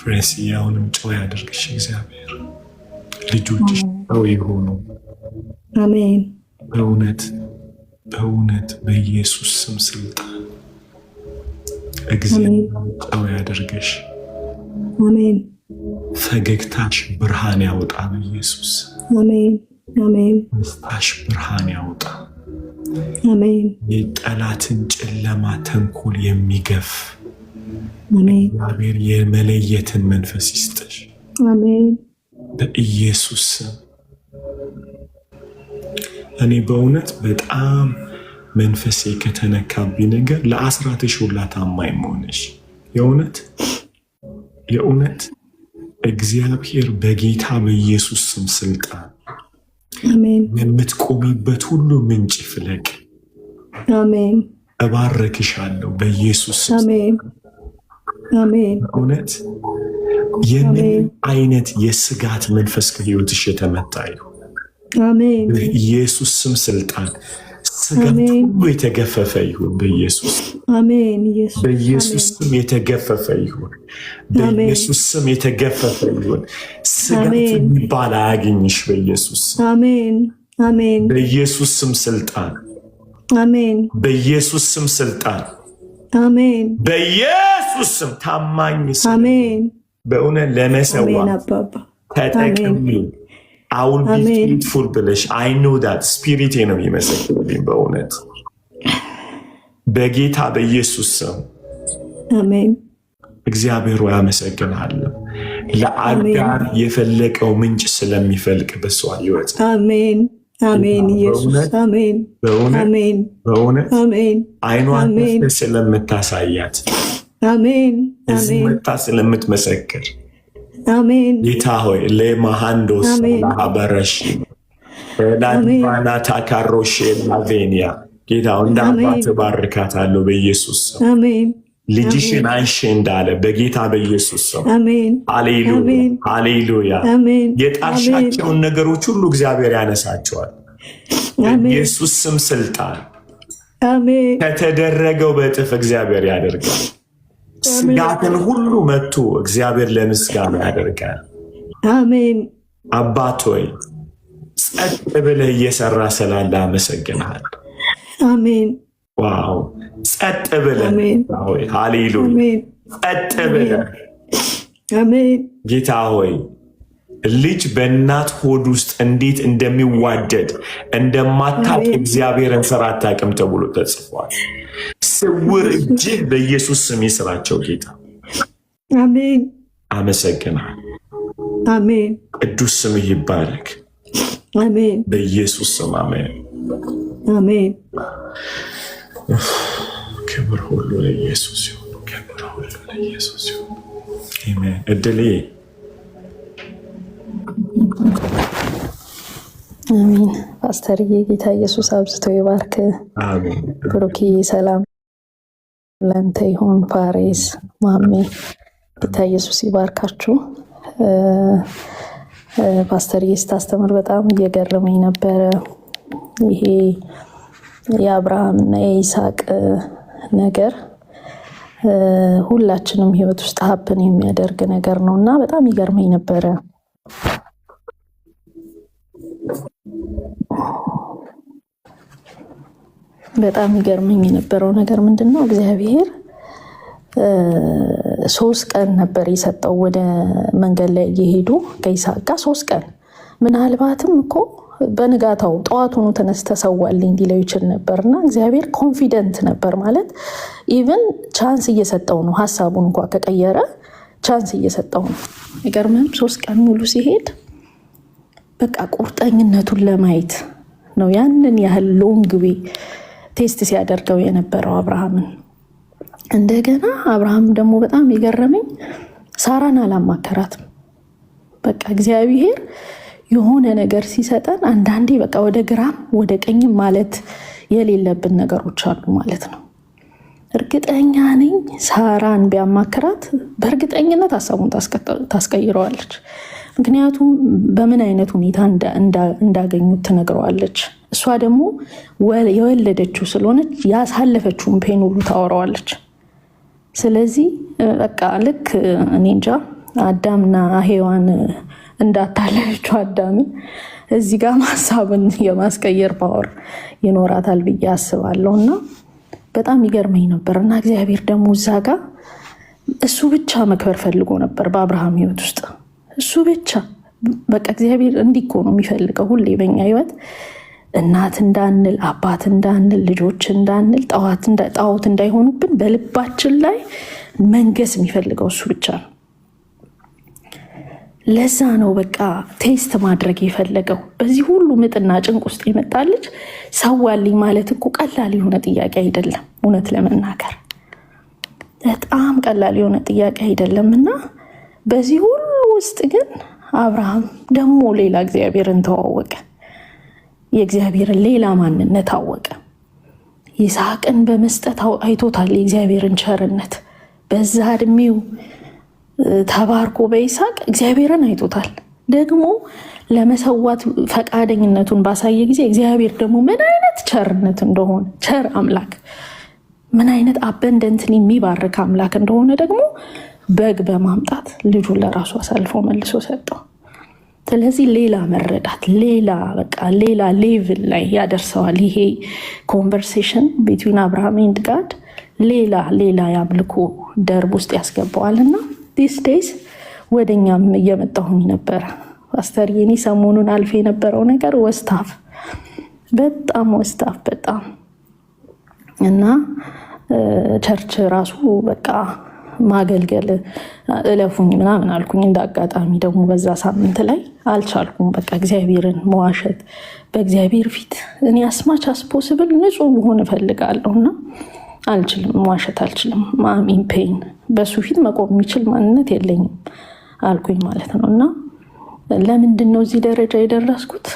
ፍሬሲ አሁንም ጨው ያደርግሽ እግዚአብሔር። ልጆችሽ ጨው ይሆኑ።
አሜን።
በእውነት በእውነት በኢየሱስ ስም ስልጣን እግዚአብሔር ጨው ያደርግሽ።
አሜን።
ፈገግታሽ ብርሃን ያውጣ በኢየሱስ።
አሜን አሜን።
ደስታሽ ብርሃን ያውጣ።
አሜን።
የጠላትን ጨለማ ተንኮል የሚገፍ
አሜን።
እግዚአብሔር የመለየትን መንፈስ ይስጥሽ
አሜን።
በኢየሱስ ስም። እኔ በእውነት በጣም መንፈሴ ከተነካብኝ ነገር ለአስራትሽ ሁላ ታማኝ መሆንሽ የእውነት እግዚአብሔር በጌታ በኢየሱስ ስም ስልጣን
አሜን።
የምትቆሚበት ሁሉ ምንጭ ፍለቅ።
አሜን።
እባረክሻለሁ በኢየሱስ ስም።
አሜን አሜን።
እውነት የምን አይነት የስጋት መንፈስ ከህይወትሽ የተመታ ይሁን
አሜን።
በኢየሱስ ስም ስልጣን ስጋት ሁሉ የተገፈፈ ይሁን በኢየሱስ
አሜን።
በኢየሱስ ስም የተገፈፈ ይሁን በኢየሱስ ስም የተገፈፈ ይሁን። ስጋት የሚባል አያገኝሽ በኢየሱስ
አሜን አሜን።
በኢየሱስ ስም ስልጣን
አሜን።
በኢየሱስ ስም ስልጣን
አሜን።
በኢየሱስ ስም ታማኝ ስም
አሜን።
በእውነት ለመሰዋ ተጠቅሚ። አሁን ቢትፉል ብለሽ አይ ኖ ዳት ስፒሪቴ ነው የሚመሰክርልኝ በእውነት በጌታ በኢየሱስ ስም
አሜን።
እግዚአብሔር ሆይ አመሰግናለሁ። ለአጋር የፈለቀው ምንጭ ስለሚፈልቅ በሷ ህይወት
አሜን አሜን። ኢየሱስ አሜን አሜን
በእውነት
አሜን።
አይኗን ስለምታሳያት
አሜን
እዚህ መጣ ስለምትመሰክር
አሜን።
ጌታ ሆይ ለማሃንዶስ አበረሽ ላዲባና ታካሮሽ ላቬኒያ ጌታ እንደ አባት ባርካታለሁ በኢየሱስ ስም።
አሜን።
ልጅሽን አንሺ እንዳለ በጌታ በኢየሱስ ስም።
አሜን።
ሃሌሉያ ሃሌሉያ።
አሜን።
የጣልሻቸውን ነገሮች ሁሉ እግዚአብሔር ያነሳቸዋል በኢየሱስ ስም ስልጣን።
አሜን።
ከተደረገው በእጥፍ እግዚአብሔር ያደርጋል። ስጋትን ሁሉ መጥቶ እግዚአብሔር ለምስጋና ያደርጋል።
አሜን።
አባት ሆይ ጸጥ ብለህ እየሰራ ስላለ አመሰግናለሁ።
አሜን።
ዋው ጸጥ ብለህ ሆይ ሃሌሉያ ጸጥ ብለህ
አሜን።
ጌታ ሆይ ልጅ በእናት ሆድ ውስጥ እንዴት እንደሚዋደድ እንደማታውቅ እግዚአብሔርን ስራ አታውቅም ተብሎ ተጽፏል። ስውር እጅህ በኢየሱስ ስም ይስራቸው ጌታ።
አሜን።
አመሰግናለሁ።
አሜን።
ቅዱስ ስምህ ይባረክ።
አሜን።
በኢየሱስ ስም አሜን
አሜን።
ክብር ሁሉ ለኢየሱስ ይሁን። ክብር ሁሉ ለኢየሱስ ይሁን። አሜን። እድሌ
አሜን። ፓስተርዬ ጌታ ኢየሱስ አብዝቶ ይባርክ።
አሜን።
ብሩኪ ሰላም ለአንተ ይሁን። ፋሬስ ማሜ ጌታ ኢየሱስ ይባርካችሁ። ፓስተርዬ ስታስተምር በጣም እየገረመኝ ነበረ። ይሄ የአብርሃምና የይስሐቅ ነገር ሁላችንም ህይወት ውስጥ ሀፕን የሚያደርግ ነገር ነው እና በጣም ይገርመኝ ነበረ። በጣም ይገርመኝ የነበረው ነገር ምንድነው? እግዚአብሔር 3 ቀን ነበር የሰጠው ወደ መንገድ ላይ እየሄዱ ከይስሐቅ ጋር 3 ቀን። ምናልባትም እኮ በንጋታው ጠዋቱኑ ተነስተ ሰዋልኝ ሊለው ይችል ነበርና እግዚአብሔር ኮንፊደንት ነበር ማለት ኢቭን ቻንስ እየሰጠው ነው። ሀሳቡን እንኳን ከቀየረ ቻንስ እየሰጠው ነው። ይገርምም 3 ቀን ሙሉ ሲሄድ በቃ ቁርጠኝነቱን ለማየት ነው ያንን ያህል ሎንግ ዌይ ቴስት ሲያደርገው የነበረው አብርሃምን። እንደገና አብርሃም ደግሞ በጣም የገረመኝ ሳራን አላማከራትም። በቃ እግዚአብሔር የሆነ ነገር ሲሰጠን አንዳንዴ በቃ ወደ ግራም ወደ ቀኝም ማለት የሌለብን ነገሮች አሉ ማለት ነው። እርግጠኛ ነኝ ሳራን ቢያማክራት በእርግጠኝነት ሀሳቡን ታስቀይረዋለች። ምክንያቱም በምን አይነት ሁኔታ እንዳገኙት ትነግረዋለች። እሷ ደግሞ የወለደችው ስለሆነች ያሳለፈችውን ፔን ሁሉ ታወራዋለች። ስለዚህ በቃ ልክ እኔ እንጃ አዳምና ሔዋን እንዳታለለችው አዳምን እዚህ ጋር ሀሳብን የማስቀየር ፓወር ይኖራታል ብዬ አስባለሁ። እና በጣም ይገርመኝ ነበር። እና እግዚአብሔር ደግሞ እዛ ጋር እሱ ብቻ መክበር ፈልጎ ነበር በአብርሃም ህይወት ውስጥ እሱ ብቻ። በቃ እግዚአብሔር እንዲህ እኮ ነው የሚፈልገው ሁሌ በኛ ህይወት እናት እንዳንል፣ አባት እንዳንል፣ ልጆች እንዳንል፣ ጣዖት እንዳይሆኑብን በልባችን ላይ መንገስ የሚፈልገው እሱ ብቻ ነው። ለዛ ነው በቃ ቴስት ማድረግ የፈለገው። በዚህ ሁሉ ምጥና ጭንቅ ውስጥ የመጣለች ሰዋልኝ ማለት እኮ ቀላል የሆነ ጥያቄ አይደለም። እውነት ለመናገር በጣም ቀላል የሆነ ጥያቄ አይደለም። እና በዚህ ሁሉ ውስጥ ግን አብርሃም ደግሞ ሌላ እግዚአብሔርን ተዋወቀ። የእግዚአብሔርን ሌላ ማንነት አወቀ። ይስሐቅን በመስጠት አይቶታል የእግዚአብሔርን ቸርነት። በዛ እድሜው ተባርኮ በይስሐቅ እግዚአብሔርን አይቶታል። ደግሞ ለመሰዋት ፈቃደኝነቱን ባሳየ ጊዜ እግዚአብሔር ደግሞ ምን አይነት ቸርነት እንደሆነ ቸር አምላክ ምን አይነት አበንደንትን የሚባርክ አምላክ እንደሆነ ደግሞ በግ በማምጣት ልጁን ለራሱ አሳልፎ መልሶ ሰጠው። ስለዚህ ሌላ መረዳት ሌላ ሌቭል ላይ ያደርሰዋል። ይሄ ኮንቨርሴሽን ቢትዊን አብርሃም ኤንድ ጋድ ሌላ የአምልኮ ደርብ ውስጥ ያስገባዋል። እና ዲስ ዴይስ ወደኛም እየመጣሁኝ ነበረ ፓስተር። የኔ ሰሞኑን አልፎ የነበረው ነገር በጣም እና ቸርች ራሱ በቃ ማገልገል እለፉኝ ምናምን አልኩኝ። እንደ አጋጣሚ ደግሞ በዛ ሳምንት ላይ አልቻልኩም። በቃ እግዚአብሔርን መዋሸት በእግዚአብሔር ፊት እኔ አስማች አስፖስብል ንጹህ መሆን እፈልጋለሁ እና አልችልም፣ መዋሸት አልችልም። ማሚን ፔን በሱ ፊት መቆም የሚችል ማንነት የለኝም አልኩኝ ማለት ነው። እና ለምንድን ነው እዚህ ደረጃ የደረስኩት?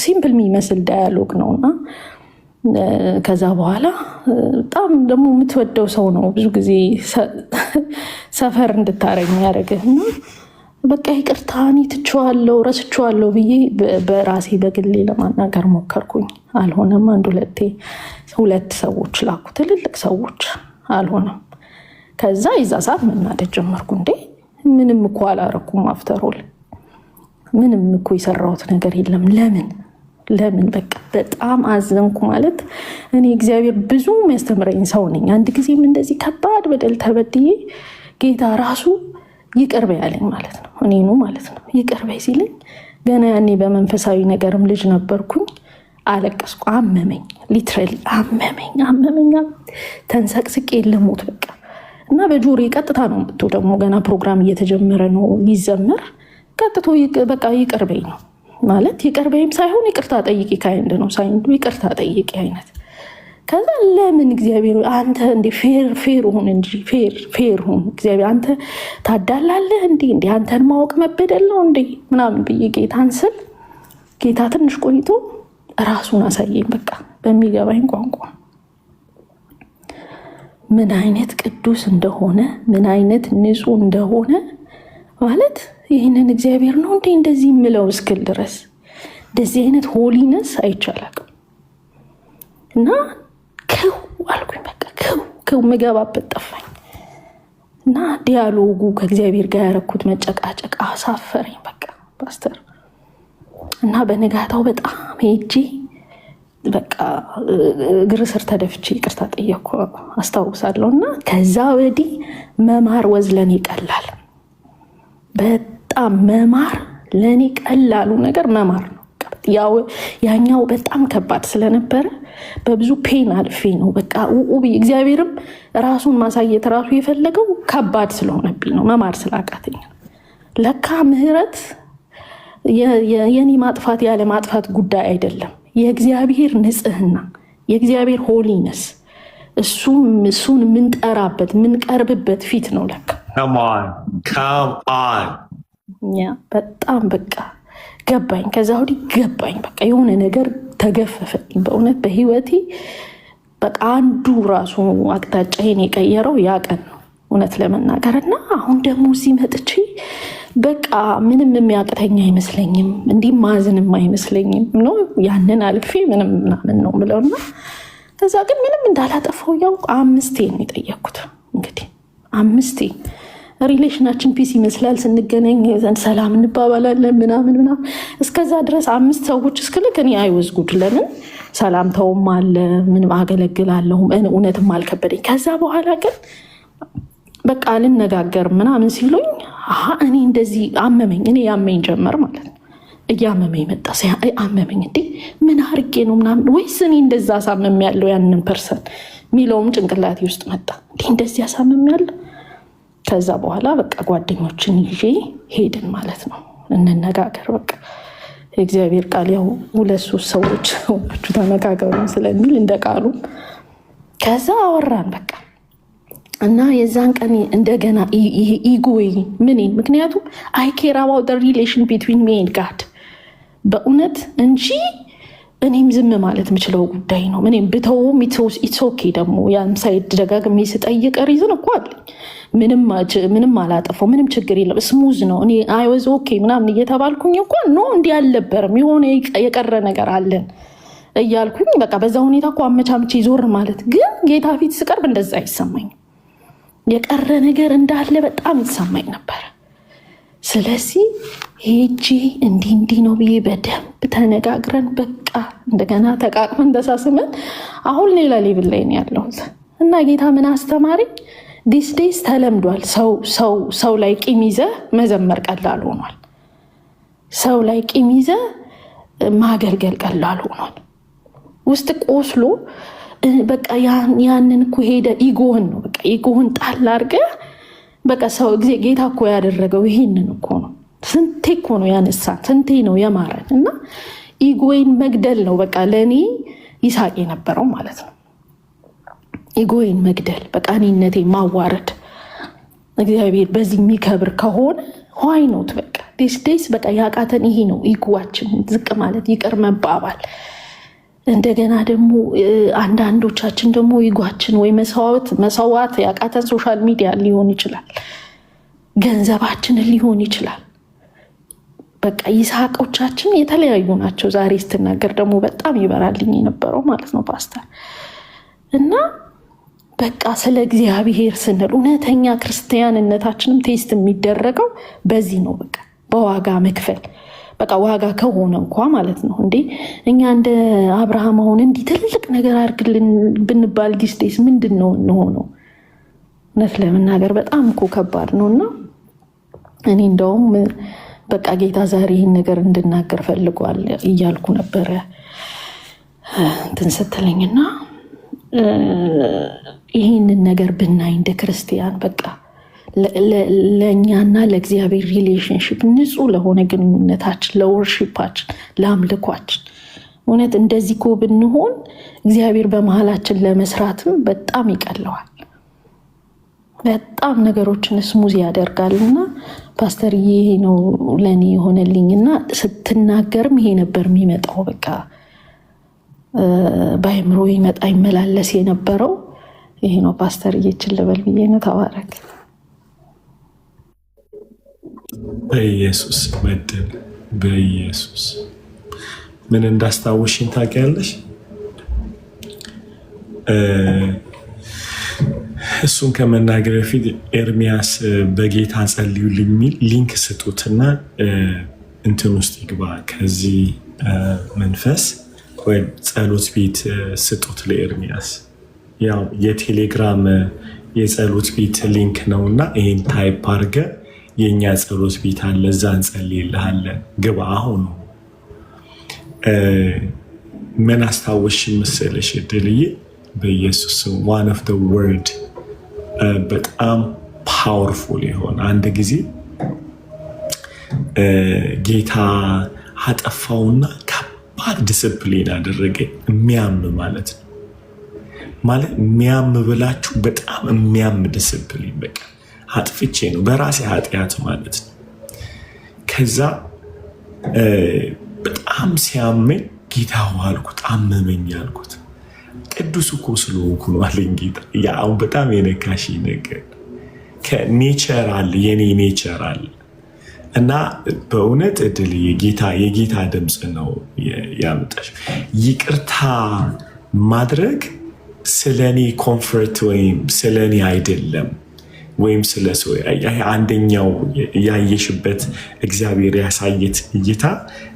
ሲምፕል የሚመስል ዳያሎግ ነው እና ከዛ በኋላ በጣም ደግሞ የምትወደው ሰው ነው ብዙ ጊዜ ሰፈር እንድታረግ ያደረግህ እና በቃ ይቅርታ እኔ ትቼዋለሁ ረስቼዋለሁ ብዬ በራሴ በግሌ ለማናገር ሞከርኩኝ። አልሆነም። ሁለት ሰዎች ላኩ፣ ትልልቅ ሰዎች። አልሆነም። ከዛ የዛ ሰዓት መናደድ ጀመርኩ። እንዴ ምንም እኮ አላረኩም፣ አፍተሮል ምንም እኮ የሰራሁት ነገር የለም። ለምን በቃ በጣም አዘንኩ። ማለት እኔ እግዚአብሔር ብዙ የሚያስተምረኝ ሰው ነኝ። አንድ ጊዜም እንደዚህ ከባድ በደል ተበድዬ ጌታ ራሱ ይቅር በይ ያለኝ ማለት ነው። እኔኑ ማለት ነው ይቅር በይ ሲለኝ ገና ያኔ በመንፈሳዊ ነገርም ልጅ ነበርኩኝ። አለቀስኩ። አመመኝ፣ ሊትራሊ አመመኝ። ተንሰቅስቄ ልሞት በቃ። እና በጆሮዬ ቀጥታ ነው መጥቶ ደግሞ ገና ፕሮግራም እየተጀመረ ነው ሊዘመር ቀጥቶ በቃ ይቅር በይ ነው ማለት። ይቅር በይም ሳይሆን ይቅርታ ጠይቂ ካይንድ ነው ሳይንዱ ይቅርታ ጠይቂ አይነት። ከዛ ለምን እግዚአብሔር አንተ እንደ ፌር ሁን እንጂ ፌር ሁን እግዚአብሔር አንተ ታዳላለህ እንዴ አንተን ማወቅ መበደል ነው እንዴ ምናምን ብዬ ጌታን ስል ጌታ ትንሽ ቆይቶ ራሱን አሳየኝ። በቃ በሚገባኝ ቋንቋ ምን አይነት ቅዱስ እንደሆነ ምን አይነት ንጹህ እንደሆነ ማለት ይህንን እግዚአብሔር ነው እንዴ እንደዚህ የምለው እስክል ድረስ እንደዚህ አይነት ሆሊነስ አይቻላቅም። እና ከው አልኩኝ በቃ ከው መገባበት ጠፋኝ። እና ዲያሎጉ ከእግዚአብሔር ጋር ያረኩት መጨቃጨቅ አሳፈረኝ በቃ ፓስተር። እና በነጋታው በጣም ሄጄ በቃ እግር ስር ተደፍቼ ይቅርታ ጠየቅኩ አስታውሳለሁ። እና ከዛ ወዲህ መማር ወዝ ለኔ ቀላል፣ በጣም መማር ለኔ ቀላሉ ነገር መማር ነው። ያኛው በጣም ከባድ ስለነበረ በብዙ ፔን አልፌ ነው በቃ እግዚአብሔርም ራሱን ማሳየት ራሱ የፈለገው ከባድ ስለሆነብኝ ነው፣ መማር ስላቃተኝ። ለካ ምህረት የኔ ማጥፋት ያለ ማጥፋት ጉዳይ አይደለም። የእግዚአብሔር ንጽህና፣ የእግዚአብሔር ሆሊነስ እሱን የምንጠራበት የምንቀርብበት ፊት ነው ለካ።
Come on.
በጣም በቃ ገባኝ። ከዛ ወዲህ ገባኝ። በቃ የሆነ ነገር ተገፈፈልኝ በእውነት በህይወቴ። በቃ አንዱ ራሱ አቅጣጫዬን የቀየረው ያ ቀን ነው እውነት ለመናገር። እና አሁን ደግሞ እዚህ መጥቼ በቃ ምንም የሚያቅተኝ አይመስለኝም፣ እንዲህ ማዝንም አይመስለኝም ነው ያንን አልፌ ምንም ምናምን ነው ምለውና ከዛ ግን ምንም እንዳላጠፋው ያው 5 ነው የጠየኩት። እንግዲህ 5 ሪሌሽናችን ፒስ ይመስላል። ስንገናኝ ሰላም እንባባላለን ምናምን ምናምን። እስከዛ ድረስ 5 ሰዎች እስክልክ እኔ አይወዝጉድ ለምን ሰላምታውም አለ ምንም አገለግላለሁ እውነትም አልከበደኝ። ከዛ በኋላ ግን በቃ ልነጋገር ምናምን ሲሉኝ እኔ እንደዚህ አመመኝ። እኔ ያመኝ ጀመር ማለት ነው። እያመመኝ መጣ። አመመኝ እንዴ ምን አርጌ ነው ምናምን ወይስ እኔ እንደዛ አሳመም ያለው ያንን ፐርሰን ሚለውም ጭንቅላቴ ውስጥ መጣ። እንዴ እንደዚህ አሳመም ያለው። ከዛ በኋላ በቃ ጓደኞችን ይዤ ሄድን ማለት ነው። እንነጋገር በቃ የእግዚአብሔር ቃል ያው 2-3 ሰዎች ሆናችሁ ተመካከሩ ስለሚል እንደ ቃሉ ከዛ አወራን በቃ። እና የዛን ቀን እንደገና ኢጎይ ምንን ምክንያቱም አይ ኬር አባውት ዘ ሪሌሽን ቢትዊን ሚ ኤንድ ጋድ በእውነት እንጂ እኔም ዝም ማለት የምችለው ጉዳይ ነው። ምንም ብተውም ኢትስ ኦኬ። ደግሞ ያን ሳይድ ደጋግሜ ስጠይቅ ሪዝን እኮ አለኝ። ምንም አላጠፋው፣ ምንም ችግር የለም፣ ስሙዝ ነው። እኔ አይ ዋዝ ኦኬ ምናምን እየተባልኩኝ እኮ ኖ እንዲህ አልነበረም፣ የሆነ የቀረ ነገር አለን እያልኩኝ በቃ በዛ ሁኔታ እኮ አመቻምቼ ዞር ማለት። ግን ጌታ ፊት ስቀርብ እንደዛ አይሰማኝም። የቀረ ነገር እንዳለ በጣም ይሰማኝ ነበር። ስለዚህ ሄጂ እንዲህ ነው ብዬ በደንብ ተነጋግረን በቃ እንደገና ተቃቅመን ተሳስመን አሁን ሌላ ሌቭል ላይ ነው ያለሁት። እና ጌታ ምን አስተማሪኝ? ዲስ ዴይስ ተለምዷል። ሰው ላይ ቂም ይዘህ መዘመር ቀላል ሆኗል። ሰው ላይ ቂም ይዘህ ማገልገል ቀላል ሆኗል። ውስጥ ቆስሎ በቃ ያንን እኮ ሄደ ኢጎህን ነው በቃ ኢጎህን ጣል አድርገህ በቃ ሰው ጌታ እኮ ያደረገው ይሄንን እኮ ነው። ስንቴ እኮ ነው ያነሳን፣ ስንቴ ነው የማረን። እና ኢጎይን መግደል ነው በቃ ለእኔ ይሳቅ የነበረው ማለት ነው። ኢጎይን መግደል በቃ እኔነቴ ማዋረድ። እግዚአብሔር በዚህ የሚከብር ከሆነ ዋይ ኖት በቃ ዴስ በቃ ያቃተን ይሄ ነው። ኢጎዋችን ዝቅ ማለት፣ ይቅር መባባል። እንደገና ደግሞ አንዳንዶቻችን ደግሞ ኢጓችን ወይ መሰዋት ያቃተን ሶሻል ሚዲያ ሊሆን ይችላል፣ ገንዘባችንን ሊሆን ይችላል። በቃ ይስሐቆቻችን የተለያዩ ናቸው። ዛሬ ስትናገር ደግሞ በጣም ይበራልኝ የነበረው ማለት ነው ፓስተር። እና በቃ ስለ እግዚአብሔር ስንል እውነተኛ ክርስቲያንነታችንም ቴስት የሚደረገው በዚህ ነው። በቃ በዋጋ መክፈል በቃ ዋጋ ከሆነ እንኳ ማለት ነው። እንዴ እኛ እንደ አብርሃም አሁን እንዲህ ትልቅ ነገር አድርግልን ብንባል ዲስቴስ ምንድን ነው እንሆነው? እውነት ለመናገር በጣም እኮ ከባድ ነው። እና እኔ እንደውም በቃ ጌታ ዛሬ ይህን ነገር እንድናገር ፈልጓል እያልኩ ነበረ እንትን ስትለኝና ይህንን ነገር ብናይ እንደ ክርስቲያን በቃ ለእኛና ለእግዚአብሔር ሪሌሽንሽፕ ንጹህ ለሆነ ግንኙነታችን፣ ለወርሺፓችን፣ ለአምልኳችን እውነት እንደዚህ እኮ ብንሆን እግዚአብሔር በመሀላችን ለመስራትም በጣም ይቀለዋል። በጣም ነገሮችን ስሙዝ ያደርጋልና ፓስተር ይሄ ነው ለእኔ የሆነልኝና ስትናገርም ይሄ ነበር የሚመጣው በቃ በአይምሮ ይመላለስ የነበረው ይሄ ነው። ፓስተር እየችል ልበል ብዬ ነው። ተባረክ።
በኢየሱስ መድን በኢየሱስ ምን እንዳስታወሽኝ ታውቂያለሽ? እሱን ከመናገር በፊት ኤርሚያስ በጌታ ጸልዩልኝ የሚል ሊንክ ስጡትና እንትን ውስጥ ይግባ። ከዚህ መንፈስ ወይ ጸሎት ቤት ስጡት ለኤርሚያስ። ያው የቴሌግራም የጸሎት ቤት ሊንክ ነውና ይህን ታይፕ አድርገ የእኛ ጸሎት ቤት አለ፣ እዛ እንጸልይልሃለን። ግባ አሁኑ። ምን አስታወሽ መሰለሽ ድልዬ? በኢየሱስ ዋን ኦፍ ዘ ወርድ በጣም ፓወርፉል የሆነ አንድ ጊዜ ጌታ አጠፋውና ከባድ ዲስፕሊን አደረገ። የሚያም ማለት ነው ማለት የሚያም ብላችሁ በጣም የሚያም ዲስፕሊን በቃ አጥፍቼ ነው በራሴ ኃጢአት ማለት ነው። ከዛ በጣም ሲያመኝ ጌታ አልኩት፣ አመመኝ አልኩት። ቅዱስ እኮ ስለሆንኩ ነው አለኝ ጌታ። አሁን በጣም የነካሽ ነገር ከኔቸር አለ፣ የኔ ኔቸር አለ እና በእውነት እድል የጌታ ድምፅ ነው ያመጣሽ። ይቅርታ ማድረግ ስለኔ ኮንፈርት ወይም ስለኔ አይደለም ወይም ስለ ሰው። አንደኛው ያየሽበት እግዚአብሔር ያሳየት እይታ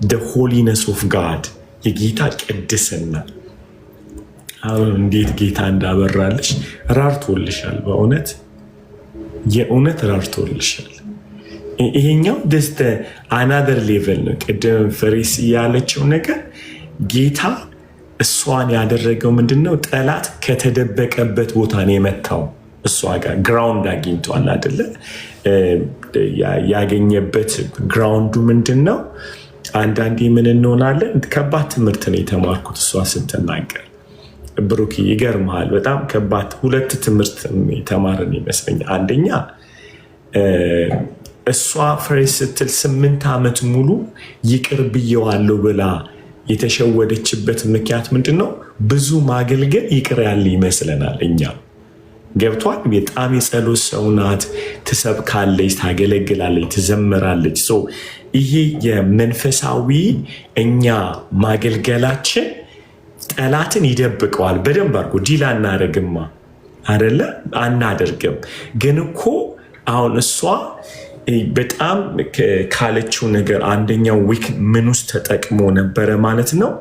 the holiness of God የጌታ ቅድስና። አሁን እንዴት ጌታ እንዳበራልሽ ራርቶልሻል። በእውነት የእውነት ራርቶልሻል። ይሄኛው ደስተ አናደር ሌቨል ነው። ቅድም ፈሪስ ያለችው ነገር ጌታ እሷን ያደረገው ምንድነው? ጠላት ከተደበቀበት ቦታ ነው የመታው። እሷ ጋር ግራውንድ አግኝቷል አይደለ? ያገኘበት ግራውንዱ ምንድን ነው? አንዳንዴ ምን እንሆናለን? ከባድ ትምህርት ነው የተማርኩት እሷ ስትናገር። ብሩክ ይገርምሃል፣ በጣም ከባድ ሁለት ትምህርት የተማርን ይመስለኛል። አንደኛ እሷ ፍሬ ስትል 8 ዓመት ሙሉ ይቅር ብየዋለሁ ብላ የተሸወደችበት ምክንያት ምንድን ነው? ብዙ ማገልገል ይቅር ያለ ይመስለናል እኛ። ገብቷል። በጣም የጸሎት ሰው ናት። ትሰብካለች፣ ታገለግላለች፣ ትዘምራለች። ይሄ የመንፈሳዊ እኛ ማገልገላችን ጠላትን ይደብቀዋል በደንብ አድርጎ። ዲል አናደርግማ አይደለ? አናደርግም። ግን እኮ አሁን እሷ በጣም ካለችው ነገር አንደኛው ዊክ ምን ውስጥ ተጠቅሞ ነበረ ማለት ነው።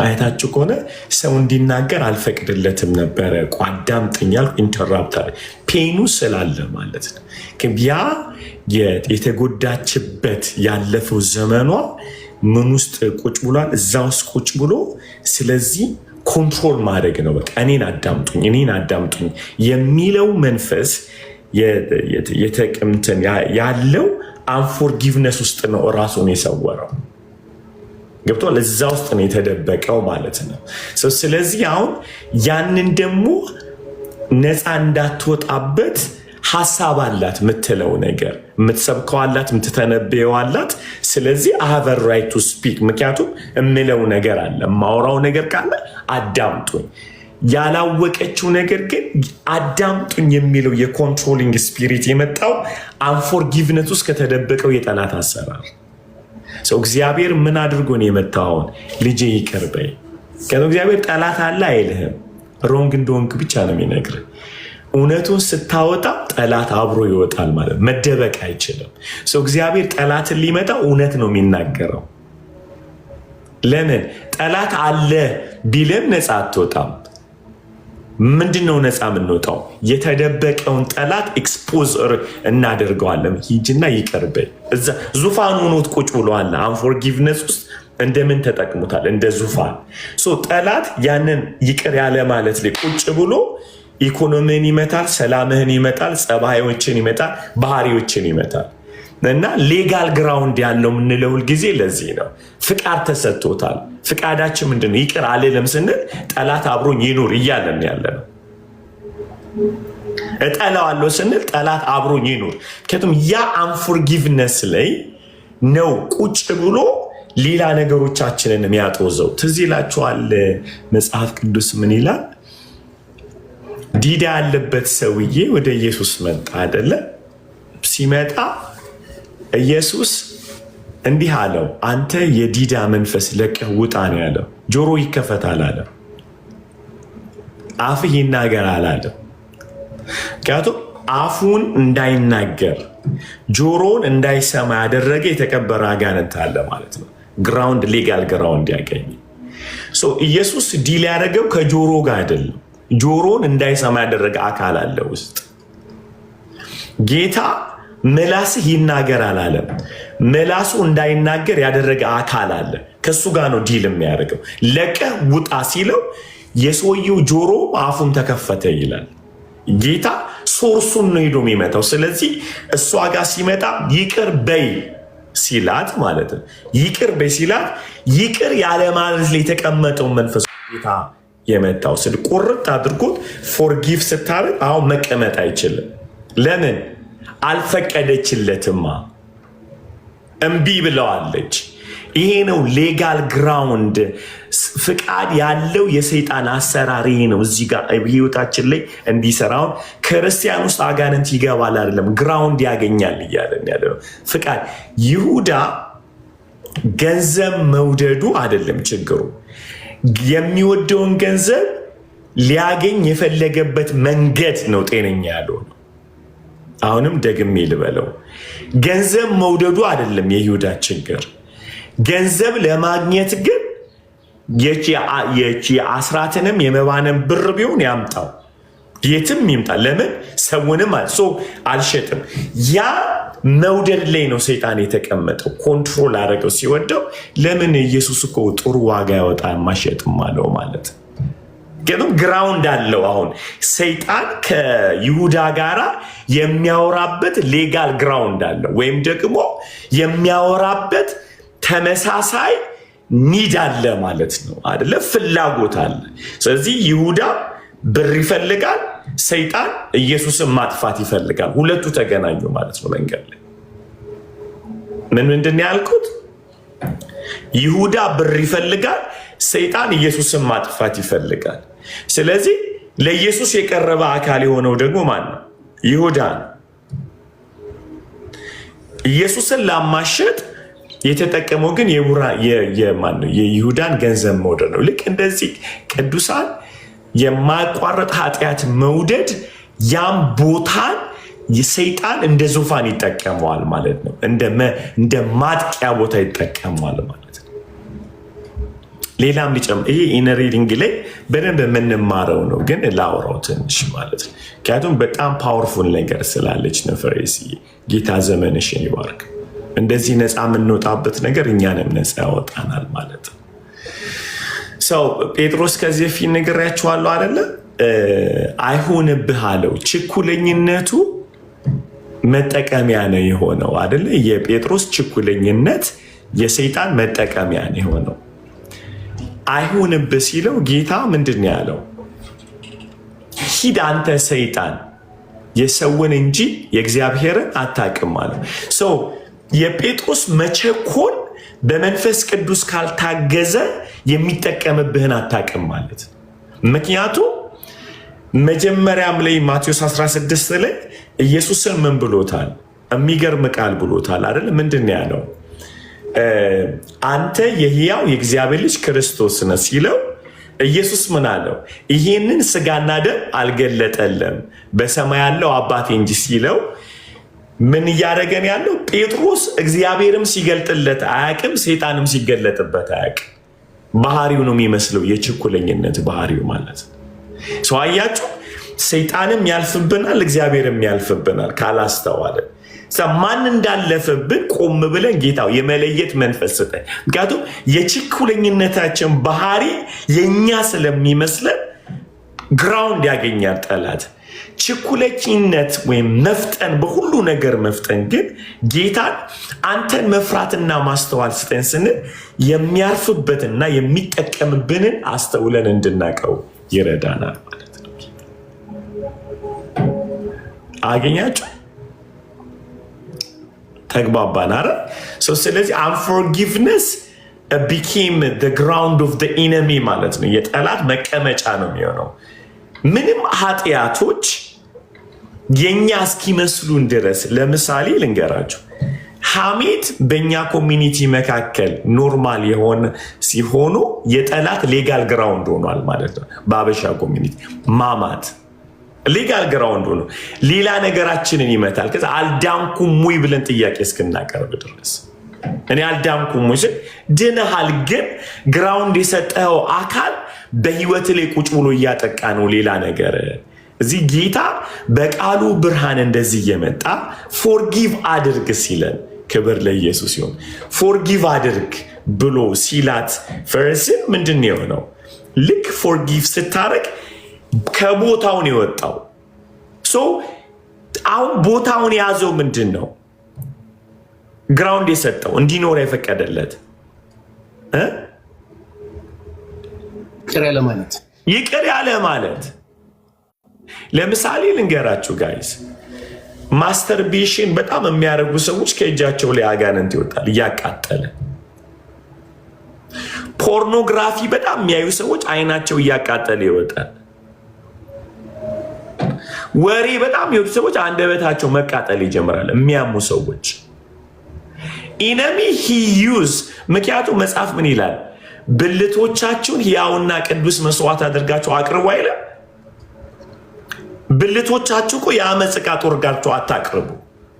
አይታችሁ ከሆነ ሰው እንዲናገር አልፈቅድለትም ነበረ። አዳምጥኛል፣ ኢንተራፕት አለ። ፔኑ ስላለ ማለት ነው። ያ የተጎዳችበት ያለፈው ዘመኗ ምን ውስጥ ቁጭ ብሏል? እዛ ውስጥ ቁጭ ብሎ ስለዚህ ኮንትሮል ማድረግ ነው። በቃ እኔን አዳምጡኝ የሚለው መንፈስ የተቀምተን ያለው አንፎርጊቭነስ ውስጥ ነው ራሱን የሰወረው። ገብቷል። እዛ ውስጥ ነው የተደበቀው ማለት ነው። ስለዚህ አሁን ያንን ደግሞ ነፃ እንዳትወጣበት ሀሳብ አላት፣ የምትለው ነገር የምትሰብከው አላት፣ የምትተነበየው አላት። ስለዚህ አሀቨር ራይት ቱ ስፒክ፣ ምክንያቱም የምለው ነገር አለ፣ የማወራው ነገር ካለ አዳምጡኝ። ያላወቀችው ነገር ግን አዳምጡኝ የሚለው የኮንትሮሊንግ ስፒሪት የመጣው አንፎርጊቭነት ውስጥ ከተደበቀው የጠላት አሰራር። እግዚአብሔር ምን አድርጎ ነው የመታውን? ልጄ ይቅር በይ። እግዚአብሔር ጠላት አለ አይልህም። ሮንግ እንደሆንክ ብቻ ነው የሚነግርህ። እውነቱን ስታወጣ ጠላት አብሮ ይወጣል ማለት መደበቅ አይችልም። እግዚአብሔር ጠላትን ሊመጣ እውነት ነው የሚናገረው። ለምን? ጠላት አለ ቢልም ነፃ አትወጣም። ምንድነው ነፃ የምንወጣው? የተደበቀውን ጠላት ኤክስፖዝ እናደርገዋለን። ሂጅና ይቅር በይ። እዛ ዙፋን ሆኖት ቁጭ ብሏል። አንፎርጊቭነስ ውስጥ እንደምን ተጠቅሙታል? እንደ ዙፋን። ጠላት ያንን ይቅር ያለ ማለት ላይ ቁጭ ብሎ ኢኮኖሚን ይመታል፣ ሰላምህን ይመታል፣ ጸባዮችን ይመታል፣ ባህሪዎችን ይመታል። እና ሌጋል ግራውንድ ያለው የምንለው ጊዜ ለዚህ ነው። ፍቃድ ተሰጥቶታል። ፍቃዳችን ምንድነው? ይቅር አልልም ስንል ጠላት አብሮኝ ይኑር እያለን ያለ ነው። እጠላዋለሁ ስንል ጠላት አብሮኝ ይኑር። ምክንያቱም ያ አንፎርጊቭነስ ላይ ነው ቁጭ ብሎ ሌላ ነገሮቻችንን የሚያጦዘው። ትዝ ይላችኋል መጽሐፍ ቅዱስ ምን ይላል? ዲዳ ያለበት ሰውዬ ወደ ኢየሱስ መጣ አይደለ? ሲመጣ ኢየሱስ እንዲህ አለው፣ አንተ የዲዳ መንፈስ ለቀህ ውጣ ነው ያለው። ጆሮ ይከፈታል አለ፣ አፍህ ይናገር አላለም። ምክንያቱም አፉን እንዳይናገር ጆሮውን እንዳይሰማ ያደረገ የተቀበረ አጋንንት አለ ማለት ነው። ግራውንድ ሌጋል ግራውንድ ያገኝ። ኢየሱስ ዲል ያደረገው ከጆሮ ጋር አይደለም። ጆሮን እንዳይሰማ ያደረገ አካል አለ ውስጥ። ጌታ ምላስህ ይናገር አላለም። ምላሱ እንዳይናገር ያደረገ አካል አለ። ከሱ ጋር ነው ዲል የሚያደርገው። ለቀህ ውጣ ሲለው የሰውየው ጆሮ አፉን ተከፈተ ይላል። ጌታ ሶርሱን ነው ሄዶ የሚመታው። ስለዚህ እሷ ጋር ሲመጣ ይቅር በይ ሲላት ማለት ነው። ይቅር በይ ሲላት ይቅር ያለ ማለት ላይ የተቀመጠው መንፈስ ጌታ የመታው ስል ቁርጥ አድርጎት ፎርጊቭ ስታደርግ አሁን መቀመጥ አይችልም። ለምን? አልፈቀደችለትማ። እምቢ ብለዋለች። ይሄ ነው ሌጋል ግራውንድ። ፍቃድ ያለው የሰይጣን አሰራር ይሄ ነው። እዚህ ጋር ህይወታችን ላይ እንዲሰራው ክርስቲያን ውስጥ አጋንንት ይገባል አይደለም፣ ግራውንድ ያገኛል እያለን ያለ ነው። ፍቃድ ይሁዳ ገንዘብ መውደዱ አይደለም ችግሩ፣ የሚወደውን ገንዘብ ሊያገኝ የፈለገበት መንገድ ነው ጤነኛ ያለው ነው። አሁንም ደግሜ ልበለው፣ ገንዘብ መውደዱ አይደለም የይሁዳ ችግር። ገንዘብ ለማግኘት ግን የቺ አስራትንም የመባንም ብር ቢሆን ያምጣው፣ የትም ይምጣ። ለምን ሰውንም አልሸጥም። ያ መውደድ ላይ ነው ሰይጣን የተቀመጠው። ኮንትሮል አደረገው ሲወደው። ለምን ኢየሱስ እኮ ጥሩ ዋጋ ያወጣ ማሸጥም አለው ማለት ግን ግራውንድ አለው። አሁን ሰይጣን ከይሁዳ ጋራ የሚያወራበት ሌጋል ግራውንድ አለው፣ ወይም ደግሞ የሚያወራበት ተመሳሳይ ኒድ አለ ማለት ነው አይደለ? ፍላጎት አለ። ስለዚህ ይሁዳ ብር ይፈልጋል፣ ሰይጣን ኢየሱስን ማጥፋት ይፈልጋል። ሁለቱ ተገናኙ ማለት ነው መንገድ ላይ። ምንድን ያልኩት? ይሁዳ ብር ይፈልጋል፣ ሰይጣን ኢየሱስን ማጥፋት ይፈልጋል። ስለዚህ ለኢየሱስ የቀረበ አካል የሆነው ደግሞ ማን ነው? ይሁዳ ነው። ኢየሱስን ላማሸጥ የተጠቀመው ግን የይሁዳን ገንዘብ መውደድ ነው። ልክ እንደዚህ ቅዱሳን የማያቋርጥ ኃጢአት መውደድ ያም ቦታን የሰይጣን እንደ ዙፋን ይጠቀመዋል ማለት ነው። እንደ ማጥቂያ ቦታ ይጠቀመዋል ማለት ነው። ሌላም ሊጨምር ይሄ ኢነር ሪዲንግ ላይ በደንብ የምንማረው ነው፣ ግን ላውራው ትንሽ ማለት ነው። ምክንያቱም በጣም ፓወርፉል ነገር ስላለች ነው። ፍሬሲ ጌታ ዘመንሽን ይባርክ። እንደዚህ ነፃ የምንወጣበት ነገር እኛንም ነፃ ያወጣናል ማለት ነው። ሰው ጴጥሮስ ከዚህ በፊት ነግሬያችኋለሁ አይደለ? አይሆንብህ አለው። ችኩለኝነቱ መጠቀሚያ ነው የሆነው አይደለ? የጴጥሮስ ችኩለኝነት የሰይጣን መጠቀሚያ ነው የሆነው። አይሆንብህ ሲለው ጌታ ምንድን ነው ያለው? ሂድ አንተ ሰይጣን፣ የሰውን እንጂ የእግዚአብሔርን አታውቅም አለው። ሰው የጴጥሮስ መቸኮል በመንፈስ ቅዱስ ካልታገዘ የሚጠቀምብህን አታውቅም ማለት ነው። ምክንያቱም መጀመሪያም ላይ ማቴዎስ 16 ላይ ኢየሱስን ምን ብሎታል? የሚገርም ቃል ብሎታል አይደል? ምንድን ነው ያለው? አንተ የሕያው የእግዚአብሔር ልጅ ክርስቶስ ነህ ሲለው ኢየሱስ ምን አለው? ይሄንን ስጋና ደም አልገለጠለም በሰማይ ያለው አባቴ እንጂ ሲለው ምን እያደረገን ያለው? ጴጥሮስ እግዚአብሔርም ሲገልጥለት አያውቅም፣ ሰይጣንም ሲገለጥበት አያውቅም። ባህሪው ነው የሚመስለው፣ የችኩለኝነት ባህሪው ማለት ነው። ሰው አያችሁ፣ ሰይጣንም ያልፍብናል፣ እግዚአብሔርም ያልፍብናል ካላስተዋለ። ማን እንዳለፈብን ቆም ብለን ጌታው የመለየት መንፈስ ስጠን። ምክንያቱም የችኩለኝነታችን ባህሪ የእኛ ስለሚመስለን ግራውንድ ያገኛል ጠላት። ችኩለኝነት ወይም መፍጠን፣ በሁሉ ነገር መፍጠን ግን ጌታን አንተን መፍራትና ማስተዋል ስጠን ስንል የሚያርፍበትና የሚጠቀምብንን አስተውለን እንድናቀው ይረዳናል ማለት ነው። አገኛችሁ? ተግባባን? አረ ስለዚህ አንፎርጊቭነስ ቢኬም ግራውንድ ኦፍ ኢነሚ ማለት ነው። የጠላት መቀመጫ ነው የሚሆነው። ምንም ኃጢአቶች የኛ እስኪመስሉን ድረስ ለምሳሌ ልንገራችሁ፣ ሐሜት በእኛ ኮሚኒቲ መካከል ኖርማል የሆነ ሲሆኑ የጠላት ሌጋል ግራውንድ ሆኗል ማለት ነው። በአበሻ ኮሚኒቲ ማማት ሌጋል ግራውንድ ሆኖ ሌላ ነገራችንን ይመታል። ከዛ አልዳንኩም ሙይ ብለን ጥያቄ እስክናቀርብ ድረስ እኔ አልዳንኩም ሙይ ስል ድነሃል፣ ግን ግራውንድ የሰጠኸው አካል በህይወት ላይ ቁጭ ብሎ እያጠቃ ነው ሌላ ነገር። እዚህ ጌታ በቃሉ ብርሃን እንደዚህ እየመጣ ፎርጊቭ አድርግ ሲለን፣ ክብር ለኢየሱስ ሲሆን ፎርጊቭ አድርግ ብሎ ሲላት ፈርስን ምንድን ነው የሆነው? ልክ ፎርጊቭ ስታረግ ከቦታውን የወጣው አሁን ቦታውን የያዘው ምንድን ነው? ግራውንድ የሰጠው እንዲኖር የፈቀደለት ይቅር ያለ ማለት። ለምሳሌ ልንገራችሁ ጋይስ፣ ማስተርቤሽን በጣም የሚያደርጉ ሰዎች ከእጃቸው ላይ አጋንንት ይወጣል እያቃጠለ። ፖርኖግራፊ በጣም የሚያዩ ሰዎች አይናቸው እያቃጠለ ይወጣል። ወሬ በጣም የሚወዱ ሰዎች አንደበታቸው መቃጠል ይጀምራል። የሚያሙ ሰዎች ኢነሚ ሂዩዝ ምክንያቱም መጽሐፍ ምን ይላል? ብልቶቻችሁን ሕያውና ቅዱስ መስዋዕት አድርጋችሁ አቅርቡ አይለም? ብልቶቻችሁ እኮ የአመፅ ዕቃ አድርጋችሁ አታቅርቡ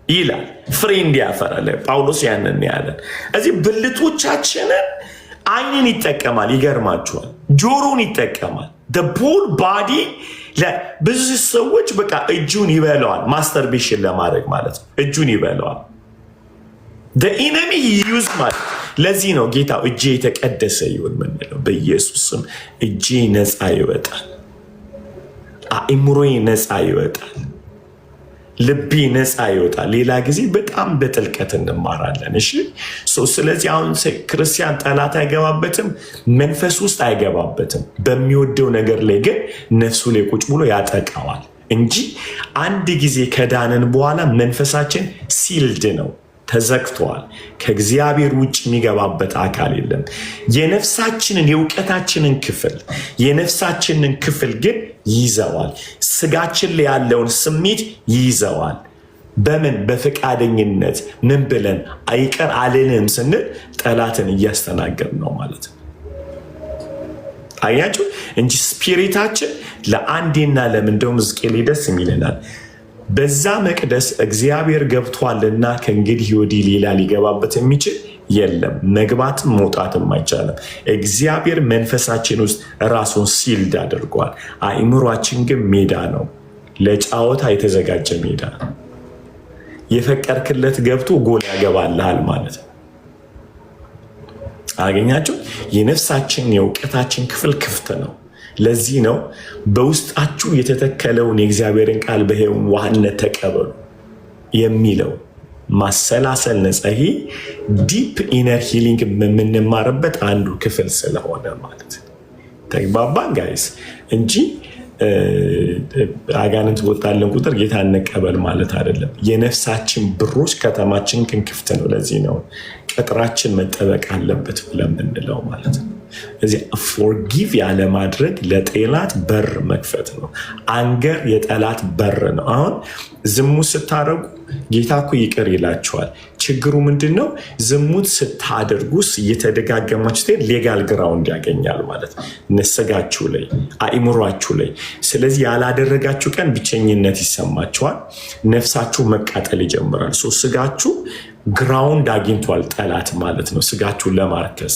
ይላል። ፍሬ እንዲያፈራል ጳውሎስ ያንን ያለን። እዚህ ብልቶቻችንን አይንን ይጠቀማል። ይገርማችኋል። ጆሮን ይጠቀማል። ፖል ባዲ ብዙ ሰዎች በቃ እጁን ይበለዋል። ማስተርቤሽን ለማድረግ ማለት ነው። እጁን ይበለዋል። ኢነሚ ዩዝ ማለት ለዚህ ነው ጌታ እጄ የተቀደሰ ይሁን ምንለው። በኢየሱስም እጄ ነፃ ይወጣል። አእምሮዬ ነፃ ይወጣል። ልቤ ነፃ ይወጣል። ሌላ ጊዜ በጣም በጥልቀት እንማራለን። እሺ ስለዚህ አሁን ክርስቲያን ጠላት አይገባበትም፣ መንፈስ ውስጥ አይገባበትም። በሚወደው ነገር ላይ ግን ነፍሱ ላይ ቁጭ ብሎ ያጠቃዋል እንጂ አንድ ጊዜ ከዳንን በኋላ መንፈሳችን ሲልድ ነው፣ ተዘግተዋል። ከእግዚአብሔር ውጭ የሚገባበት አካል የለም። የነፍሳችንን የእውቀታችንን ክፍል ግን ይይዘዋል። ስጋችን ላይ ያለውን ስሜት ይይዘዋል። በምን በፈቃደኝነት ምን ብለን አይቀር አልልም ስንል ጠላትን እያስተናገድ ነው ማለት ነው። አያችሁ እንጂ ስፒሪታችን ለአንዴና ለምንደውም ሕዝቅኤል ደስ የሚልናል። በዛ መቅደስ እግዚአብሔር ገብቷልና ከእንግዲህ ወዲህ ሌላ ሊገባበት የሚችል የለም። መግባትም መውጣትም አይቻልም። እግዚአብሔር መንፈሳችን ውስጥ ራሱን ሲልድ አድርጓል። አእምሯችን ግን ሜዳ ነው፣ ለጫወታ የተዘጋጀ ሜዳ ነው። የፈቀድክለት ገብቶ ጎል ያገባልሃል ማለት ነው። አገኛችሁ? የነፍሳችን የእውቀታችን ክፍል ክፍት ነው። ለዚህ ነው በውስጣችሁ የተተከለውን የእግዚአብሔርን ቃል በየዋህነት ተቀበሉ የሚለው። ማሰላሰል ነጸሂ ዲፕ ኢነር ሂሊንግ የምንማርበት አንዱ ክፍል ስለሆነ ማለት ነው። ተግባባን ጋይስ? እንጂ አጋንንት ወጣለን ቁጥር ጌታ እንቀበል ማለት አይደለም። የነፍሳችን በሮች ከተማችን ግን ክፍት ነው። ለዚህ ነው ቅጥራችን መጠበቅ አለበት ብለን የምንለው ማለት ነው። እዚህ ፎርጊቭ ያለማድረግ ለጠላት በር መክፈት ነው። አንገር የጠላት በር ነው። አሁን ዝሙት ስታደርጉ ጌታ እኮ ይቅር ይላችኋል። ችግሩ ምንድን ነው? ዝሙት ስታደርጉስ እየተደጋገማችሁ ሌጋል ግራውንድ ያገኛል ማለት ነስጋችሁ ላይ አእምሯችሁ ላይ። ስለዚህ ያላደረጋችሁ ቀን ብቸኝነት ይሰማችኋል። ነፍሳችሁ መቃጠል ይጀምራል። ስጋችሁ ግራውንድ አግኝቷል ጠላት ማለት ነው፣ ስጋችሁን ለማርከስ።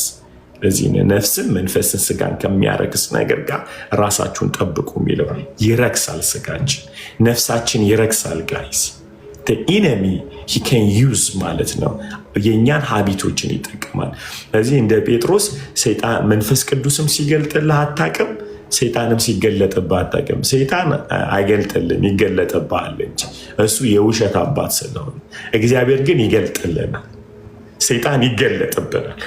ለዚህ ነፍስን መንፈስን ስጋን ከሚያረክስ ነገር ጋር ራሳችሁን ጠብቁ የሚለው። ይረክሳል ስጋችን፣ ነፍሳችን ይረክሳል ጋይስ። ኢነሚ ሂ ካን ዩዝ ማለት ነው። የእኛን ሀቢቶችን ይጠቀማል። ስለዚህ እንደ ጴጥሮስ ሰይጣን መንፈስ ቅዱስም ሲገልጥልህ አታውቅም፣ ሰይጣንም ሲገለጥብህ አታውቅም። ሰይጣን አይገልጥልም፣ ይገለጥብሃል እንጂ እሱ የውሸት አባት ስለሆነ። እግዚአብሔር ግን ይገልጥልናል፣ ሰይጣን ይገለጥብናል።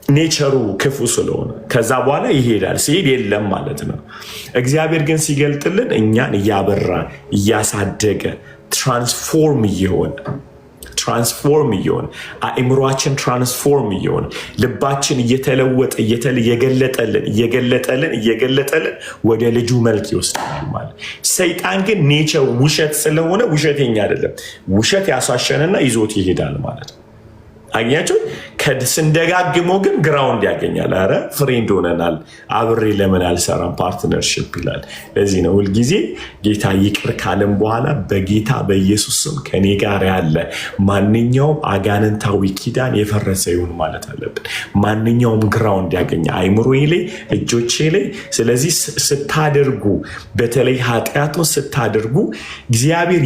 ኔቸሩ ክፉ ስለሆነ ከዛ በኋላ ይሄዳል። ሲሄድ የለም ማለት ነው። እግዚአብሔር ግን ሲገልጥልን እኛን እያበራ እያሳደገ ትራንስፎርም እየሆነ አእምሯችን ትራንስፎርም እየሆነ ልባችን እየተለወጠ እየገለጠልን ወደ ልጁ መልክ ይወስዳል ማለት። ሰይጣን ግን ኔቸር ውሸት ስለሆነ ውሸተኛ አይደለም። ውሸት ያሳሸንና ይዞት ይሄዳል ማለት ነው። አግኛቸው ስንደጋግመው ግን ግራውንድ ያገኛል። አረ ፍሬንድ ሆነናል፣ አብሬ ለምን አልሰራም ፓርትነርሽፕ ይላል። ለዚህ ነው ሁልጊዜ ጌታ ይቅር ካለም በኋላ በጌታ በኢየሱስ ስም ከኔ ጋር ያለ ማንኛውም አጋንንታዊ ኪዳን የፈረሰ ይሁን ማለት አለብን። ማንኛውም ግራውንድ ያገኘ አይምሮዬ ላይ እጆቼ ላይ። ስለዚህ ስታደርጉ፣ በተለይ ኃጢአቱን ስታደርጉ እግዚአብሔር